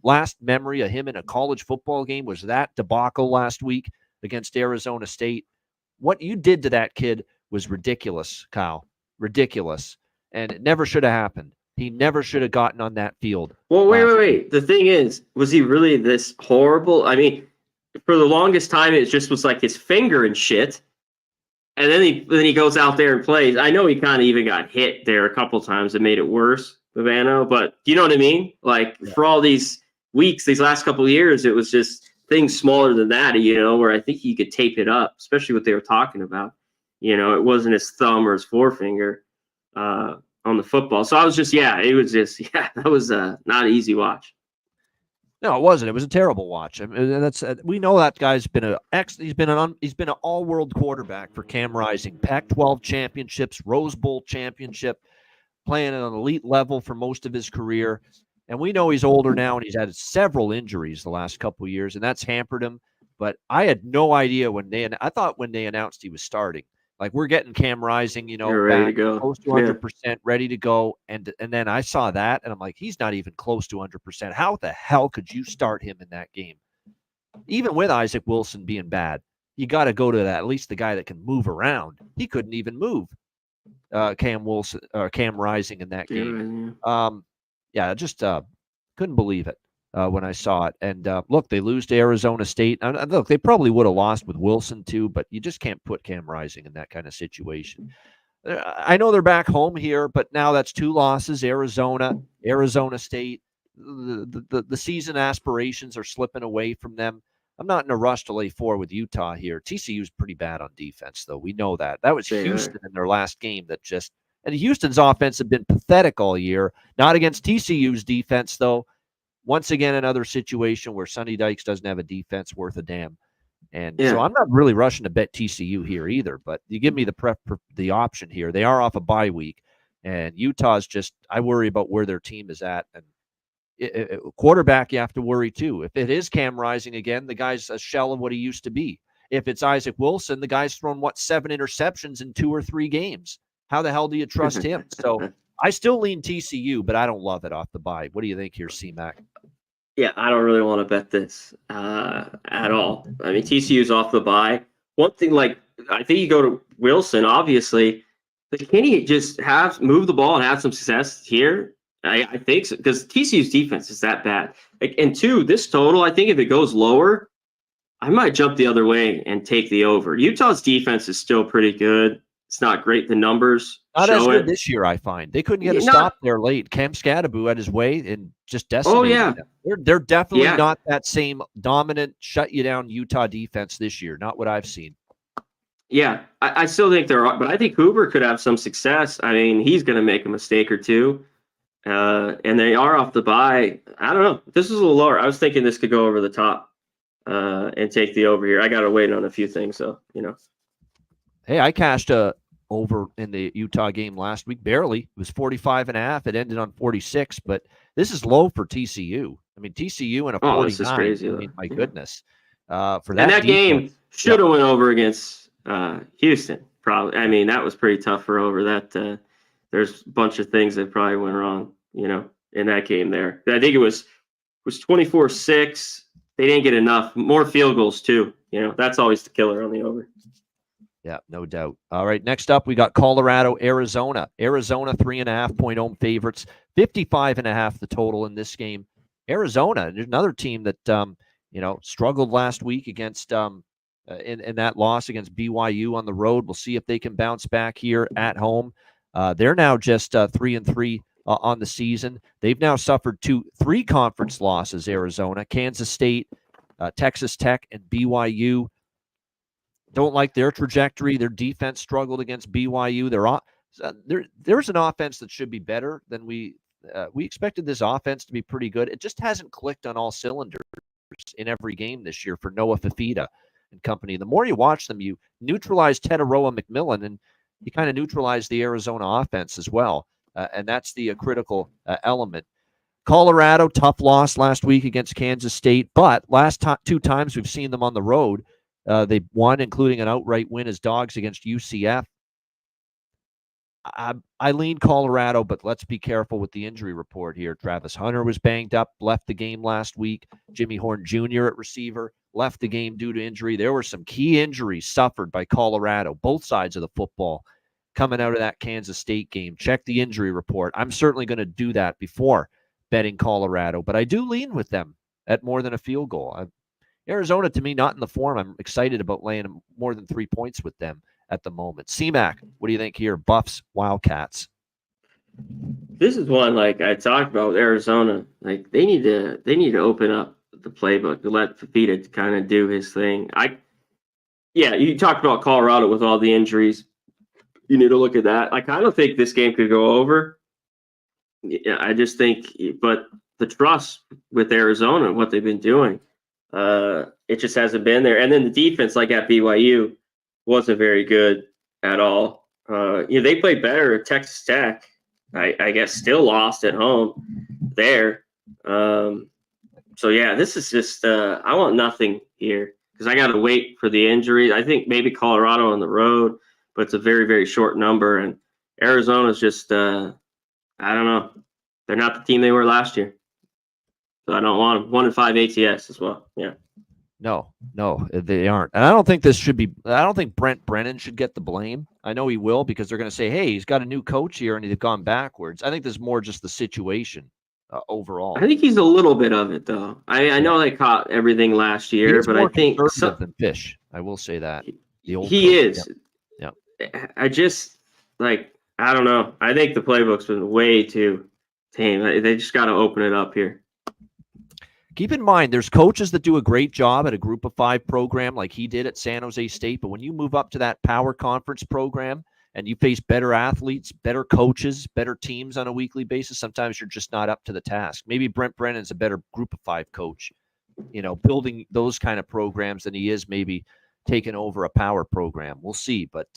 last memory of him in a college football game was that debacle last week against Arizona State? What you did to that kid was ridiculous, Kyle. Ridiculous. And it never should have happened. He never should have gotten on that field. Well, wait. The thing is, was he really this horrible? I mean, for the longest time, it just was like his finger and shit. And then he goes out there and plays. I know he kind of even got hit there a couple times that made it worse, Bavano. But you know what I mean? Like, for all these weeks, these last couple of years, it was just things smaller than that, where I think he could tape it up, especially what they were talking about. It wasn't his thumb or his forefinger on the football. So I was just, that was not an easy watch. No, it wasn't. It was a terrible watch. I mean, we know that guy's been he's been an all-world quarterback for Cam Rising. Pac-12 championships, Rose Bowl championship, playing at an elite level for most of his career. And we know he's older now, and he's had several injuries the last couple of years, and that's hampered him. But I had no idea I thought when they announced he was starting, like, we're getting Cam Rising, You're ready to go, close to 100%, ready to go. And then I saw that, and I'm like, he's not even close to 100%. How the hell could you start him in that game? Even with Isaac Wilson being bad, you got to go to that, at least the guy that can move around. He couldn't even move. Cam Rising in that game. Just couldn't believe it when I saw it. And look, they lose to Arizona State. And look, they probably would have lost with Wilson too, but you just can't put Cam Rising in that kind of situation. I know they're back home here, but now that's 2 losses: Arizona State. The season aspirations are slipping away from them. I'm not in a rush to lay 4 with Utah here. TCU's pretty bad on defense, though. We know that. That was Houston in their last game and Houston's offense had been pathetic all year. Not against TCU's defense, though. Once again, another situation where Sonny Dykes doesn't have a defense worth a damn. And so I'm not really rushing to bet TCU here either, but you give me the option here. They are off a bye week, and Utah's I worry about where their team is at. And quarterback, you have to worry too. If it is Cam Rising again, the guy's a shell of what he used to be. If it's Isaac Wilson, the guy's thrown 7 interceptions in 2 or 3 games. How the hell do you trust him? So I still lean TCU, but I don't love it off the bye. What do you think here, C-Mac? Yeah, I don't really want to bet this at all. I mean, TCU's off the bye. One thing, I think you go to Wilson, obviously, but can he just move the ball and have some success here? I think so, because TCU's defense is that bad. And 2, this total, I think if it goes lower, I might jump the other way and take the over. Utah's defense is still pretty good. It's not great. The numbers not as good this year, I find. They couldn't get a stop there late. Cam Scadaboo had his way and just decimated them. They're definitely not that same dominant, shut-you-down Utah defense this year. Not what I've seen. Yeah, I still think but I think Hoover could have some success. I mean, he's going to make a mistake or two. And they are off the bye. I don't know. This is a little lower. I was thinking this could go over the top and take the over here. I got to wait on a few things, so. Hey, I cashed a over in the Utah game last week. Barely. It was 45.5. It ended on 46, but this is low for TCU. I mean, TCU in a Oh, this is 49. crazy. I mean, my Yeah. goodness. For And that that game defense, should have went over against Houston. Probably. I mean, that was pretty tough for over. That there's a bunch of things that probably went wrong, in that game there. I think it was 24-6. They didn't get enough. More field goals too. That's always the killer on the over. Yeah, no doubt. All right, next up, we got Colorado, Arizona. Arizona, 3.5-point home favorites, 55.5 the total in this game. Arizona, another team that, struggled last week against in that loss against BYU on the road. We'll see if they can bounce back here at home. They're now just 3-3 on the season. They've now suffered three conference losses, Arizona, Kansas State, Texas Tech, and BYU. Don't like their trajectory. Their defense struggled against BYU. There's an offense that should be better than we expected. This offense to be pretty good. It just hasn't clicked on all cylinders in every game this year for Noah Fifita and company. The more you watch them, you neutralize Tetaroa McMillan, and you kind of neutralize the Arizona offense as well. And that's the critical element. Colorado, tough loss last week against Kansas State, but last two times we've seen them on the road, they won, including an outright win as dogs against UCF. I lean Colorado, but let's be careful with the injury report here. Travis Hunter was banged up, left the game last week. Jimmy Horn Jr. at receiver left the game due to injury. There were some key injuries suffered by Colorado, both sides of the football, coming out of that Kansas State game. Check the injury report. I'm certainly going to do that before betting Colorado, but I do lean with them at more than a field goal. Arizona, to me, not in the form. I'm excited about laying more than 3 points with them at the moment. CMAC, what do you think here? Buffs, Wildcats. This is one like I talked about with Arizona. Like they need to open up the playbook to let Fifita kind of do his thing. You talked about Colorado with all the injuries. You need to look at that. I kind of think this game could go over. Yeah, I just think, but the trust with Arizona, what they've been doing, it just hasn't been there. And then the defense, like at BYU, wasn't very good at all. They played better at Texas Tech. I guess still lost at home there. This is just I want nothing here because I got to wait for the injury. I think maybe Colorado on the road, but it's a very, very short number. And Arizona's just I don't know. They're not the team they were last year. So I don't want them. 1-5 ATS as well. Yeah. No, they aren't. And I don't think Brent Brennan should get the blame. I know he will because they're going to say, hey, he's got a new coach here and he's gone backwards. I think there's more just the situation overall. I think he's a little bit of it, though. I know they caught everything last year, but I think conservative than Fish. I will say that. He coach. is. Yeah. I just, I don't know. I think the playbook's been way too tame. They just got to open it up here. Keep in mind, there's coaches that do a great job at a group of 5 program like he did at San Jose State. But when you move up to that power conference program and you face better athletes, better coaches, better teams on a weekly basis, sometimes you're just not up to the task. Maybe Brent Brennan's a better group of 5 coach, building those kind of programs than he is maybe taking over a power program. We'll see. But,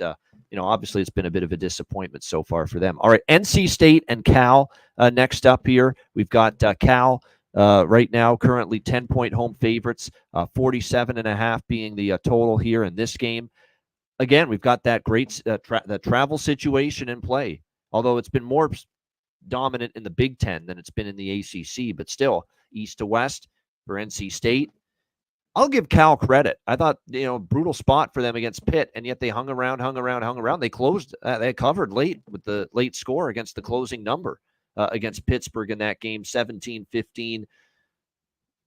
obviously it's been a bit of a disappointment so far for them. All right, NC State and Cal next up here. We've got Cal. Right now, currently 10-point home favorites, 47.5 being the total here in this game. Again, we've got that great the travel situation in play, although it's been more dominant in the Big Ten than it's been in the ACC, but still, east to west for NC State. I'll give Cal credit. I thought, brutal spot for them against Pitt, and yet they hung around. They closed, they covered late with the late score against the closing number. Against Pittsburgh in that game, 17-15. Can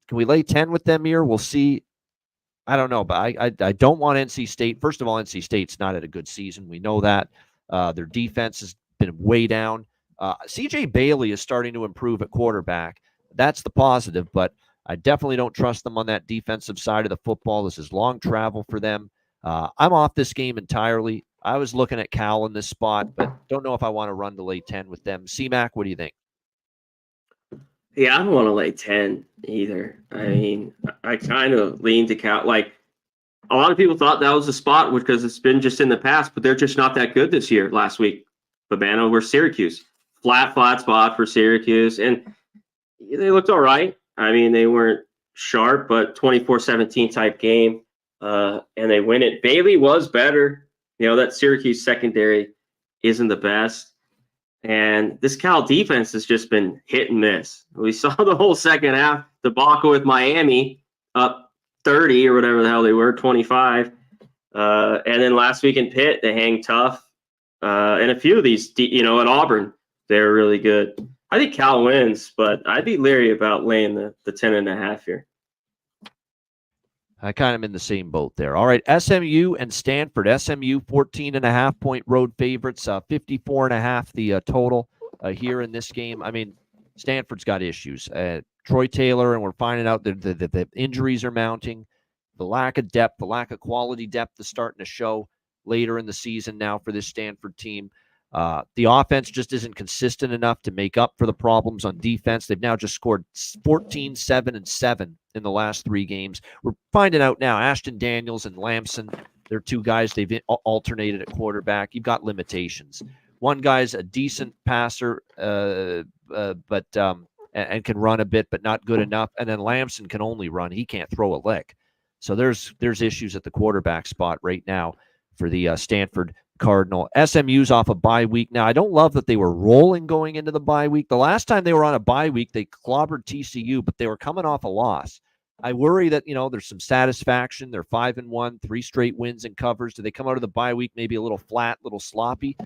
we lay 10 with them here? We'll see. I don't know, but I don't want NC State. First of all, NC State's not at a good season. We know that. Their defense has been way down. CJ Bailey is starting to improve at quarterback. That's the positive, but I definitely don't trust them on that defensive side of the football. This is long travel for them. I'm off this game entirely. I was looking at Cal in this spot, but don't know if I want to run to lay 10 with them. CMAC, what do you think? Yeah, I don't want to lay 10 either. I mean, I kind of lean to Cal. a lot of people thought that was the spot because it's been just in the past, but they're just not that good this year. Last week, Babano were Syracuse. Flat spot for Syracuse. And they looked all right. I mean, they weren't sharp, but 24-17 type game. And they win it. Bailey was better. That Syracuse secondary isn't the best. And this Cal defense has just been hit and miss. We saw the whole second half debacle with Miami up 30 or whatever the hell they were, 25. And then last week in Pitt, they hang tough. And a few of these, at Auburn, they're really good. I think Cal wins, but I'd be leery about laying the 10.5 here. I kind of in the same boat there. All right, SMU and Stanford. SMU 14.5-point road favorites, 54.5 the total here in this game. I mean, Stanford's got issues. Troy Taylor, and we're finding out that the injuries are mounting. The lack of depth, the lack of quality depth is starting to show later in the season now for this Stanford team. The offense just isn't consistent enough to make up for the problems on defense. They've now just scored 14, 7, and 7 in the last 3 games. We're finding out now Ashton Daniels and Lamson, they're 2 guys they've alternated at quarterback. You've got limitations. One guy's a decent passer, but and can run a bit, but not good enough. And then Lamson can only run. He can't throw a lick. So there's issues at the quarterback spot right now for the Stanford Cardinal. SMU's off a bye week. Now, I don't love that they were rolling going into the bye week. The last time they were on a bye week, they clobbered TCU, but they were coming off a loss. I worry that, there's some satisfaction. They're 5-1, 3 straight wins and covers. Do they come out of the bye week maybe a little flat, a little sloppy?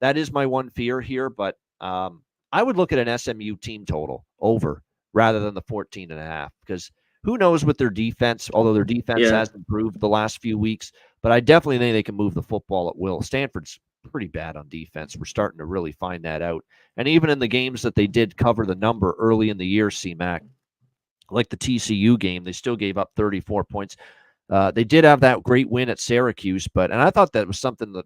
That is my one fear here, but I would look at an SMU team total over rather than the 14.5, because who knows with their defense, although their defense has improved the last few weeks. But I definitely think they can move the football at will. Stanford's pretty bad on defense. We're starting to really find that out. And even in the games that they did cover the number early in the year, CMAC, like the TCU game, they still gave up 34 points. They did have that great win at Syracuse, and I thought that was something that,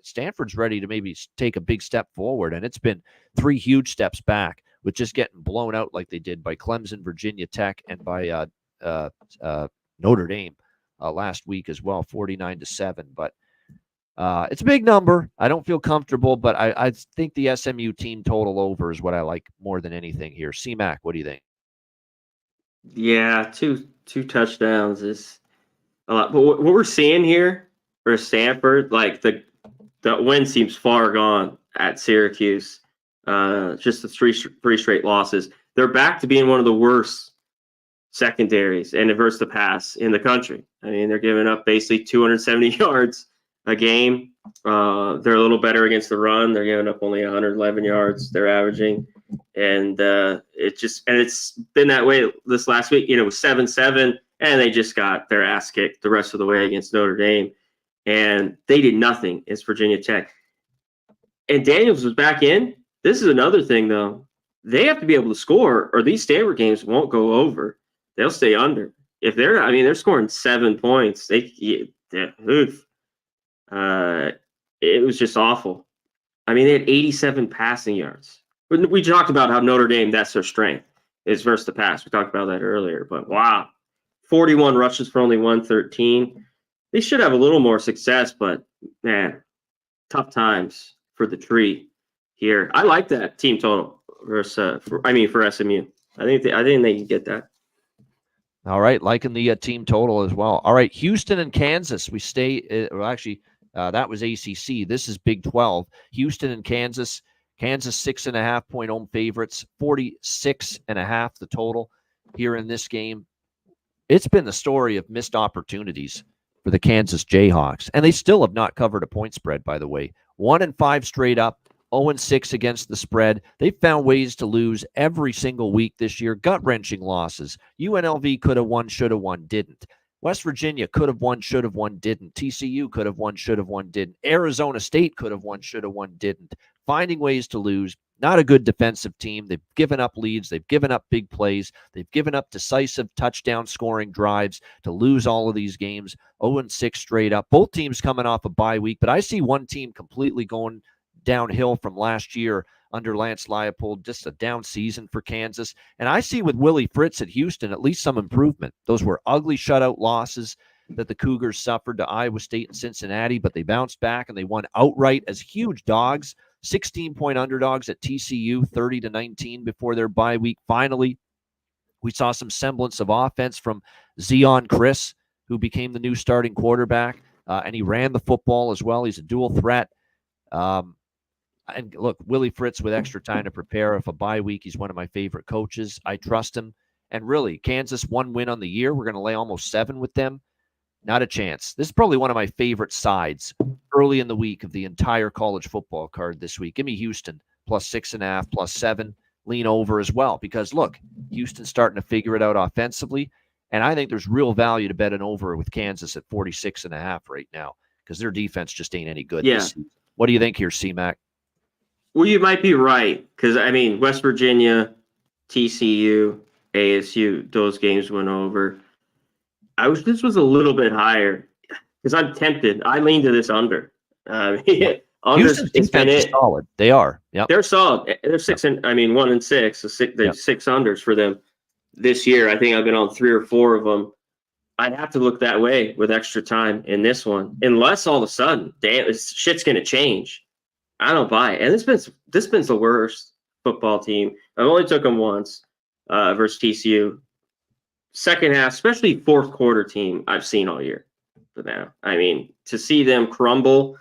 Stanford's ready to maybe take a big step forward. And it's been 3 huge steps back with just getting blown out like they did by Clemson, Virginia Tech, and by Notre Dame last week as well, 49-7. But it's a big number. I don't feel comfortable, but I think the SMU team total over is what I like more than anything here. CMAC, what do you think? Yeah, two touchdowns is a lot. But what we're seeing here for Stanford, like the win seems far gone at Syracuse. Just the three straight losses. They're back to being one of the worst secondaries and versus the pass in the country. I mean, they're giving up basically 270 yards a game. They're a little better against the run. They're giving up only 111 yards. They're averaging, and it's been that way this last week. It was 7-7, and they just got their ass kicked the rest of the way against Notre Dame, and they did nothing against Virginia Tech. And Daniels was back in. This is another thing, though. They have to be able to score, or these Stanford games won't go over. They'll stay under. If they're scoring 7 points. It was just awful. I mean, they had 87 passing yards. We talked about how Notre Dame, that's their strength, is versus the pass. We talked about that earlier, but wow. 41 rushes for only 113. They should have a little more success, but man, tough times for the tree here. I like that team total for SMU. I think they can get that. All right, liking the team total as well. All right, Houston and Kansas. We stay. That was ACC. This is Big 12. Houston and Kansas. Kansas 6.5-point home favorites. 46.5 the total here in this game. It's been the story of missed opportunities for the Kansas Jayhawks, and they still have not covered a point spread. By the way, 1-5 straight up. 0-6 against the spread. They've found ways to lose every single week this year. Gut-wrenching losses. UNLV could have won, should have won, didn't. West Virginia could have won, should have won, didn't. TCU could have won, should have won, didn't. Arizona State could have won, should have won, didn't. Finding ways to lose. Not a good defensive team. They've given up leads. They've given up big plays. They've given up decisive touchdown scoring drives to lose all of these games. 0-6 straight up. Both teams coming off a bye week, but I see one team completely going downhill from last year under Lance Leipold, just a down season for Kansas. And I see with Willie Fritz at Houston at least some improvement. Those were ugly shutout losses. that the Cougars suffered to Iowa State and Cincinnati, but they bounced back and they won outright as huge dogs, 16-point underdogs at TCU, 30-19 before their bye week. Finally, we saw some semblance of offense from Zion Chris, who became the new starting quarterback, and he ran the football as well. He's a dual threat. And look, Willie Fritz with extra time to prepare. If a bye week, he's one of my favorite coaches. I trust him. And really, Kansas, 1 win on the year. We're going to lay almost 7 with them. Not a chance. This is probably one of my favorite sides early in the week of the entire college football card this week. Give me Houston plus 6.5, plus 7. Lean over as well, because look, Houston's starting to figure it out offensively. And I think there's real value to bet an over with Kansas at 46.5 right now, because their defense just ain't any good this season. What do you think here, C-Mac? Well, you might be right, because, I mean, West Virginia, TCU, ASU, those games went over. I wish this was a little bit higher, because I'm tempted. I lean to this under. Houston's defense is solid. They are. Yep. They're solid. They're 1 and 6. So 6 unders for them this year. I think I've been on 3 or 4 of them. I'd have to look that way with extra time in this one, unless all of a sudden, damn, shit's going to change. I don't buy it. And this been the worst football team. I've only took them once versus TCU. Second half, especially fourth quarter team, I've seen all year for them. I mean, to see them crumble,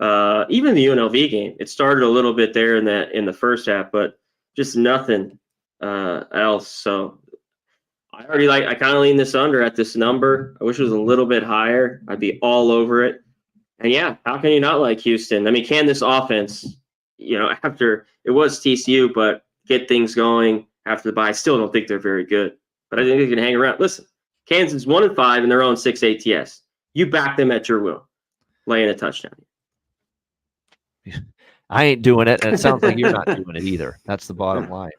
even the UNLV game, it started a little bit there in the first half, but just nothing else. So I kind of lean this under at this number. I wish it was a little bit higher. I'd be all over it. And yeah, how can you not like Houston? I mean, can this offense, after it was TCU, but get things going after the bye? I still don't think they're very good, but I think they can hang around. Listen, Kansas 1-5 in their own 6 ATS. You back them at your will, laying a touchdown. I ain't doing it, and it sounds like you're not doing it either. That's the bottom line.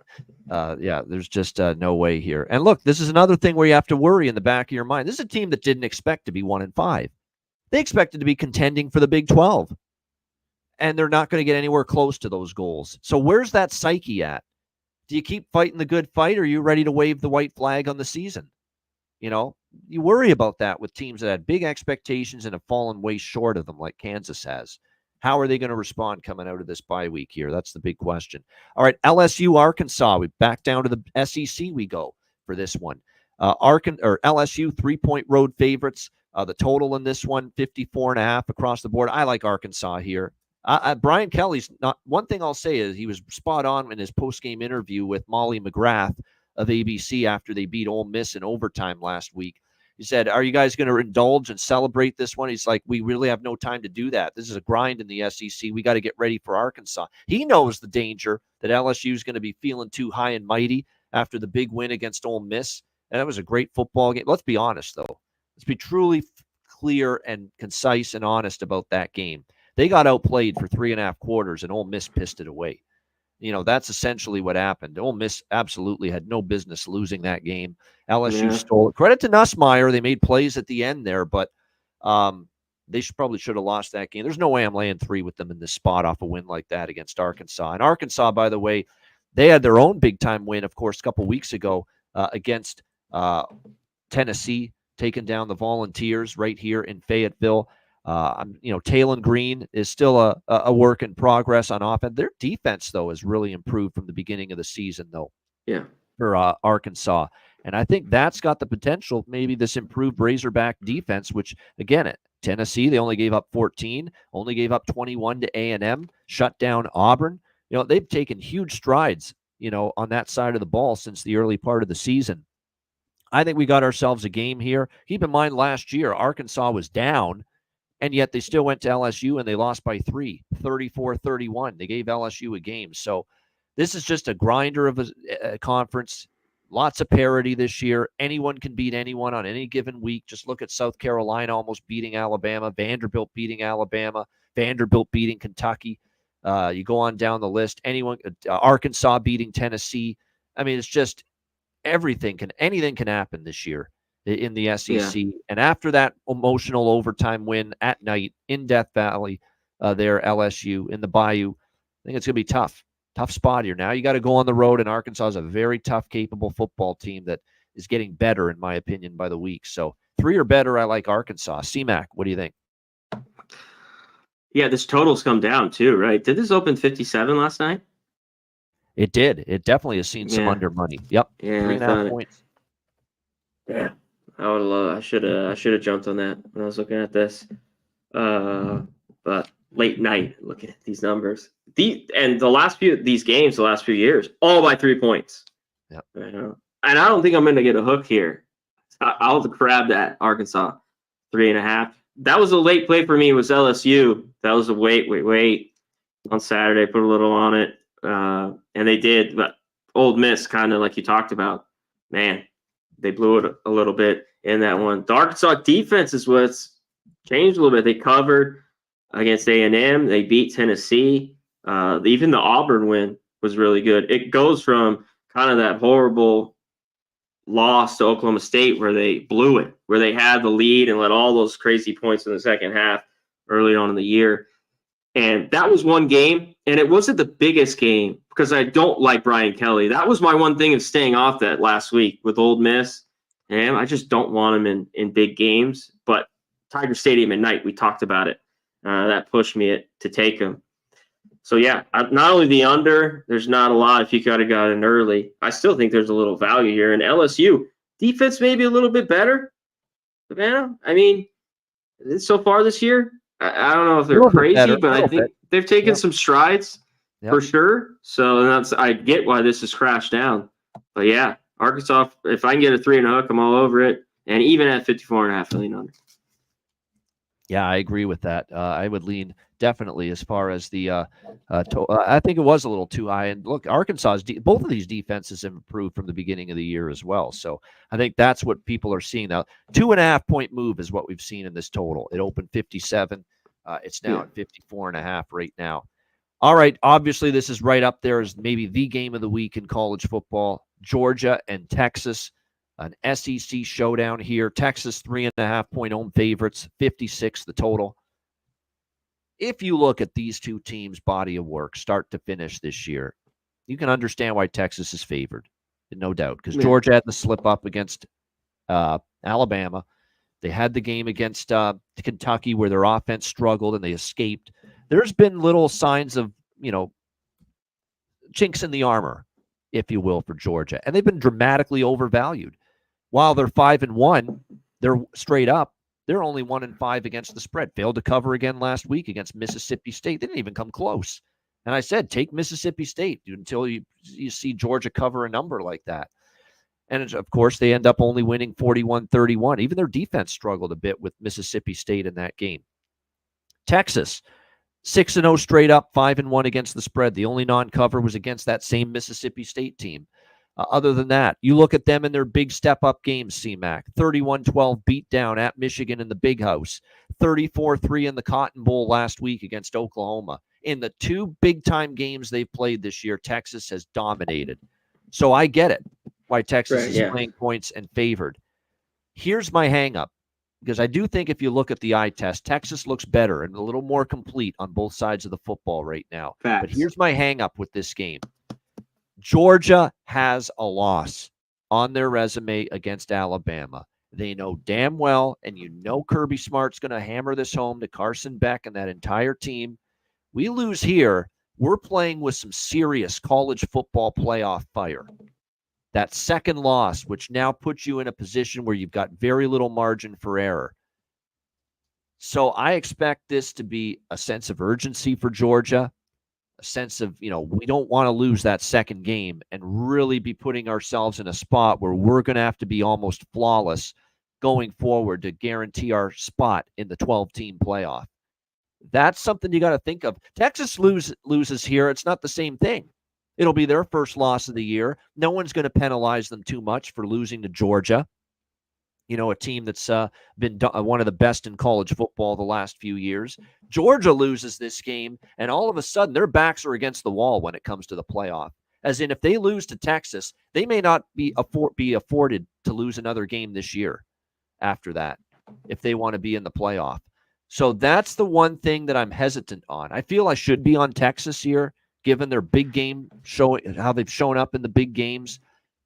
There's just no way here. And look, this is another thing where you have to worry in the back of your mind. This is a team that didn't expect to be 1-5. They expected to be contending for the Big 12, and they're not going to get anywhere close to those goals. So where's that psyche at? Do you keep fighting the good fight, or are you ready to wave the white flag on the season? You worry about that with teams that had big expectations and have fallen way short of them, like Kansas has. How are they going to respond coming out of this bye week here? That's the big question. All right, LSU, Arkansas. We back down to the SEC we go for this one. LSU, 3-point road favorites. The total in this one, 54.5 across the board. I like Arkansas here. Brian Kelly's not. One thing I'll say is he was spot on in his post-game interview with Molly McGrath of ABC after they beat Ole Miss in overtime last week. He said, are you guys going to indulge and celebrate this one? He's like, we really have no time to do that. This is a grind in the SEC. We got to get ready for Arkansas. He knows the danger that LSU is going to be feeling too high and mighty after the big win against Ole Miss. And that was a great football game. Let's be honest, though. Let's be truly clear and concise and honest about that game. They got outplayed for 3.5 quarters, and Ole Miss pissed it away. That's essentially what happened. Ole Miss absolutely had no business losing that game. LSU stole it. Credit to Nussmeier. They made plays at the end there, but they probably should have lost that game. There's no way I'm laying 3 with them in this spot off a win like that against Arkansas. And Arkansas, by the way, they had their own big-time win, of course, a couple weeks ago against Tennessee, taking down the Volunteers right here in Fayetteville. Talon Green is still a work in progress on offense. Their defense, though, has really improved from the beginning of the season, though. Yeah. For Arkansas. And I think that's got the potential, maybe this improved Razorback defense, which, again, at Tennessee, they only gave up 14, only gave up 21 to A&M, shut down Auburn. They've taken huge strides, on that side of the ball since the early part of the season. I think we got ourselves a game here. Keep in mind, last year, Arkansas was down, and yet they still went to LSU and they lost by 3, 34-31. They gave LSU a game. So this is just a grinder of a conference. Lots of parity this year. Anyone can beat anyone on any given week. Just look at South Carolina almost beating Alabama, Vanderbilt beating Alabama, Vanderbilt beating Kentucky. You go on down the list. Arkansas beating Tennessee. I mean, it's just anything can happen this year in the SEC. Yeah. And after that emotional overtime win at night in Death Valley, there, LSU in the Bayou, I think it's going to be tough spot here. Now you got to go on the road, and Arkansas is a very tough, capable football team that is getting better, in my opinion, by the week. So 3 or better, I like Arkansas. CMAC, what do you think? Yeah, this total's come down too, right? Did this open 57 last night? It did. It definitely has seen some Yeah. under money. Yep. Yeah, 3.5 points. Yeah, I would love. I should have jumped on that when I was looking at this. But late night looking at these numbers. The last few years, all by 3 points. Yep. And I don't think I'm going to get a hook here. I'll grab that Arkansas 3.5. That was a late play for me. Was LSU. That was a wait on Saturday. Put a little on it, and they did. But Old Miss, kind of like you talked about, man, they blew it a little bit in that one. The Arkansas defense is what's changed a little bit. They covered against A&M. They beat Tennessee. Even the Auburn win was really good. It goes from kind of that horrible loss to Oklahoma State where they blew it, where they had the lead and let all those crazy points in the second half early on in the year. And that was one game, and it wasn't the biggest game because I don't like Brian Kelly. That was my one thing of staying off that last week with Old Miss. And I just don't want him in big games. But Tiger Stadium at night, we talked about it. That pushed me to take him. So, yeah, not only the under, there's not a lot if you could have got in early. I still think there's a little value here. And LSU, defense maybe a little bit better. Savannah, I mean, so far this year, I don't know if they're crazy, but I think they've taken some strides for sure. So I get why this has crashed down. But, yeah, Arkansas, if I can get a 3 and a hook, I'm all over it. And even at 54.5 million under. Yeah, I agree with that. I would lean definitely as far as the I think it was a little too high. And look, Arkansas's both of these defenses have improved from the beginning of the year as well. So I think that's what people are seeing now. 2.5 point move is what we've seen in this total. It opened 57. It's now at 54.5 right now. All right. Obviously, this is right up there as maybe the game of the week in college football. Georgia and Texas. An SEC showdown here. Texas 3.5 point home favorites, 56 the total. If you look at these two teams' body of work, start to finish this year, you can understand why Texas is favored, no doubt, because Georgia had the slip up against Alabama. They had the game against Kentucky where their offense struggled and they escaped. There's been little signs of, chinks in the armor, if you will, for Georgia, and they've been dramatically overvalued. While they're 5-1, they're straight up. They're only 1-5 against the spread. Failed to cover again last week against Mississippi State. They didn't even come close. And I said, take Mississippi State until you see Georgia cover a number like that. And of course, they end up only winning 41-31. Even their defense struggled a bit with Mississippi State in that game. Texas, 6-0 straight up, 5-1 against the spread. The only non-cover was against that same Mississippi State team. Other than that, you look at them in their big step-up games, CMAC. 31-12 beat down at Michigan in the Big House. 34-3 in the Cotton Bowl last week against Oklahoma. In the two big-time games they've played this year, Texas has dominated. So I get it, why Texas is playing points and favored. Here's my hang-up, because I do think if you look at the eye test, Texas looks better and a little more complete on both sides of the football right now. Facts. But here's my hang-up with this game. Georgia has a loss on their resume against Alabama. They know damn well, and Kirby Smart's going to hammer this home to Carson Beck and that entire team. We lose here, we're playing with some serious college football playoff fire. That second loss, which now puts you in a position where you've got very little margin for error. So I expect this to be a sense of urgency for Georgia. A sense of, we don't want to lose that second game and really be putting ourselves in a spot where we're going to have to be almost flawless going forward to guarantee our spot in the 12-team playoff. That's something you got to think of. Texas loses here. It's not the same thing. It'll be their first loss of the year. No one's going to penalize them too much for losing to Georgia. A team that's been one of the best in college football the last few years. Georgia loses this game, and all of a sudden, their backs are against the wall when it comes to the playoff. As in, if they lose to Texas, they may not be afforded to lose another game this year after that if they want to be in the playoff. So that's the one thing that I'm hesitant on. I feel I should be on Texas here, given their big game, showing how they've shown up in the big games.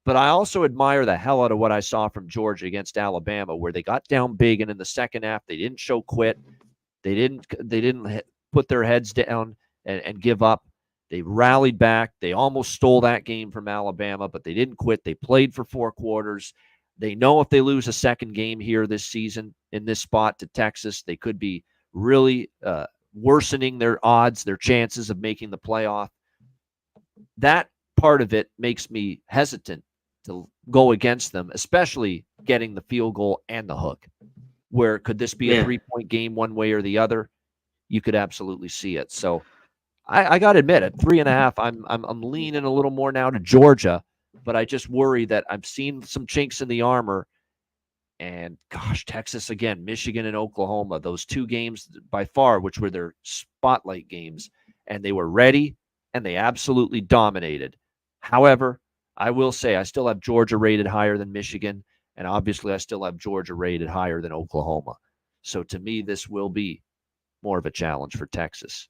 But I also admire the hell out of what I saw from Georgia against Alabama, where they got down big, and in the second half they didn't show quit. They didn't put their heads down and give up. They rallied back. They almost stole that game from Alabama, but they didn't quit. They played for 4 quarters. They know if they lose a second game here this season in this spot to Texas, they could be really worsening their odds, their chances of making the playoff. That part of it makes me hesitant to go against them, especially getting the field goal and the hook. Where could this be a 3-point game one way or the other? You could absolutely see it. So I got to admit, at 3.5, I'm leaning a little more now to Georgia, but I just worry that I've seen some chinks in the armor. And gosh, Texas again, Michigan and Oklahoma, those 2 games by far, which were their spotlight games, and they were ready and they absolutely dominated. However, I will say I still have Georgia rated higher than Michigan, and obviously I still have Georgia rated higher than Oklahoma. So to me, this will be more of a challenge for Texas,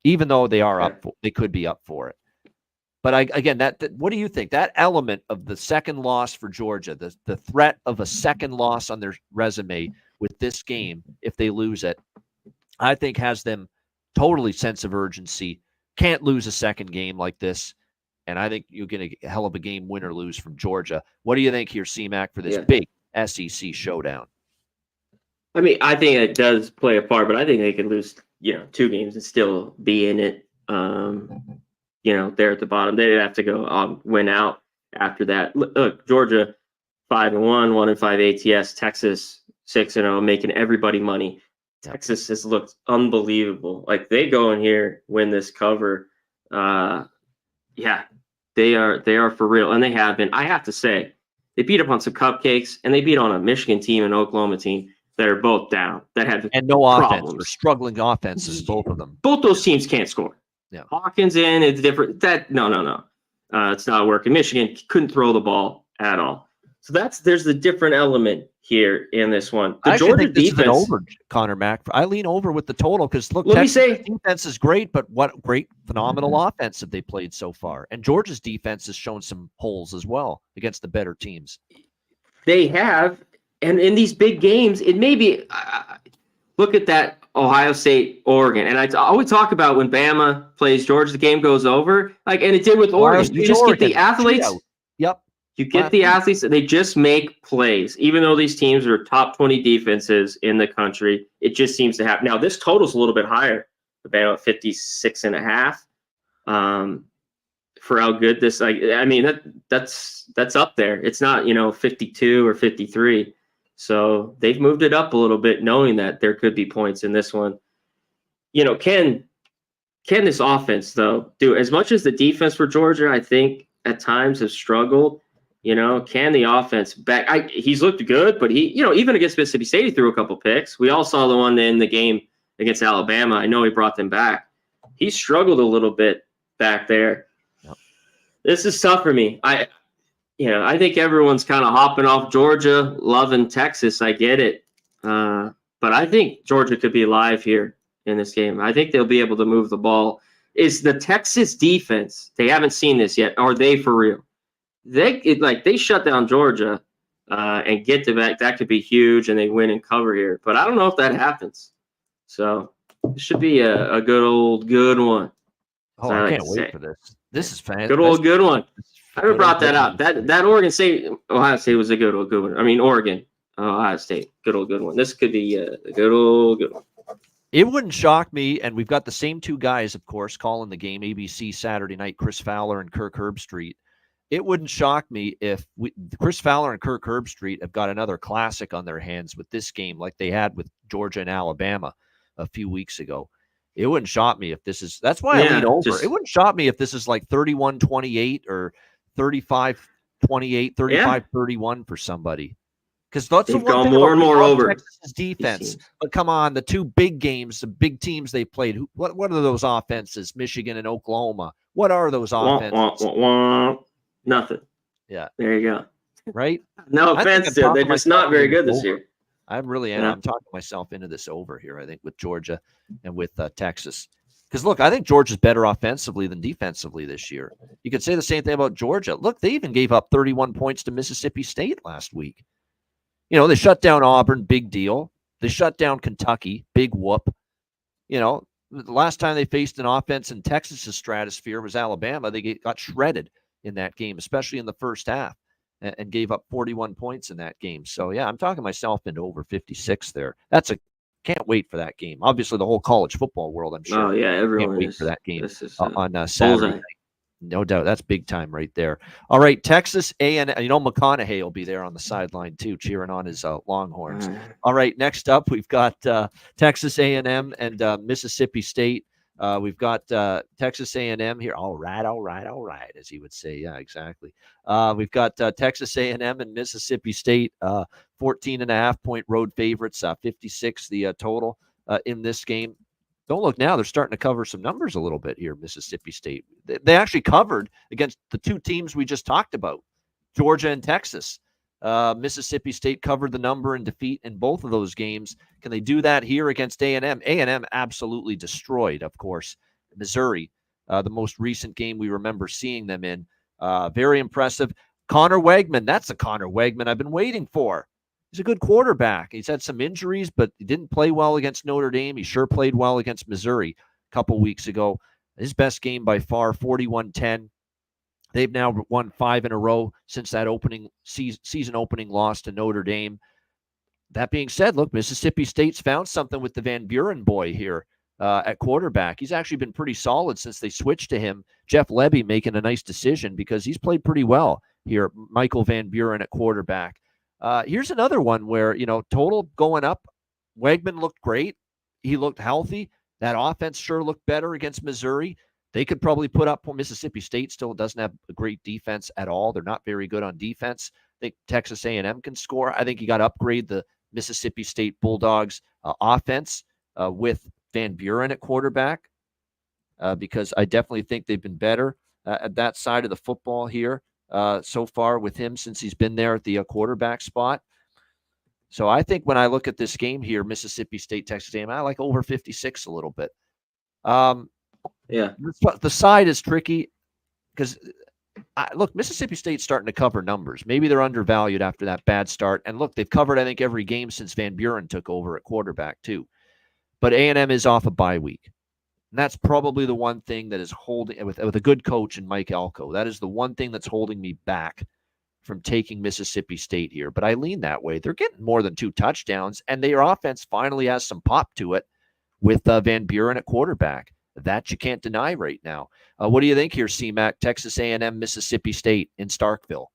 even though they are they could be up for it. But again, what do you think? That element of the second loss for Georgia, the threat of a second loss on their resume with this game, if they lose it, I think has them totally sense of urgency. Can't lose a second game like this. And I think you're going to get a hell of a game, win or lose, from Georgia. What do you think here, C-Mac, for this big SEC showdown? I mean, I think it does play a part, but I think they could lose, 2 games and still be in it. There at the bottom, they'd have to go win out after that. Look, Georgia 5-1, 1-5 ATS, Texas 6-0, making everybody money. Texas has looked unbelievable. Like, they go in here, win this cover. They are for real, and they have been. I have to say, they beat up on some cupcakes, and they beat on a Michigan team and Oklahoma team that are both down, that have and no problems. Offense, or struggling offenses, both of them. Both those teams can't score. Yeah. Hawkins in, it's different. No. It's not working. Michigan couldn't throw the ball at all. So there's the different element here in this one. The Georgia think this defense is an over, Connor Mack. I lean over with the total because look, defense is great, but what great, phenomenal offense have they played so far? And Georgia's defense has shown some holes as well against the better teams. They have, and in these big games, it may be. Look at that Ohio State, Oregon, and I always talk about when Bama plays Georgia, the game goes over, and it did with Oregon. You just get the athletes. Yep. You get the athletes, they just make plays. Even though these teams are top 20 defenses in the country, it just seems to happen. Now, this total's a little bit higher, about 56.5. For how good this, that's up there. It's not, 52 or 53. So they've moved it up a little bit, knowing that there could be points in this one. Can this offense, though, do as much as the defense for Georgia, I think, at times have struggled? Can the offense back? He's looked good, but he, even against Mississippi State, he threw a couple picks. We all saw the one in the game against Alabama. I know he brought them back. He struggled a little bit back there. Yep. This is tough for me. I think everyone's kind of hopping off Georgia, loving Texas. I get it. But I think Georgia could be live here in this game. I think they'll be able to move the ball. Is the Texas defense, they haven't seen this yet. Are they for real? They shut down Georgia and get to back. That could be huge, and they win and cover here. But I don't know if that happens. So it should be a good one. Oh, I can't wait for this. This is fantastic. Good one. I haven't brought that up. That Oregon State, Ohio State was a good one. I mean, Oregon, Ohio State, good one. This could be a good one. It wouldn't shock me, and we've got the same 2 guys, of course, calling the game, ABC Saturday night, Chris Fowler and Kirk Herbstreit. It wouldn't shock me if Chris Fowler and Kirk Herbstreit have got another classic on their hands with this game, like they had with Georgia and Alabama a few weeks ago. It wouldn't shock me if this is – that's why I lean over. It wouldn't shock me if this is like 31-28 or 35-28, 35-31 for somebody. Because that's they've gone more and more over Texas's defense. But come on, the 2 big games, the big teams they played. What are those offenses? Michigan and Oklahoma. What are those offenses? Nothing. Yeah. There you go. Right? No offense, they're just not very good this year. I really am. I'm talking myself into this over here, I think, with Georgia and with Texas. Because, look, I think Georgia's better offensively than defensively this year. You could say the same thing about Georgia. Look, they even gave up 31 points to Mississippi State last week. They shut down Auburn, big deal. They shut down Kentucky, big whoop. The last time they faced an offense in Texas's stratosphere was Alabama. They got shredded in that game, especially in the first half, and gave up 41 points in that game. So, yeah, I'm talking myself into over 56 there. Can't wait for that game. Obviously, the whole college football world, I'm sure. Oh, yeah, everyone can't wait is. for that game on Saturday bullseye. night. No doubt. That's big time right there. All right, Texas A&M. McConaughey will be there on the sideline too, cheering on his Longhorns. All right, next up, we've got Texas A&M and Mississippi State. We've got Texas A&M here. All right, as he would say. Yeah, exactly. We've got Texas A&M and Mississippi State, 14.5-point road favorites, 56 the total in this game. Don't look now. They're starting to cover some numbers a little bit here, Mississippi State. They actually covered against the two teams we just talked about, Georgia and Texas. Mississippi State covered the number in defeat in both of those games. Can they do that here against A&M? A&M absolutely destroyed, of course, Missouri, the most recent game we remember seeing them in. Very impressive. Connor Wegman, that's the Connor Wegman I've been waiting for. He's a good quarterback. He's had some injuries, but he didn't play well against Notre Dame. He sure played well against Missouri a couple weeks ago. His best game by far, 41-10. They've now won 5 in a row since that season opening loss to Notre Dame. That being said, look, Mississippi State's found something with the Van Buren boy here at quarterback. He's actually been pretty solid since they switched to him. Jeff Levy making a nice decision because he's played pretty well here. Michael Van Buren at quarterback. Here's another one where, total going up. Wegman looked great. He looked healthy. That offense sure looked better against Missouri. They could probably put up. Mississippi State still doesn't have a great defense at all. They're not very good on defense. I think Texas A&M can score. I think you got to upgrade the Mississippi State Bulldogs offense with Van Buren at quarterback because I definitely think they've been better at that side of the football here. So far with him since he's been there at the quarterback spot. So I think when I look at this game here, Mississippi State, Texas A&M, I like over 56 a little bit. Yeah. The side is tricky because, look, Mississippi State's starting to cover numbers. Maybe they're undervalued after that bad start. And look, they've covered, I think, every game since Van Buren took over at quarterback too. But A&M is off a bye week. And that's probably the one thing that is holding, with a good coach in Mike Elko, that is the one thing that's holding me back from taking Mississippi State here. But I lean that way. They're getting more than 2 touchdowns, and their offense finally has some pop to it with Van Buren at quarterback. That you can't deny right now. What do you think here, C-Mac? Texas A&M, Mississippi State in Starkville.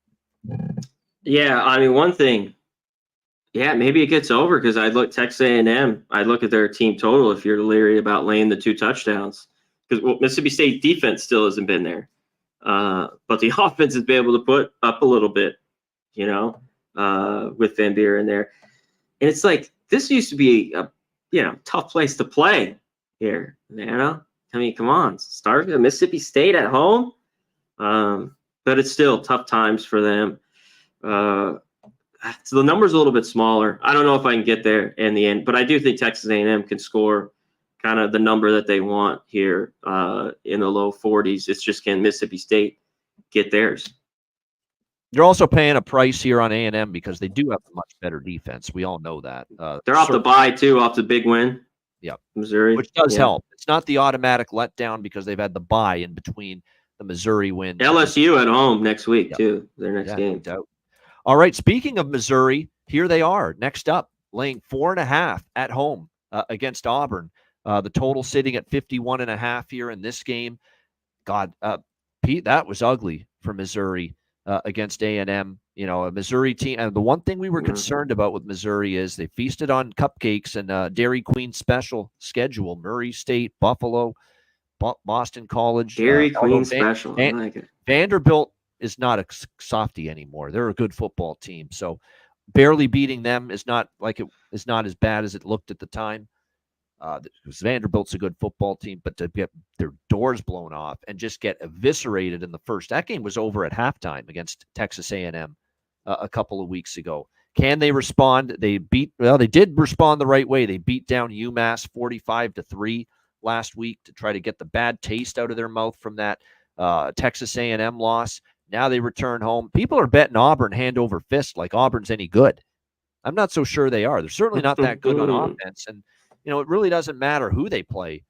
Yeah, I mean, one thing. Yeah, maybe it gets over because I'd look Texas A&M. I'd look at their team total if you're leery about laying the 2 touchdowns because Mississippi State defense still hasn't been there, but the offense has been able to put up a little bit, with Van Buren there. And it's like this used to be a tough place to play here. I mean, come on, start with Mississippi State at home, but it's still tough times for them. So the number's a little bit smaller. I don't know if I can get there in the end, but I do think Texas A&M can score kind of the number that they want here in the low 40s. It's just, can Mississippi State get theirs? You're also paying a price here on A&M because they do have a much better defense. We all know that. They're off the bye, too, off the big win. Yeah, Missouri. Which does help. It's not the automatic letdown because they've had the bye in between the Missouri win. LSU at home next week, too, their next game. No doubt. All right, speaking of Missouri, here they are. Next up, laying 4.5 at home against Auburn. The total sitting at 51.5 here in this game. God, Pete, that was ugly for Missouri against A&M. A Missouri team. And the one thing we were concerned about with Missouri is they feasted on cupcakes and Dairy Queen special schedule. Murray State, Buffalo, Boston College. Dairy Queen special. I like it. Vanderbilt is not a softie anymore. They're a good football team. So barely beating them is not as bad as it looked at the time. Vanderbilt's a good football team, but to get their doors blown off and just get eviscerated in the first, that game was over at halftime against Texas A&M a couple of weeks ago. Can they respond? They did respond the right way. They beat down UMass 45-3 last week to try to get the bad taste out of their mouth from that Texas A&M loss. Now they return home. People are betting Auburn hand over fist like Auburn's any good. I'm not so sure they are. They're certainly not that good on offense. And, it really doesn't matter who they play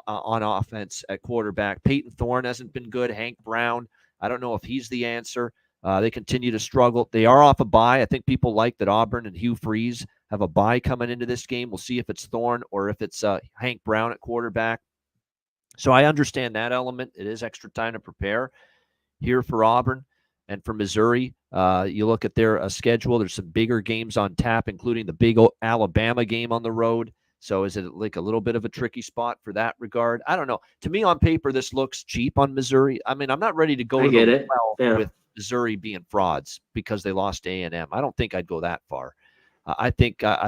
on offense at quarterback. Peyton Thorne hasn't been good. Hank Brown, I don't know if he's the answer. They continue to struggle. They are off a bye. I think people like that Auburn and Hugh Freeze have a bye coming into this game. We'll see if it's Thorne or if it's Hank Brown at quarterback. So I understand that element. It is extra time to prepare here for Auburn and for Missouri. You look at their schedule. There's some bigger games on tap, including the big Alabama game on the road. So is it like a little bit of a tricky spot for that regard? I don't know. To me, on paper, this looks cheap on Missouri. I mean, I'm not ready to go to the well with Missouri being frauds because they lost to A&M. I don't think I'd go that far. I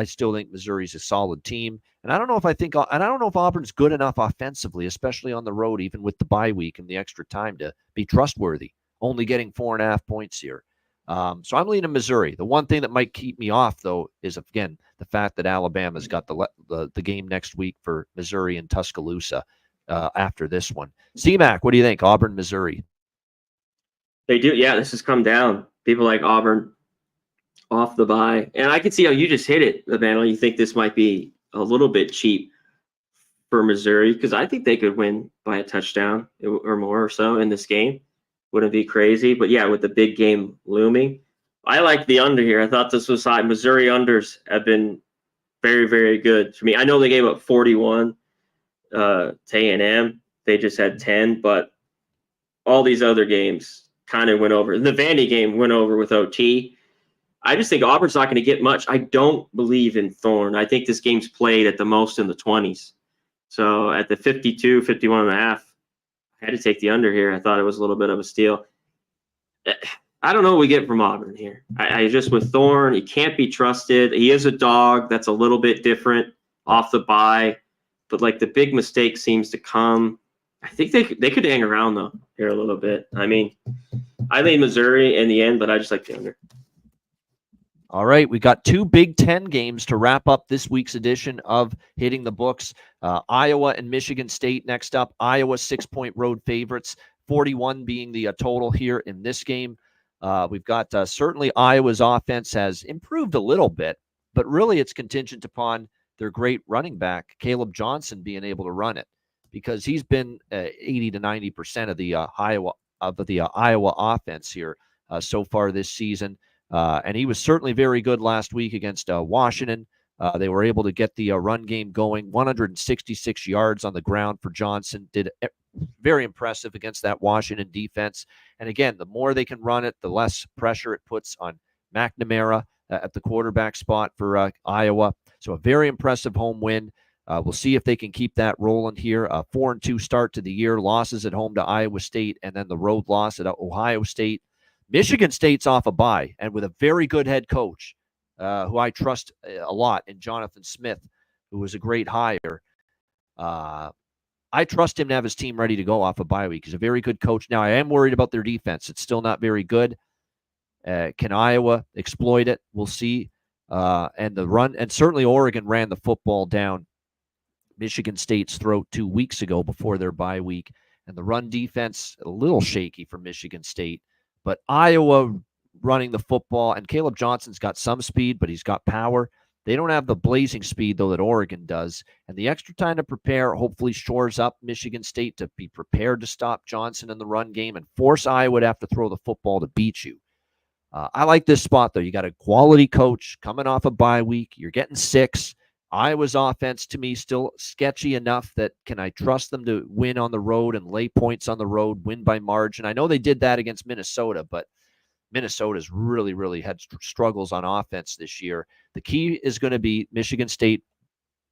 still think Missouri's a solid team, and I don't know if Auburn's good enough offensively, especially on the road, even with the bye week and the extra time to be trustworthy. Only getting 4.5 points here. So I'm leaning Missouri. The one thing that might keep me off, though, is, again, the fact that Alabama's got the game next week for Missouri and Tuscaloosa after this one. C-Mac, what do you think? Auburn, Missouri. They do. Yeah, this has come down. People like Auburn off the bye. And I can see how you just hit it, Evanel. You think this might be a little bit cheap for Missouri because I think they could win by a touchdown or more or so in this game. Wouldn't be crazy. But, yeah, with the big game looming, I like the under here. I thought this was high. Missouri unders have been very, very good for me. I know they gave up 41 to A&M. They just had 10. But all these other games kind of went over. The Vandy game went over with OT. I just think Auburn's not going to get much. I don't believe in Thorne. I think this game's played at the most in the 20s. So at the 52, 51.5, I had to take the under here. I thought it was a little bit of a steal. I don't know what we get from Auburn here. I just with Thorne, he can't be trusted. He is a dog. That's a little bit different off the bye. But, like, the big mistake seems to come. I think they could hang around, though, here a little bit. I mean, I lean Missouri in the end, but I just like the under. All right, we got 2 Big Ten games to wrap up this week's edition of Hitting the Books. Iowa and Michigan State next up. Iowa 6-point road favorites, 41 being the total here in this game. We've got certainly Iowa's offense has improved a little bit, but really it's contingent upon their great running back, Caleb Johnson, being able to run it because he's been 80 to 90% of the Iowa offense here so far this season. And he was certainly very good last week against Washington. They were able to get the run game going. 166 yards on the ground for Johnson. Did very impressive against that Washington defense. And again, the more they can run it, the less pressure it puts on McNamara at the quarterback spot for Iowa. So a very impressive home win. We'll see if they can keep that rolling here. 4-2 start to the year. Losses at home to Iowa State and then the road loss at Ohio State. Michigan State's off a bye, and with a very good head coach who I trust a lot in Jonathan Smith, who was a great hire. I trust him to have his team ready to go off a bye week. He's a very good coach. Now, I am worried about their defense. It's still not very good. Can Iowa exploit it? We'll see. And the run, and certainly Oregon ran the football down Michigan State's throat 2 weeks ago before their bye week. And the run defense, a little shaky for Michigan State. But Iowa running the football, and Caleb Johnson's got some speed, but he's got power. They don't have the blazing speed, though, that Oregon does. And the extra time to prepare hopefully shores up Michigan State to be prepared to stop Johnson in the run game and force Iowa to have to throw the football to beat you. I like this spot, though. You got a quality coach coming off a bye week. You're getting 6. Iowa's offense, to me, still sketchy enough that can I trust them to win on the road and lay points on the road, win by margin? I know they did that against Minnesota, but Minnesota's really, really had struggles on offense this year. The key is going to be Michigan State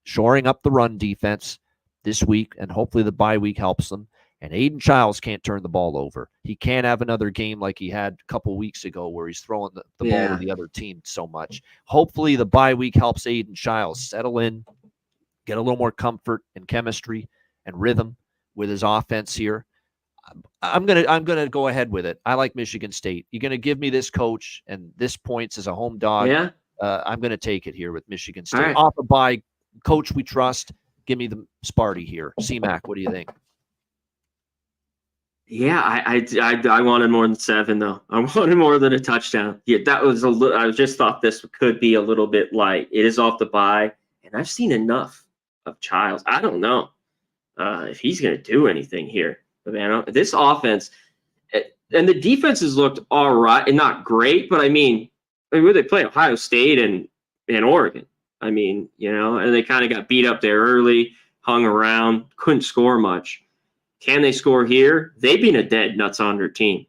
shoring up the run defense this week, and hopefully the bye week helps them. And Aiden Childs can't turn the ball over. He can't have another game like he had a couple weeks ago where he's throwing the ball to the other team so much. Hopefully the bye week helps Aiden Childs settle in, get a little more comfort and chemistry and rhythm with his offense here. I'm gonna go ahead with it. I like Michigan State. You're gonna give me this coach and this points as a home dog. Yeah. I'm gonna take it here with Michigan State. Right. Off a bye, coach we trust. Give me the Sparty here. C-Mac, what do you think? Yeah, I wanted more than 7 though. I wanted more than a touchdown. Yeah, that was a little. I just thought this could be a little bit light. It is off the bye, and I've seen enough of Childs. I don't know if he's going to do anything here. But man, this offense and the defenses looked all right and not great, but I mean, where they play Ohio State and Oregon. I mean, and they kind of got beat up there early, hung around, couldn't score much. Can they score here? They've been a dead nuts on their team.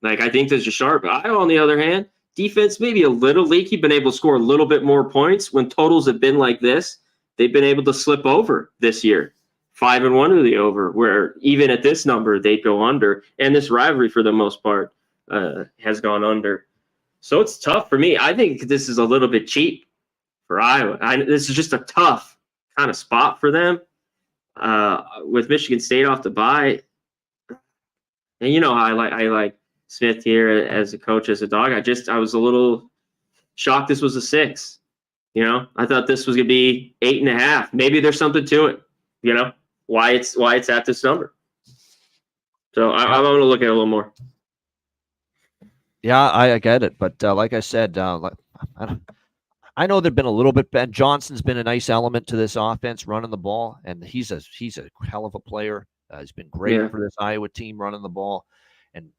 Like, I think there's a sharp. Iowa, on the other hand, defense maybe a little leaky, been able to score a little bit more points. When totals have been like this, they've been able to slip over this year. 5-1 to the over, where even at this number, they'd go under. And this rivalry, for the most part, has gone under. So it's tough for me. I think this is a little bit cheap for Iowa. This is just a tough kind of spot for them. With Michigan State off the bye, and I like Smith here as a coach, as a dog. I was a little shocked this was a 6. I thought this was gonna be 8.5. Maybe there's something to it. Why it's at this number. So I'm going to look at it a little more. Yeah, I get it, but like I said, I know they've been a little bit bad. Johnson's been a nice element to this offense, running the ball, and he's a hell of a player. He's been great for this Iowa team running the ball, and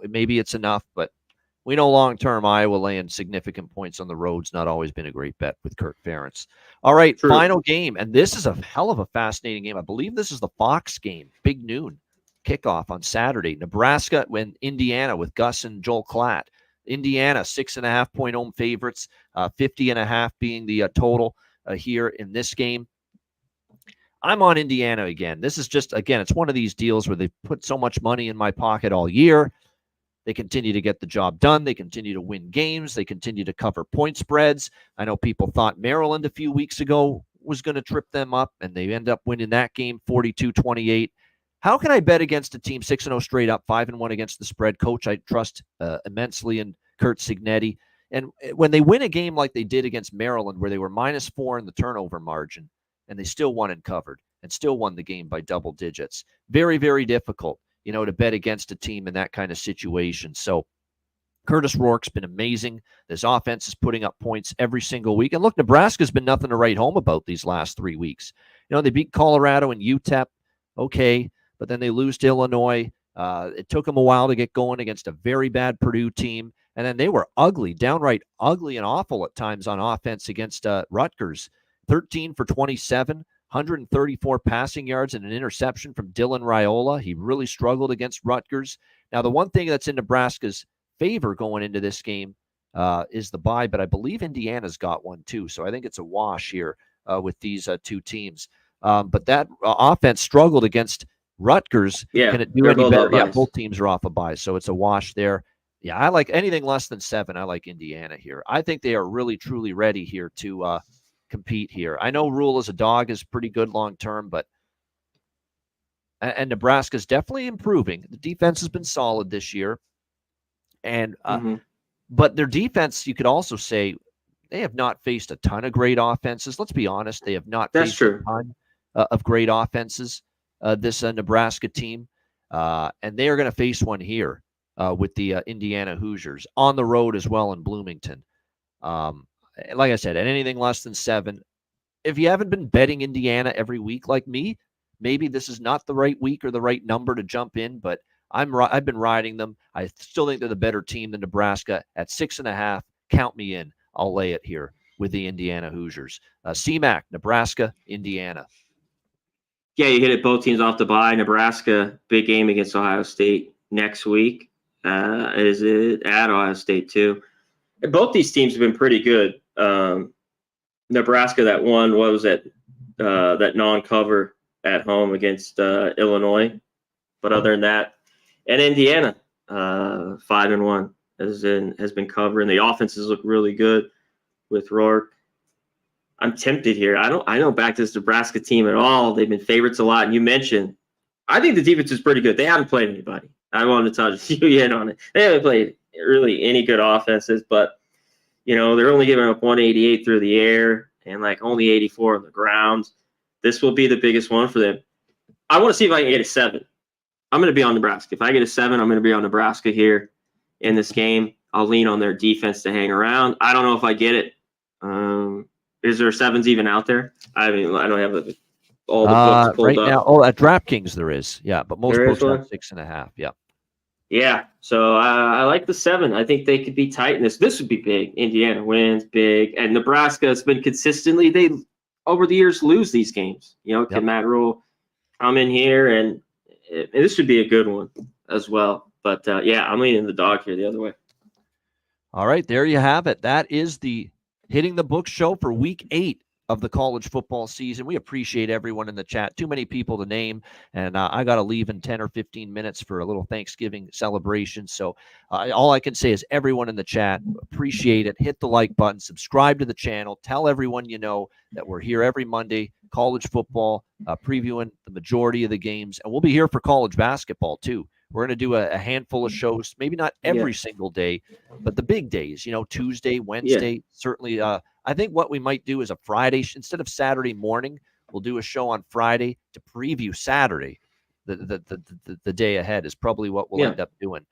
maybe it's enough, but we know long term Iowa laying significant points on the road's not always been a great bet with Kirk Ferentz. All right, True. Final game, and this is a hell of a fascinating game. I believe this is the Fox game, big noon kickoff on Saturday. Nebraska and Indiana with Gus and Joel Klatt. Indiana 6.5-point home favorites, 50.5 being the total here in this game. I'm on Indiana again. This is just, again, it's one of these deals where they've put so much money in my pocket all year. They continue to get the job done. They continue to win games. They continue to cover point spreads. I know people thought Maryland a few weeks ago was going to trip them up, and they end up winning that game 42-28. How can I bet against a team 6-0 straight up, 5-1 against the spread? Coach, I trust immensely in Kurt Cignetti. And when they win a game like they did against Maryland, where they were -4 in the turnover margin, and they still won and covered and still won the game by double digits. Very, very difficult, to bet against a team in that kind of situation. So Curtis Rourke's been amazing. This offense is putting up points every single week. And look, Nebraska's been nothing to write home about these last 3 weeks. They beat Colorado and UTEP. Okay. But then they lose to Illinois. It took them a while to get going against a very bad Purdue team. And then they were ugly, downright ugly and awful at times on offense against Rutgers. 13 for 27, 134 passing yards and an interception from Dylan Raiola. He really struggled against Rutgers. Now, the one thing that's in Nebraska's favor going into this game is the bye, but I believe Indiana's got one too. So I think it's a wash here with these two teams. But that offense struggled against Rutgers. Yeah, can it do any better? Yeah, both teams are off a bye, so it's a wash there. Yeah, I like anything less than 7. I like Indiana here. I think they are really, truly ready here to compete here. I know Rule as a dog is pretty good long term, but and Nebraska's definitely improving. The defense has been solid this year, and but their defense, you could also say, they have not faced a ton of great offenses. Let's be honest, they have not faced a ton of great offenses. This Nebraska team, and they are going to face one here with the Indiana Hoosiers on the road as well in Bloomington. Like I said, at anything less than 7, if you haven't been betting Indiana every week like me, maybe this is not the right week or the right number to jump in, but I've been riding them. I still think they're the better team than Nebraska at 6.5. Count me in. I'll lay it here with the Indiana Hoosiers. CMAC, Nebraska, Indiana. Yeah, you hit it. Both teams off the bye. Nebraska, big game against Ohio State next week. Is it at Ohio State too? And both these teams have been pretty good. Nebraska, that one, what was that? That non-cover at home against Illinois. But other than that, and Indiana, 5-1 has been covering. The offenses look really good with Rourke. I'm tempted here. I don't back this Nebraska team at all. They've been favorites a lot. And you mentioned, I think the defense is pretty good. They haven't played anybody. I wanted to touch you in on it. They haven't played really any good offenses, but they're only giving up 188 through the air and like only 84 on the ground. This will be the biggest one for them. I want to see if I can get a 7. I'm going to be on Nebraska. If I get a 7, I'm going to be on Nebraska here in this game. I'll lean on their defense to hang around. I don't know if I get it. Is there 7s even out there? I mean, I don't have all the books pulled right up. now. Oh, at DraftKings there is. Yeah, but most There is books have one? 6.5. Yeah. Yeah, so I like the 7. I think they could be tight in this. This would be big. Indiana wins big, and Nebraska has been consistently. They over the years lose these games. You know, can Matt Rule come in here and this would be a good one as well. But yeah, I'm leaning the dog here the other way. All right, there you have it. That is the Hitting the Book show for week 8 of the college football season. We appreciate everyone in the chat. Too many people to name, and I got to leave in 10 or 15 minutes for a little Thanksgiving celebration. So all I can say is everyone in the chat, appreciate it. Hit the like button, subscribe to the channel, tell everyone you know that we're here every Monday, college football, previewing the majority of the games, and we'll be here for college basketball too. We're going to do a handful of shows, maybe not every single day, but the big days, Tuesday, Wednesday, certainly. I think what we might do is a Friday, instead of Saturday morning, we'll do a show on Friday to preview Saturday. The day ahead is probably what we'll end up doing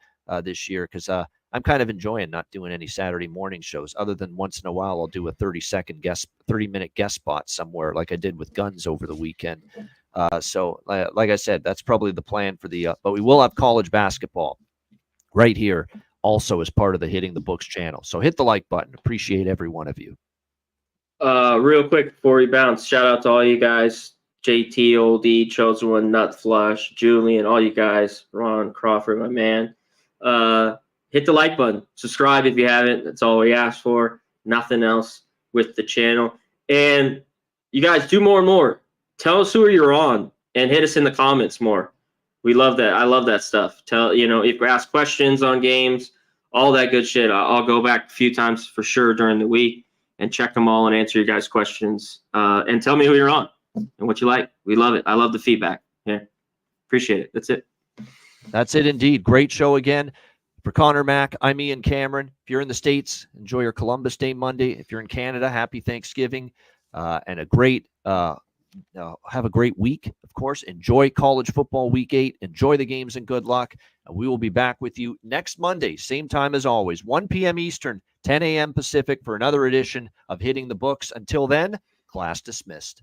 this year, because I'm kind of enjoying not doing any Saturday morning shows, other than once in a while I'll do a 30-minute guest spot somewhere like I did with Guns over the weekend. So like I said, that's probably the plan for but we will have college basketball right here also as part of the Hitting the Books channel. So hit the like button. Appreciate every one of you. Real quick before we bounce, shout out to all you guys, JT, Oldie, Chosen One, Nut Flush, Julian, all you guys, Ron Crawford, my man. Hit the like button, subscribe if you haven't. That's all we ask for. Nothing else with the channel. And you guys do more and more. Tell us who you're on and hit us in the comments more. We love that. I love that stuff. If you ask questions on games, all that good shit. I'll go back a few times for sure during the week and check them all and answer your guys' questions. And tell me who you're on and what you like. We love it. I love the feedback. Yeah. Appreciate it. That's it. That's it indeed. Great show again. For Connor Mack, I'm Ian Cameron. If you're in the States, enjoy your Columbus Day Monday. If you're in Canada, happy Thanksgiving and a great have a great week, of course. Enjoy college football week 8. Enjoy the games and good luck. And we will be back with you next Monday, same time as always, 1 p.m. Eastern, 10 a.m. Pacific for another edition of Hitting the Books. Until then, class dismissed.